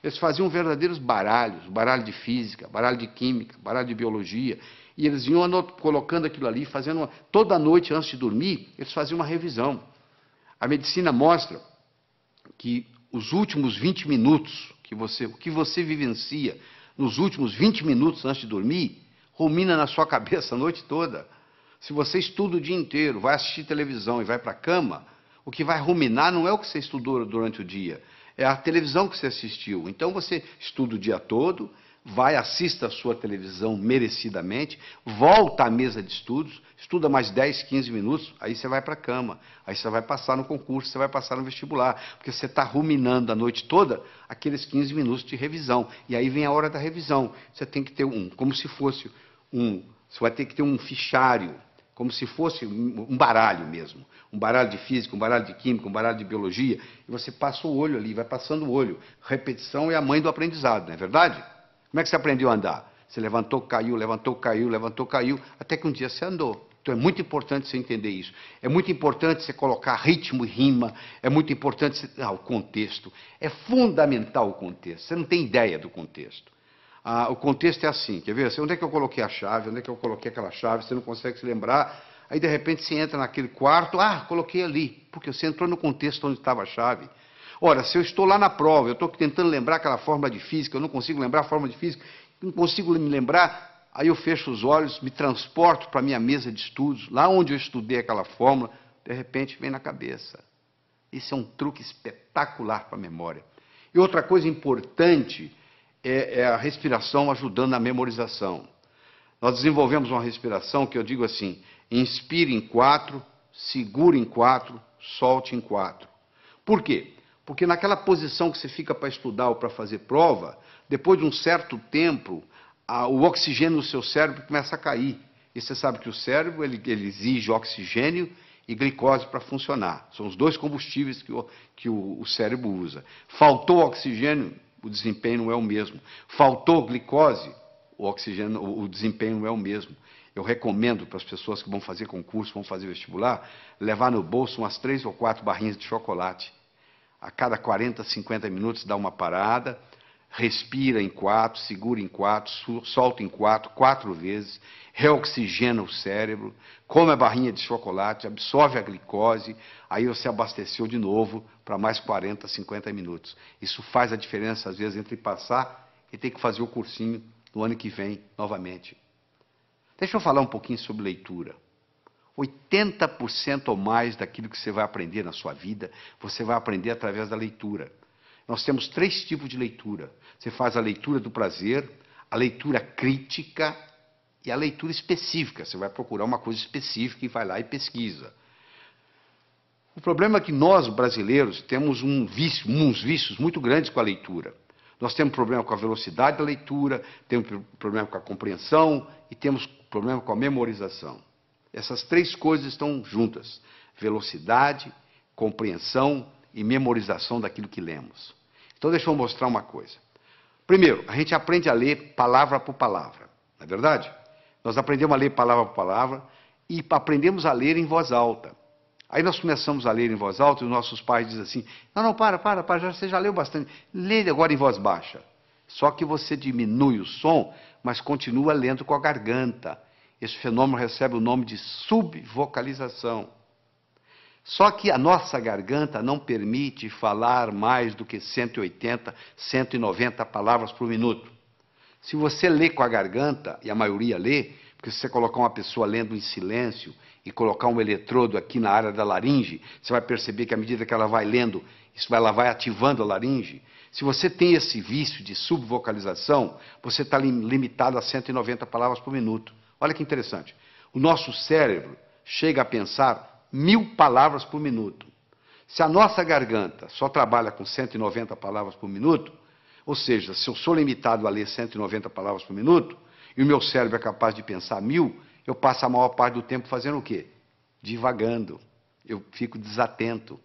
Eles faziam verdadeiros baralhos, baralho de física, baralho de química, baralho de biologia, e eles iam colocando aquilo ali, fazendo toda noite antes de dormir, eles faziam uma revisão. A medicina mostra que os últimos 20 minutos, o que você vivencia nos últimos 20 minutos antes de dormir, rumina na sua cabeça a noite toda. Se você estuda o dia inteiro, vai assistir televisão e vai para a cama, o que vai ruminar não é o que você estudou durante o dia, é a televisão que você assistiu. Então você estuda o dia todo, vai, assista a sua televisão merecidamente, volta à mesa de estudos, estuda mais 10, 15 minutos, aí você vai para a cama, aí você vai passar no concurso, você vai passar no vestibular, porque você está ruminando a noite toda aqueles 15 minutos de revisão, e aí vem a hora da revisão. Você tem que ter como se fosse você vai ter que ter um fichário, como se fosse um baralho mesmo, um baralho de física, um baralho de química, um baralho de biologia, e você passa o olho ali, vai passando o olho. Repetição é a mãe do aprendizado, não é verdade? Como é que você aprendeu a andar? Você levantou, caiu, levantou, caiu, levantou, caiu, até que um dia você andou. Então é muito importante você entender isso. É muito importante você colocar ritmo e rima, é muito importante você... o contexto. É fundamental o contexto. Você não tem ideia do contexto. O contexto é assim, quer ver? Onde é que eu coloquei a chave? Onde é que eu coloquei aquela chave? Você não consegue se lembrar. Aí, de repente, você entra naquele quarto, coloquei ali, porque você entrou no contexto onde estava a chave. Ora, se eu estou lá na prova, eu estou tentando lembrar aquela fórmula de física, eu não consigo lembrar a fórmula de física, não consigo me lembrar, aí eu fecho os olhos, me transporto para a minha mesa de estudos, lá onde eu estudei aquela fórmula, de repente vem na cabeça. Isso é um truque espetacular para a memória. E outra coisa importante é a respiração ajudando na memorização. Nós desenvolvemos uma respiração que eu digo assim, inspire em 4, segure em 4, solte em 4. Por quê? Porque naquela posição que você fica para estudar ou para fazer prova, depois de um certo tempo, o oxigênio no seu cérebro começa a cair. E você sabe que o cérebro ele exige oxigênio e glicose para funcionar. São os dois combustíveis que o cérebro usa. Faltou oxigênio, o desempenho não é o mesmo. Faltou glicose, o desempenho não é o mesmo. Eu recomendo para as pessoas que vão fazer concurso, vão fazer vestibular, levar no bolso umas 3 ou 4 barrinhas de chocolate. A cada 40, 50 minutos dá uma parada, respira em 4, segura em 4, solta em 4, 4 vezes, reoxigena o cérebro, come a barrinha de chocolate, absorve a glicose, aí você abasteceu de novo para mais 40, 50 minutos. Isso faz a diferença, às vezes, entre passar e ter que fazer o cursinho no ano que vem, novamente. Deixa eu falar um pouquinho sobre leitura. 80% ou mais daquilo que você vai aprender na sua vida, você vai aprender através da leitura. Nós temos 3 tipos de leitura. Você faz a leitura do prazer, a leitura crítica e a leitura específica. Você vai procurar uma coisa específica e vai lá e pesquisa. O problema é que nós, brasileiros, temos uns vícios muito grandes com a leitura. Nós temos problema com a velocidade da leitura, temos problema com a compreensão e temos problema com a memorização. Essas 3 coisas estão juntas: velocidade, compreensão e memorização daquilo que lemos. Então, deixa eu mostrar uma coisa. Primeiro, a gente aprende a ler palavra por palavra, não é verdade? Nós aprendemos a ler palavra por palavra e aprendemos a ler em voz alta. Aí nós começamos a ler em voz alta e os nossos pais dizem assim, não, para, você já leu bastante, lê agora em voz baixa. Só que você diminui o som, mas continua lendo com a garganta. Esse fenômeno recebe o nome de subvocalização. Só que a nossa garganta não permite falar mais do que 180, 190 palavras por minuto. Se você lê com a garganta, e a maioria lê, porque se você colocar uma pessoa lendo em silêncio e colocar um eletrodo aqui na área da laringe, você vai perceber que à medida que ela vai lendo, ela vai ativando a laringe. Se você tem esse vício de subvocalização, você está limitado a 190 palavras por minuto. Olha que interessante. O nosso cérebro chega a pensar 1000 palavras por minuto. Se a nossa garganta só trabalha com 190 palavras por minuto, ou seja, se eu sou limitado a ler 190 palavras por minuto, e o meu cérebro é capaz de pensar 1000, eu passo a maior parte do tempo fazendo o quê? Divagando. Eu fico desatento.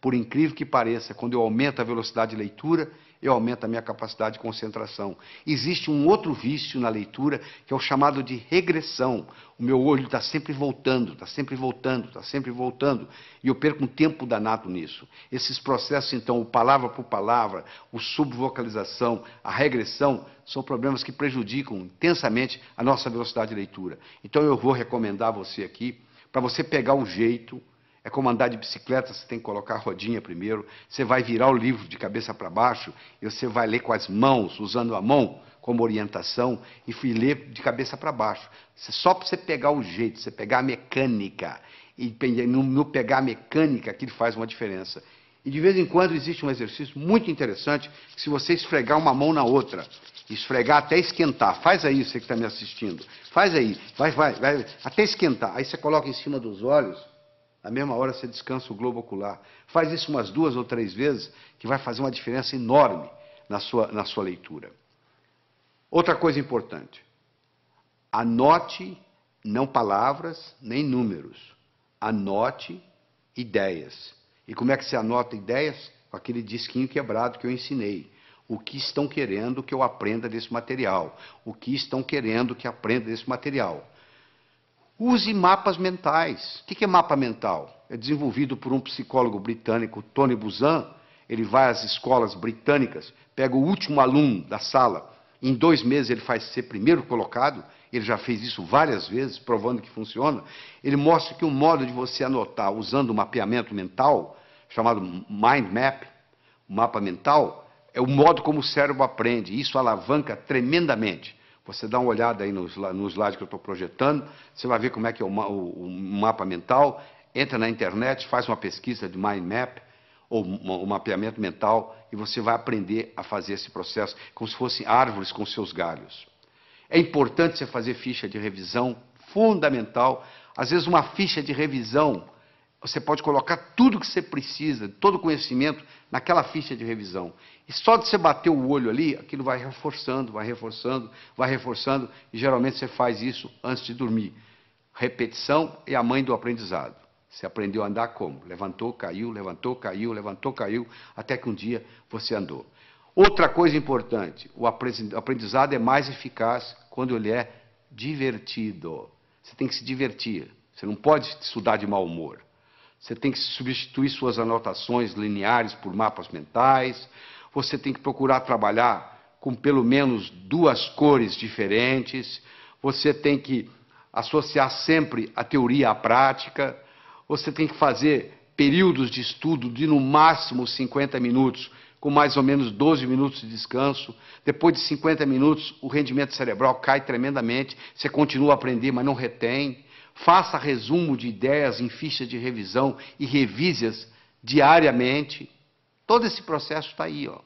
Por incrível que pareça, quando eu aumento a velocidade de leitura, eu aumento a minha capacidade de concentração. Existe um outro vício na leitura, que é o chamado de regressão. O meu olho está sempre voltando, está sempre voltando, está sempre voltando, e eu perco um tempo danado nisso. Esses processos, então, o palavra por palavra, o subvocalização, a regressão, são problemas que prejudicam intensamente a nossa velocidade de leitura. Então, eu vou recomendar a você aqui, para você pegar o jeito. É como andar de bicicleta, você tem que colocar a rodinha primeiro, você vai virar o livro de cabeça para baixo, e você vai ler com as mãos, usando a mão como orientação, e ler de cabeça para baixo. Só para você pegar o jeito, você pegar a mecânica, e no pegar a mecânica, que faz uma diferença. E de vez em quando existe um exercício muito interessante, que se você esfregar uma mão na outra, Esfregar até esquentar. Faz aí, você que está me assistindo. Faz aí. Vai. Até esquentar. Aí você coloca em cima dos olhos. Na mesma hora você descansa o globo ocular. Faz isso umas 2 ou 3 vezes, que vai fazer uma diferença enorme na sua leitura. Outra coisa importante. Anote, não palavras, nem números. Anote ideias. E como é que se anota ideias? Com aquele disquinho quebrado que eu ensinei. O que estão querendo que eu aprenda desse material? O que estão querendo que aprenda desse material? Use mapas mentais. O que é mapa mental? É desenvolvido por um psicólogo britânico, Tony Buzan. Ele vai às escolas britânicas, pega o último aluno da sala, em 2 meses ele faz ser primeiro colocado, ele já fez isso várias vezes, provando que funciona. Ele mostra que um modo de você anotar usando o mapeamento mental, chamado mind map, o mapa mental, é o modo como o cérebro aprende. Isso alavanca tremendamente. Você dá uma olhada aí no slide que eu estou projetando, você vai ver como é que é o mapa mental, entra na internet, faz uma pesquisa de mind map, ou o mapeamento mental, e você vai aprender a fazer esse processo como se fossem árvores com seus galhos. É importante você fazer ficha de revisão, fundamental. Às vezes uma ficha de revisão, você pode colocar tudo que você precisa, todo o conhecimento, naquela ficha de revisão. E só de você bater o olho ali, aquilo vai reforçando, e geralmente você faz isso antes de dormir. Repetição é a mãe do aprendizado. Você aprendeu a andar como? Levantou, caiu, levantou, caiu, levantou, caiu, até que um dia você andou. Outra coisa importante, o aprendizado é mais eficaz quando ele é divertido. Você tem que se divertir. Você não pode estudar de mau humor. Você tem que substituir suas anotações lineares por mapas mentais. Você tem que procurar trabalhar com pelo menos 2 cores diferentes. Você tem que associar sempre a teoria à prática. Você tem que fazer períodos de estudo de no máximo 50 minutos, com mais ou menos 12 minutos de descanso. Depois de 50 minutos, o rendimento cerebral cai tremendamente, você continua a aprender, mas não retém. Faça resumo de ideias em fichas de revisão e revise-as diariamente. Todo esse processo está aí. Ó.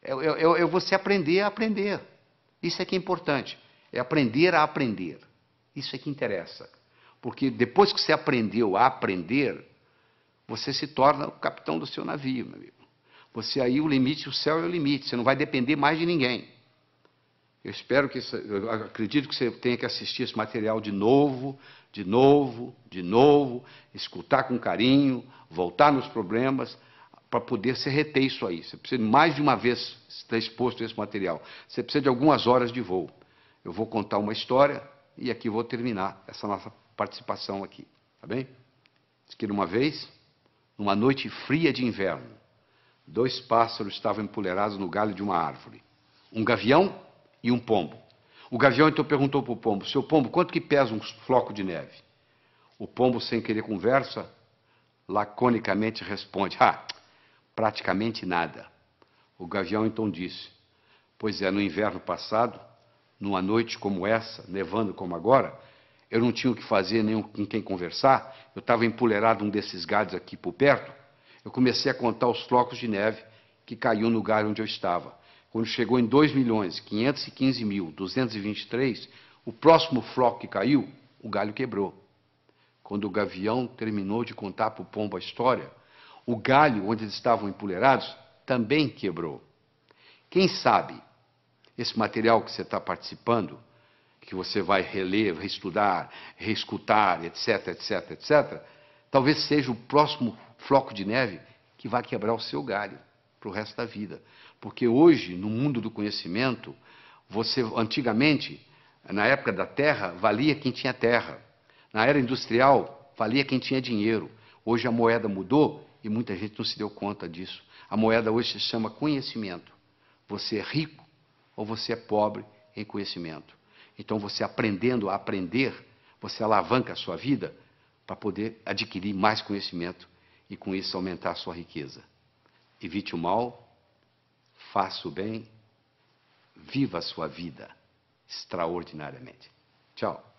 É você aprender a aprender. Isso é que é importante. É aprender a aprender. Isso é que interessa. Porque depois que você aprendeu a aprender, você se torna o capitão do seu navio, meu amigo. Você aí, o limite, o céu é o limite. Você não vai depender mais de ninguém. Eu acredito que você tenha que assistir esse material de novo, escutar com carinho, voltar nos problemas, para poder se reter isso aí. Você precisa mais de uma vez estar exposto a esse material. Você precisa de algumas horas de voo. Eu vou contar uma história e aqui vou terminar essa nossa participação aqui, tá bem? Diz que uma vez, numa noite fria de inverno, 2 pássaros estavam empoleirados no galho de uma árvore. Um gavião e um pombo. O gavião então perguntou para o pombo: seu pombo, quanto que pesa um floco de neve? O pombo, sem querer conversa, laconicamente responde: praticamente nada. O gavião então disse: pois é, no inverno passado, numa noite como essa, nevando como agora, eu não tinha o que fazer, nem com quem conversar, eu estava empoleirado num desses galhos aqui por perto, eu comecei a contar os flocos de neve que caiu no galho onde eu estava. Quando chegou em 2.515.223, o próximo floco que caiu, o galho quebrou. Quando o gavião terminou de contar para o pombo a história, o galho onde eles estavam empoleirados também quebrou. Quem sabe esse material que você está participando, que você vai reler, reestudar, reescutar, etc., talvez seja o próximo floco de neve que vai quebrar o seu galho para o resto da vida. Porque hoje, no mundo do conhecimento, antigamente, na época da terra, valia quem tinha terra. Na era industrial, valia quem tinha dinheiro. Hoje a moeda mudou e muita gente não se deu conta disso. A moeda hoje se chama conhecimento. Você é rico ou você é pobre em conhecimento. Então, você aprendendo a aprender, você alavanca a sua vida para poder adquirir mais conhecimento e, com isso, aumentar a sua riqueza. Evite o mal, faça o bem, viva a sua vida extraordinariamente. Tchau.